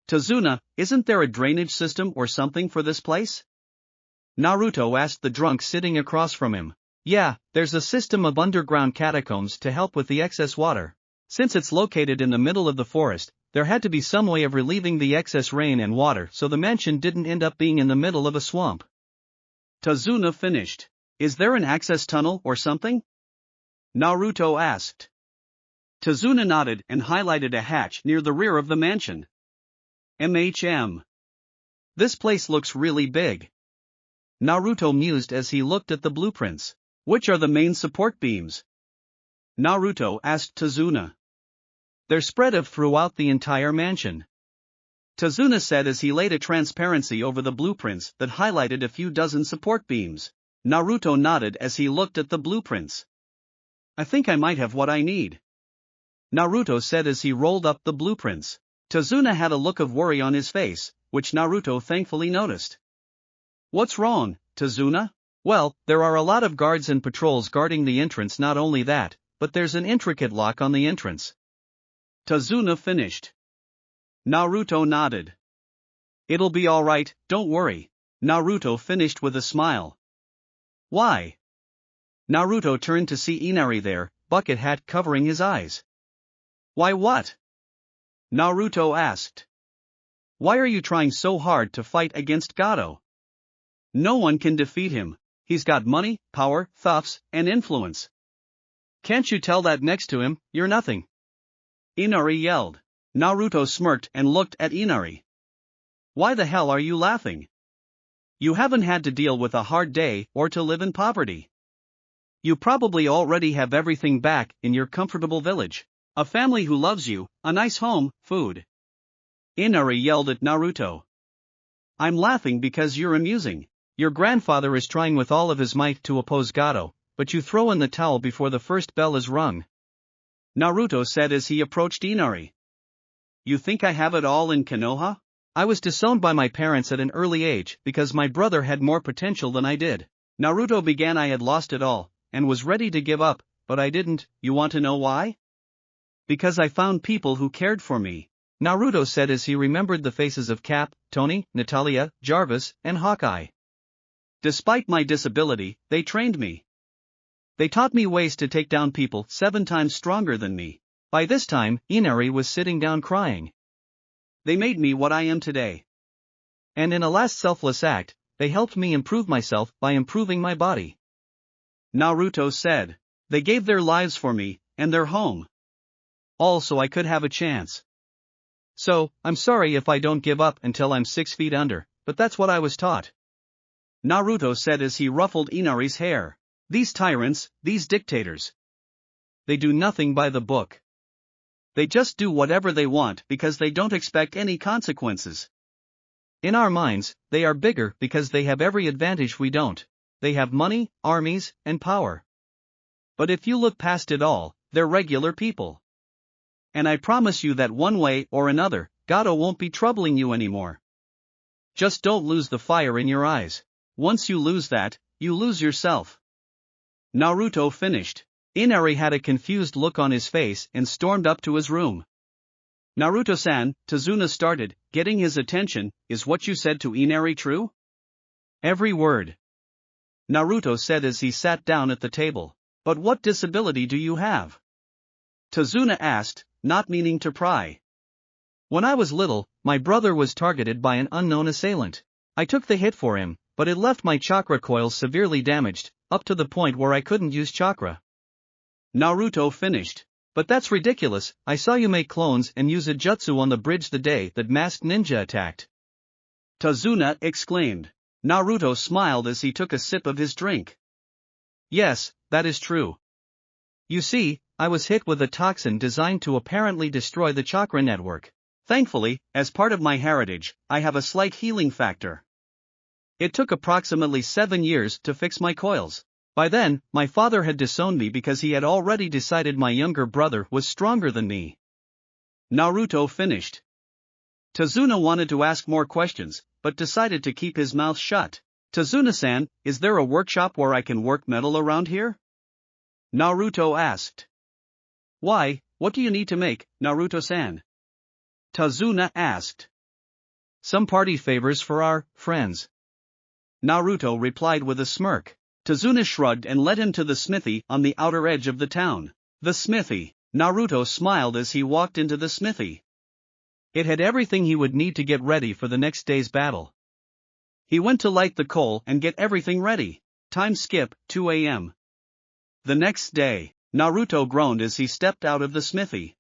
Tazuna, isn't there a drainage system or something for this place? Naruto asked the drunk sitting across from him. Yeah, there's a system of underground catacombs to help with the excess water. Since it's located in the middle of the forest, there had to be some way of relieving the excess rain and water so the mansion didn't end up being in the middle of a swamp. Tazuna finished. Is there an access tunnel or something? Naruto asked. Tazuna nodded and highlighted a hatch near the rear of the mansion. This place looks really big. Naruto mused as he looked at the blueprints. Which are the main support beams? Naruto asked Tazuna. They're spread out throughout the entire mansion. Tazuna said as he laid a transparency over the blueprints that highlighted a few dozen support beams. Naruto nodded as he looked at the blueprints. I think I might have what I need. Naruto said as he rolled up the blueprints. Tazuna had a look of worry on his face, which Naruto thankfully noticed. What's wrong, Tazuna? Well, there are a lot of guards and patrols guarding the entrance. Not only that, but there's an intricate lock on the entrance. Tazuna finished. Naruto nodded. It'll be alright, don't worry. Naruto finished with a smile. Why? Naruto turned to see Inari there, bucket hat covering his eyes. Why what? Naruto asked. Why are you trying so hard to fight against Gato? No one can defeat him. He's got money, power, thoughts, and influence. Can't you tell that next to him, you're nothing? Inari yelled. Naruto smirked and looked at Inari. Why the hell are you laughing? You haven't had to deal with a hard day or to live in poverty. You probably already have everything back in your comfortable village. A family who loves you, a nice home, food. Inari yelled at Naruto. I'm laughing because you're amusing. Your grandfather is trying with all of his might to oppose Gato, but you throw in the towel before the first bell is rung. Naruto said as he approached Inari. You think I have it all in Konoha? I was disowned by my parents at an early age because my brother had more potential than I did. Naruto began. I had lost it all, and was ready to give up, but I didn't. You want to know why? Because I found people who cared for me. Naruto said as he remembered the faces of Cap, Tony, Natalia, Jarvis, and Hawkeye. Despite my disability, they trained me. They taught me ways to take down people 7 times stronger than me. By this time, Inari was sitting down crying. They made me what I am today. And in a last selfless act, they helped me improve myself by improving my body. Naruto said. They gave their lives for me, and their home. All so I could have a chance. So, I'm sorry if I don't give up until I'm 6 feet under, but that's what I was taught. Naruto said as he ruffled Inari's hair. These tyrants, these dictators. They do nothing by the book. They just do whatever they want because they don't expect any consequences. In our minds, they are bigger because they have every advantage we don't. They have money, armies, and power. But if you look past it all, they're regular people. And I promise you that one way or another, Gato won't be troubling you anymore. Just don't lose the fire in your eyes. Once you lose that, you lose yourself. Naruto finished. Inari had a confused look on his face and stormed up to his room. Naruto-san, Tazuna started, getting his attention. Is what you said to Inari true? Every word. Naruto said as he sat down at the table. But what disability do you have? Tazuna asked, not meaning to pry. When I was little, my brother was targeted by an unknown assailant. I took the hit for him, but it left my chakra coils severely damaged, up to the point where I couldn't use chakra. Naruto finished. But that's ridiculous. I saw you make clones and use a jutsu on the bridge the day that masked ninja attacked. Tazuna exclaimed. Naruto smiled as he took a sip of his drink. Yes, that is true. You see, I was hit with a toxin designed to apparently destroy the chakra network. Thankfully, as part of my heritage, I have a slight healing factor. It took approximately 7 years to fix my coils. By then, my father had disowned me because he had already decided my younger brother was stronger than me. Naruto finished. Tazuna wanted to ask more questions, but decided to keep his mouth shut. Tazuna-san, is there a workshop where I can work metal around here? Naruto asked. Why, what do you need to make, Naruto-san? Tazuna asked. Some party favors for our friends. Naruto replied with a smirk. Tazuna shrugged and led him to the smithy on the outer edge of the town. The smithy. Naruto smiled as he walked into the smithy. It had everything he would need to get ready for the next day's battle. He went to light the coal and get everything ready. Time skip, 2 a.m. The next day, Naruto groaned as he stepped out of the smithy.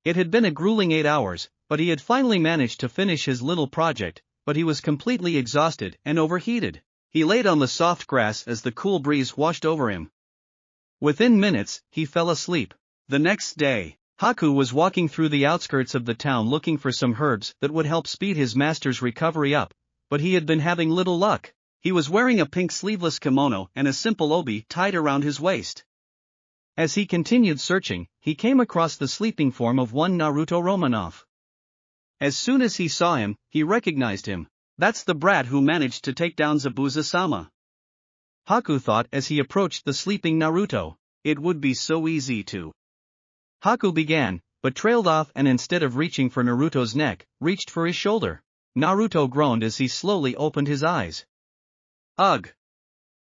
It had been a grueling 8 hours, but he had finally managed to finish his little project, but he was completely exhausted and overheated. He laid on the soft grass as the cool breeze washed over him. Within minutes, he fell asleep. The next day, Haku was walking through the outskirts of the town looking for some herbs that would help speed his master's recovery up, but he had been having little luck. He was wearing a pink sleeveless kimono and a simple obi tied around his waist. As he continued searching, he came across the sleeping form of one Naruto Romanov. As soon as he saw him, he recognized him. That's the brat who managed to take down Zabuza-sama. Haku thought as he approached the sleeping Naruto. It would be so easy to. Haku began, but trailed off and instead of reaching for Naruto's neck, reached for his shoulder. Naruto groaned as he slowly opened his eyes. Ugh!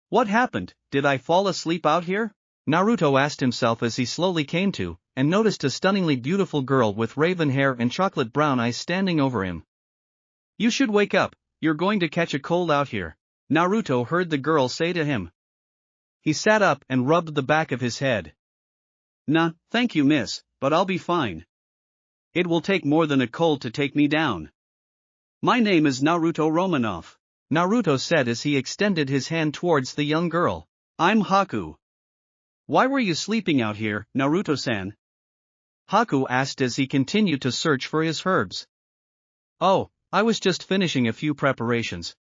What happened? Did I fall asleep out here? Naruto asked himself as he slowly came to, and noticed a stunningly beautiful girl with raven hair and chocolate brown eyes standing over him. You should wake up, you're going to catch a cold out here, Naruto heard the girl say to him. He sat up and rubbed the back of his head. Nah, thank you miss, but I'll be fine. It will take more than a cold to take me down. My name is Naruto Romanov, Naruto said as he extended his hand towards the young girl. I'm Haku. Why were you sleeping out here, Naruto-san? Haku asked as he continued to search for his herbs. Oh, I was just finishing a few preparations,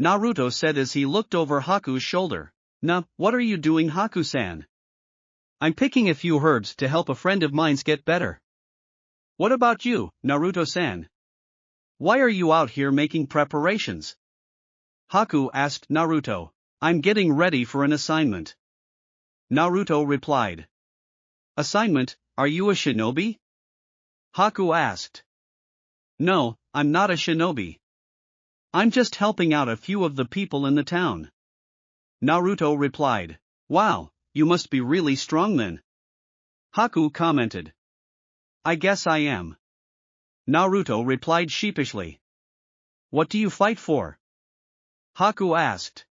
Naruto said as he looked over Haku's shoulder. Nah, what are you doing, Haku-san? I'm picking a few herbs to help a friend of mine's get better. What about you, Naruto-san? Why are you out here making preparations? Haku asked Naruto. I'm getting ready for an assignment. Naruto replied. Assignment, are you a shinobi? Haku asked. No, I'm not a shinobi. I'm just helping out a few of the people in the town. Naruto replied. Wow, you must be really strong then. Haku commented. I guess I am. Naruto replied sheepishly. What do you fight for? Haku asked.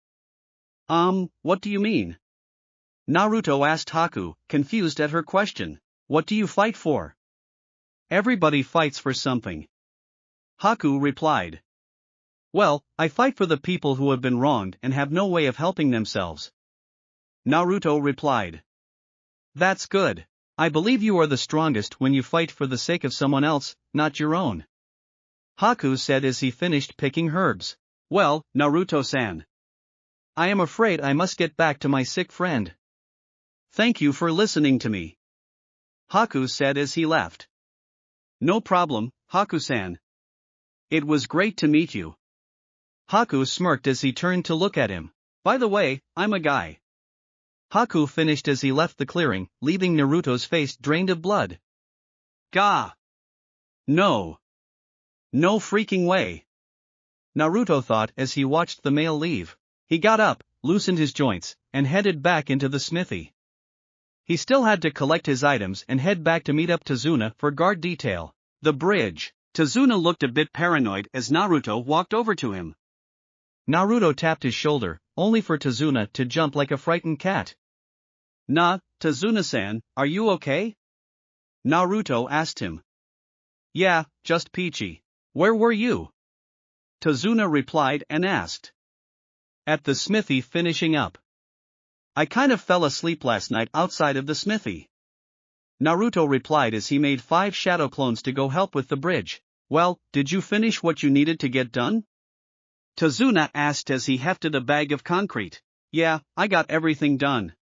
What do you mean? Naruto asked Haku, confused at her question. What do you fight for? Everybody fights for something. Haku replied. Well, I fight for the people who have been wronged and have no way of helping themselves. Naruto replied. That's good. I believe you are the strongest when you fight for the sake of someone else, not your own. Haku said as he finished picking herbs. Well, Naruto-san. I am afraid I must get back to my sick friend. Thank you for listening to me. Haku said as he left. No problem, Haku-san. It was great to meet you. Haku smirked as he turned to look at him. By the way, I'm a guy. Haku finished as he left the clearing, leaving Naruto's face drained of blood. Gah! No. No freaking way. Naruto thought as he watched the male leave. He got up, loosened his joints, and headed back into the smithy. He still had to collect his items and head back to meet up Tazuna for guard detail. The bridge. Tazuna looked a bit paranoid as Naruto walked over to him. Naruto tapped his shoulder, only for Tazuna to jump like a frightened cat. Tazuna-san, are you okay? Naruto asked him. Yeah, just peachy. Where were you? Tazuna replied and asked. At the smithy finishing up. I kind of fell asleep last night outside of the smithy. Naruto replied as he made 5 shadow clones to go help with the bridge. Well, did you finish what you needed to get done? Tazuna asked as he hefted a bag of concrete. Yeah, I got everything done.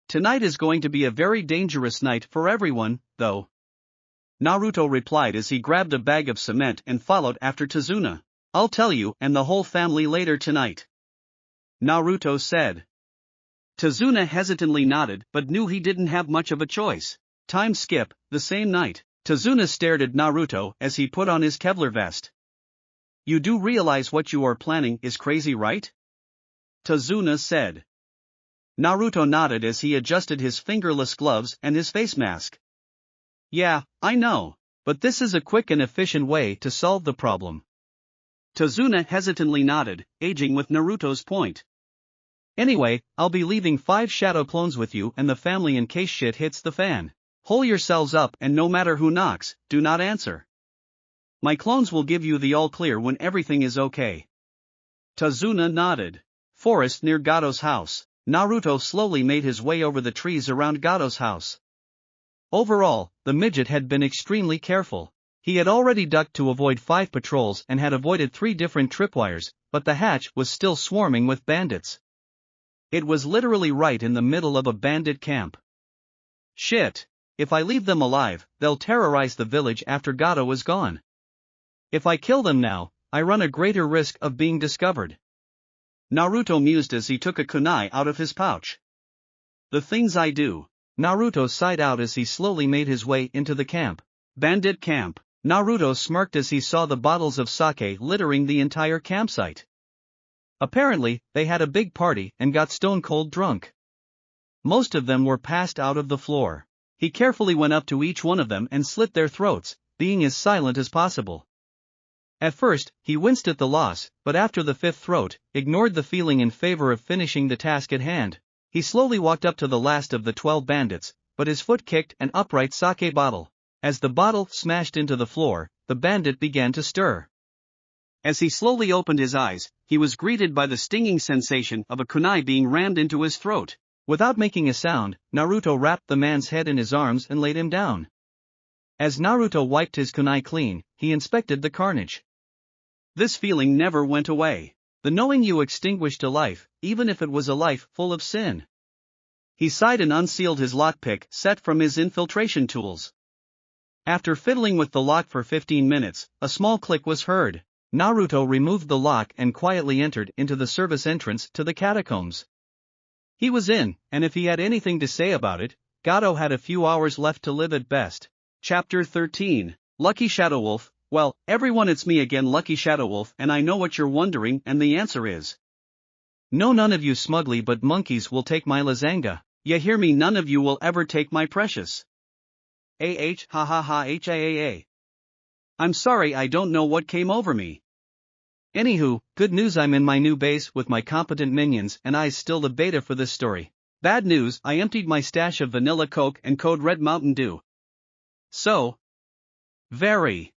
Tonight is going to be a very dangerous night for everyone, though. Naruto replied as he grabbed a bag of cement and followed after Tazuna. I'll tell you and the whole family later tonight. Naruto said. Tazuna hesitantly nodded but knew he didn't have much of a choice. Time skip, the same night. Tazuna stared at Naruto as he put on his Kevlar vest. You do realize what you are planning is crazy, right? Tazuna said. Naruto nodded as he adjusted his fingerless gloves and his face mask. Yeah, I know, but this is a quick and efficient way to solve the problem. Tazuna hesitantly nodded, aging with Naruto's point. Anyway, I'll be leaving 5 shadow clones with you and the family in case shit hits the fan. Hole yourselves up and no matter who knocks, do not answer. My clones will give you the all clear when everything is okay. Tazuna nodded. Forest near Gato's house. Naruto slowly made his way over the trees around Gato's house. Overall, the midget had been extremely careful. He had already ducked to avoid 5 patrols and had avoided 3 different tripwires, but the hatch was still swarming with bandits. It was literally right in the middle of a bandit camp. Shit. If I leave them alive, they'll terrorize the village after Gato is gone. If I kill them now, I run a greater risk of being discovered. Naruto mused as he took a kunai out of his pouch. The things I do. Naruto sighed out as he slowly made his way into the camp. Bandit camp. Naruto smirked as he saw the bottles of sake littering the entire campsite. Apparently, they had a big party and got stone-cold drunk. Most of them were passed out of the floor. He carefully went up to each one of them and slit their throats, being as silent as possible. At first, he winced at the loss, but after the 5th throat, ignored the feeling in favor of finishing the task at hand. He slowly walked up to the last of the 12 bandits, but his foot kicked an upright sake bottle. As the bottle smashed into the floor, the bandit began to stir. As he slowly opened his eyes, he was greeted by the stinging sensation of a kunai being rammed into his throat. Without making a sound, Naruto wrapped the man's head in his arms and laid him down. As Naruto wiped his kunai clean, he inspected the carnage. This feeling never went away. The knowing you extinguished a life, even if it was a life full of sin. He sighed and unsealed his lockpick set from his infiltration tools. After fiddling with the lock for 15 minutes, a small click was heard. Naruto removed the lock and quietly entered into the service entrance to the catacombs. He was in, and if he had anything to say about it, Gato had a few hours left to live at best. Chapter 13. Lucky Shadow Wolf. Well, everyone, it's me again, Lucky Shadow Wolf, and I know what you're wondering, and the answer is no, none of you smugly but monkeys will take my lasagna. Ya hear me, none of you will ever take my precious. Ha ha ha HIAA. I'm sorry, I don't know what came over me. Anywho, good news, I'm in my new base with my competent minions and I still the beta for this story. Bad news, I emptied my stash of vanilla Coke and Code Red Mountain Dew. So very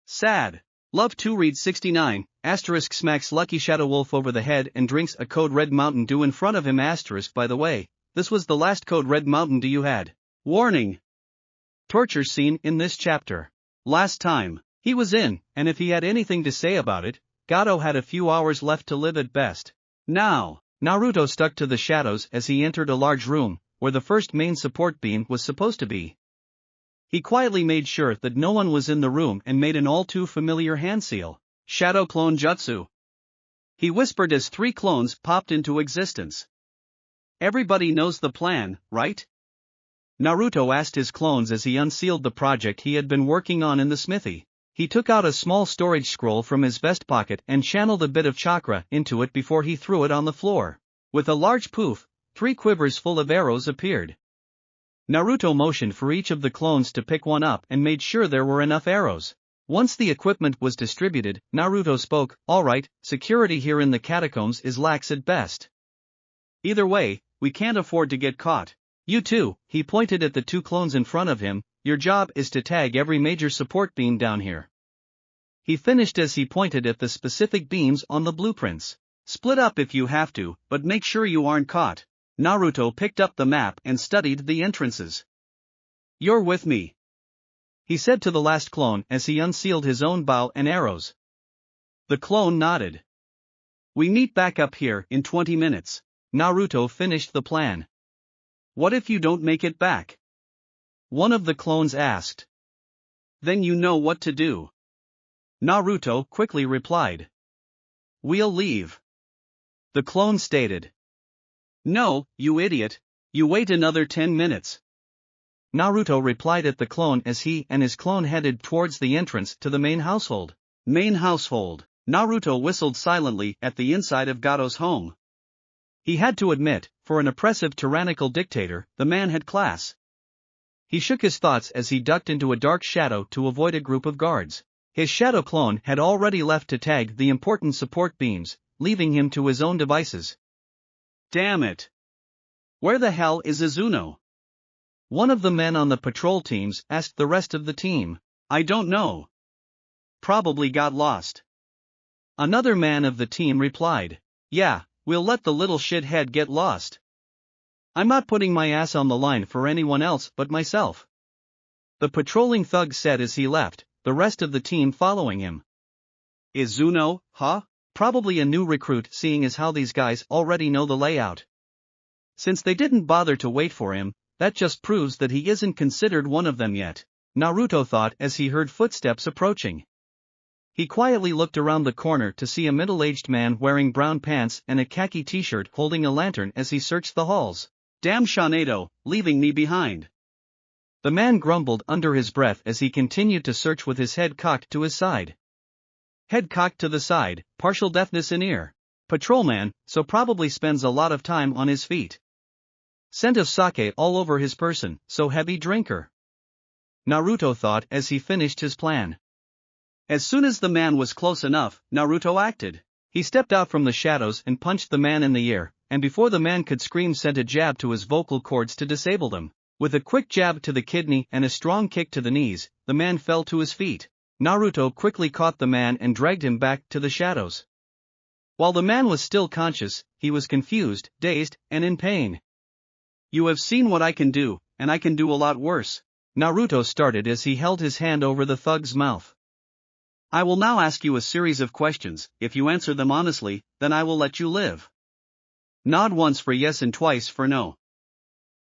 sad. Love to read 69, asterisk smacks Lucky Shadow Wolf over the head and drinks a Code Red Mountain Dew in front of him, asterisk by the way, this was the last Code Red Mountain Dew you had. Warning. Torture scene in this chapter. Last time, he was in, and if he had anything to say about it, Gato had a few hours left to live at best. Now, Naruto stuck to the shadows as he entered a large room, where the first main support beam was supposed to be. He quietly made sure that no one was in the room and made an all-too-familiar hand seal. Shadow Clone Jutsu. He whispered as 3 clones popped into existence. Everybody knows the plan, right? Naruto asked his clones as he unsealed the project he had been working on in the smithy. He took out a small storage scroll from his vest pocket and channeled a bit of chakra into it before he threw it on the floor. With a large poof, 3 quivers full of arrows appeared. Naruto motioned for each of the clones to pick one up and made sure there were enough arrows. Once the equipment was distributed, Naruto spoke, "Alright, security here in the catacombs is lax at best. Either way, we can't afford to get caught. You two," he pointed at the 2 clones in front of him, "your job is to tag every major support beam down here." He finished as he pointed at the specific beams on the blueprints. "Split up if you have to, but make sure you aren't caught." Naruto picked up the map and studied the entrances. "You're with me," he said to the last clone as he unsealed his own bow and arrows. The clone nodded. "We meet back up here in 20 minutes. Naruto finished the plan. "What if you don't make it back?" one of the clones asked. "Then you know what to do," Naruto quickly replied. "We'll leave," the clone stated. "No, you idiot, you wait another 10 minutes. Naruto replied at the clone as he and his clone headed towards the entrance to the main household. Main household. Naruto whistled silently at the inside of Gato's home. He had to admit, for an oppressive tyrannical dictator, the man had class. He shook his thoughts as he ducked into a dark shadow to avoid a group of guards. His shadow clone had already left to tag the important support beams, leaving him to his own devices. Damn it! Where the hell is Izuno? One of the men on the patrol teams asked the rest of the team. I don't know. Probably got lost. Another man of the team replied. Yeah, we'll let the little shithead get lost. I'm not putting my ass on the line for anyone else but myself. The patrolling thug said as he left, the rest of the team following him. Izuno, huh? Probably a new recruit, seeing as how these guys already know the layout. Since they didn't bother to wait for him, that just proves that he isn't considered one of them yet, Naruto thought as he heard footsteps approaching. He quietly looked around the corner to see a middle-aged man wearing brown pants and a khaki t-shirt holding a lantern as he searched the halls. Damn Shanado, leaving me behind. The man grumbled under his breath as he continued to search with his head cocked to his side. Head cocked to the side, partial deafness in ear. Patrolman, so probably spends a lot of time on his feet. Scent of sake all over his person, so heavy drinker. Naruto thought as he finished his plan. As soon as the man was close enough, Naruto acted. He stepped out from the shadows and punched the man in the ear, and before the man could scream sent a jab to his vocal cords to disable them. With a quick jab to the kidney and a strong kick to the knees, the man fell to his feet. Naruto quickly caught the man and dragged him back to the shadows. While the man was still conscious, he was confused, dazed, and in pain. You have seen what I can do, and I can do a lot worse, Naruto started as he held his hand over the thug's mouth. I will now ask you a series of questions. If you answer them honestly, then I will let you live. Nod once for yes and twice for no.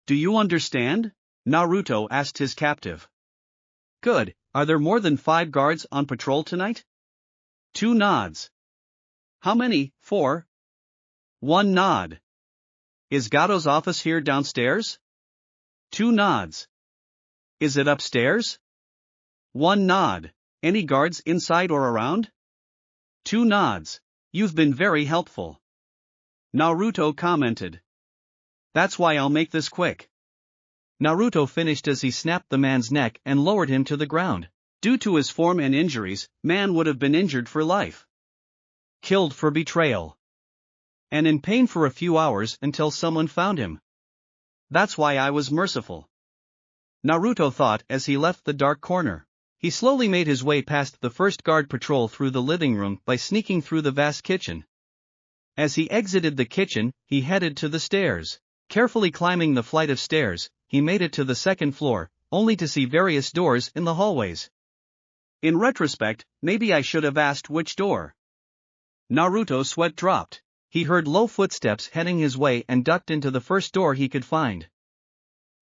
Do you understand? Naruto asked his captive. Good, are there more than 5 guards on patrol tonight? 2 nods. How many? 4? 1 nod. Is Gato's office here downstairs? 2 nods. Is it upstairs? 1 nod. Any guards inside or around? 2 nods. You've been very helpful. Naruto commented. That's why I'll make this quick. Naruto finished as he snapped the man's neck and lowered him to the ground. Due to his form and injuries, man would have been injured for life. Killed for betrayal. And in pain for a few hours until someone found him. That's why I was merciful. Naruto thought as he left the dark corner. He slowly made his way past the first guard patrol through the living room by sneaking through the vast kitchen. As he exited the kitchen, he headed to the stairs. Carefully climbing the flight of stairs, he made it to the second floor, only to see various doors in the hallways. In retrospect, maybe I should have asked which door. Naruto's sweat dropped. He heard low footsteps heading his way and ducked into the first door he could find.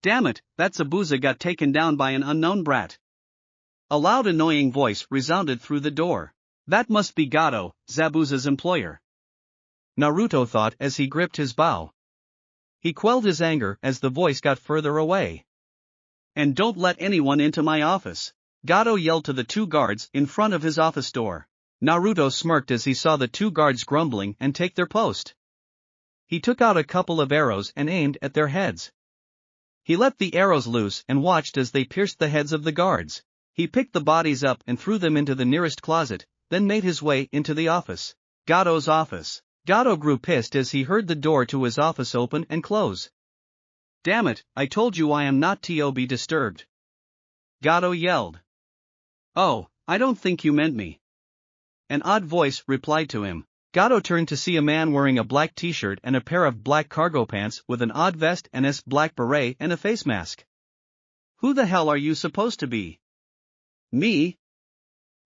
Damn it, that Zabuza got taken down by an unknown brat. A loud annoying voice resounded through the door. That must be Gato, Zabuza's employer. Naruto thought as he gripped his bow. He quelled his anger as the voice got further away. And don't let anyone into my office, Gato yelled to the 2 guards in front of his office door. Naruto smirked as he saw the 2 guards grumbling and take their post. He took out a couple of arrows and aimed at their heads. He let the arrows loose and watched as they pierced the heads of the guards. He picked the bodies up and threw them into the nearest closet, then made his way into the office. Gato's office. Gato grew pissed as he heard the door to his office open and close. Damn it, I told you I am not to be disturbed. Gato yelled. Oh, I don't think you meant me. An odd voice replied to him. Gato turned to see a man wearing a black t-shirt and a pair of black cargo pants with an odd vest and a black beret and a face mask. Who the hell are you supposed to be? Me?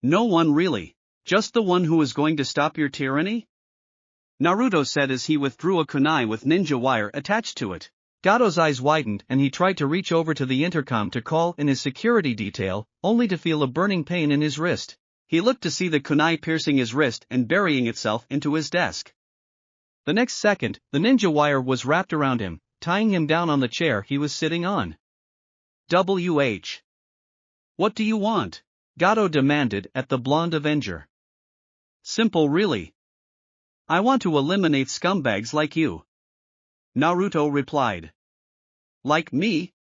No one really. Just the one who is going to stop your tyranny? Naruto said as he withdrew a kunai with ninja wire attached to it. Gato's eyes widened and he tried to reach over to the intercom to call in his security detail, only to feel a burning pain in his wrist. He looked to see the kunai piercing his wrist and burying itself into his desk. The next second, the ninja wire was wrapped around him, tying him down on the chair he was sitting on. WH. What do you want? Gato demanded at the blonde Avenger. Simple really. I want to eliminate scumbags like you. Naruto replied. Like me?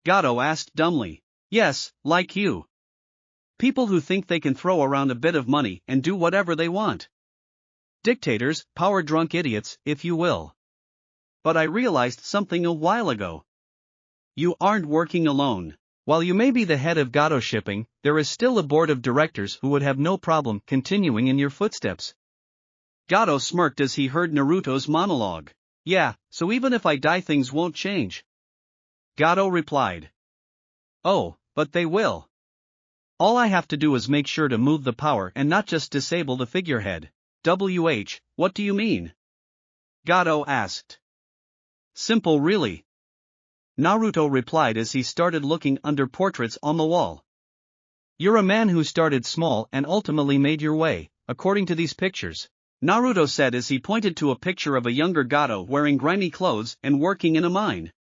Gato asked dumbly. Yes, like you. People who think they can throw around a bit of money and do whatever they want. Dictators, power-drunk idiots, if you will. But I realized something a while ago. You aren't working alone. While you may be the head of Gato Shipping, there is still a board of directors who would have no problem continuing in your footsteps. Gato smirked as he heard Naruto's monologue. Yeah, so even if I die things won't change. Gato replied. Oh, but they will. All I have to do is make sure to move the power and not just disable the figurehead. WH, what do you mean? Gato asked. Simple really. Naruto replied as he started looking under portraits on the wall. You're a man who started small and ultimately made your way, according to these pictures. Naruto said as he pointed to a picture of a younger Gato wearing grimy clothes and working in a mine.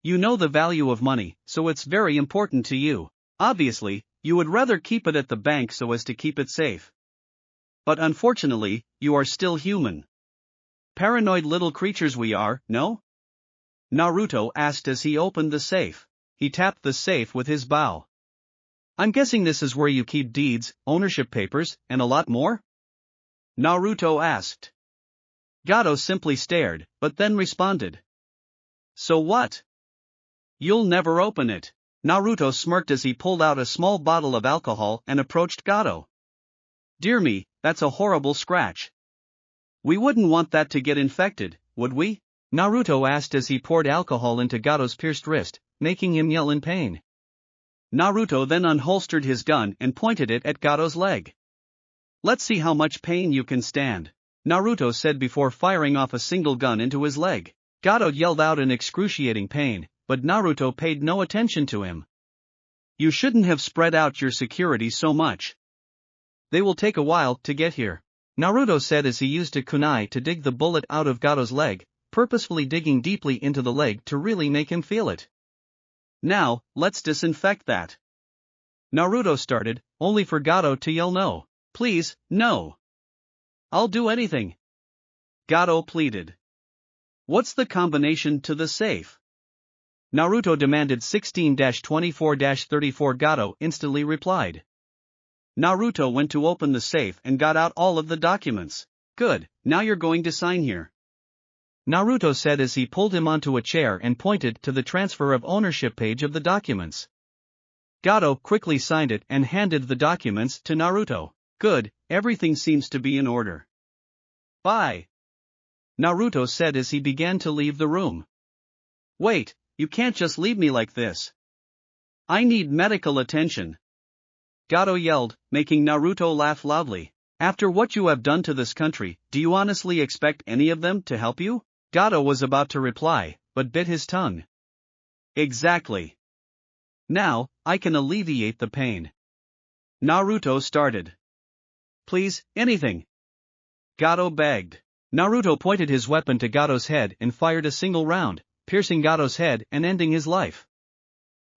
You know the value of money, so it's very important to you. Obviously, you would rather keep it at the bank so as to keep it safe. But unfortunately, you are still human. Paranoid little creatures we are, no? Naruto asked as he opened the safe. He tapped the safe with his bow. I'm guessing this is where you keep deeds, ownership papers, and a lot more? Naruto asked. Gato simply stared, but then responded. So what? You'll never open it. Naruto smirked as he pulled out a small bottle of alcohol and approached Gato. Dear me, that's a horrible scratch. We wouldn't want that to get infected, would we? Naruto asked as he poured alcohol into Gato's pierced wrist, making him yell in pain. Naruto then unholstered his gun and pointed it at Gato's leg. Let's see how much pain you can stand, Naruto said before firing off a single gun into his leg. Gato yelled out in excruciating pain, but Naruto paid no attention to him. You shouldn't have spread out your security so much. They will take a while to get here, Naruto said as he used a kunai to dig the bullet out of Gato's leg, purposefully digging deeply into the leg to really make him feel it. Now, let's disinfect that. Naruto started, only for Gato to yell no. Please, no. I'll do anything. Gato pleaded. What's the combination to the safe? Naruto demanded 16-24-34. Gato instantly replied. Naruto went to open the safe and got out all of the documents. Good, now you're going to sign here. Naruto said as he pulled him onto a chair and pointed to the transfer of ownership page of the documents. Gato quickly signed it and handed the documents to Naruto. Good, everything seems to be in order. Bye. Naruto said as he began to leave the room. Wait, you can't just leave me like this. I need medical attention. Gato yelled, making Naruto laugh loudly. After what you have done to this country, do you honestly expect any of them to help you? Gato was about to reply, but bit his tongue. Exactly. Now, I can alleviate the pain. Naruto started. Please, anything. Gato begged. Naruto pointed his weapon to Gato's head and fired a single round, piercing Gato's head and ending his life.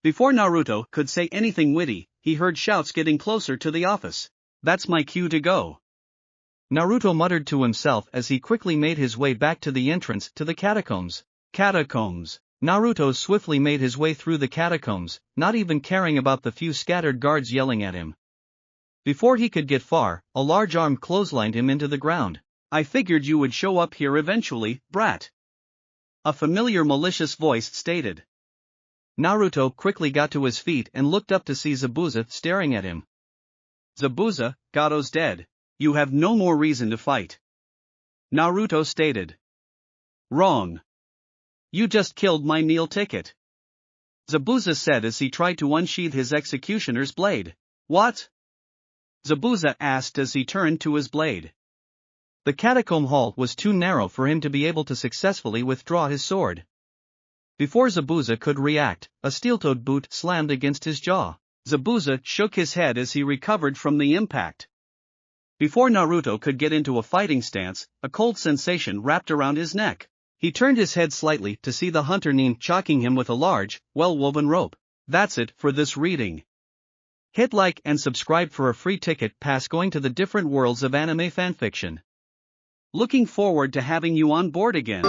Before Naruto could say anything witty, he heard shouts getting closer to the office. That's my cue to go. Naruto muttered to himself as he quickly made his way back to the entrance to the catacombs. Catacombs. Naruto swiftly made his way through the catacombs, not even caring about the few scattered guards yelling at him. Before he could get far, a large arm clotheslined him into the ground. I figured you would show up here eventually, brat. A familiar malicious voice stated. Naruto quickly got to his feet and looked up to see Zabuza staring at him. Zabuza, Gato's dead. You have no more reason to fight. Naruto stated. Wrong. You just killed my meal ticket. Zabuza said as he tried to unsheath his executioner's blade. What? Zabuza asked as he turned to his blade. The catacomb hall was too narrow for him to be able to successfully withdraw his sword. Before Zabuza could react, a steel-toed boot slammed against his jaw. Zabuza shook his head as he recovered from the impact. Before Naruto could get into a fighting stance, a cold sensation wrapped around his neck. He turned his head slightly to see the hunter Nin choking him with a large, well-woven rope. That's it for this reading. Hit like and subscribe for a free ticket pass going to the different worlds of anime fanfiction. Looking forward to having you on board again.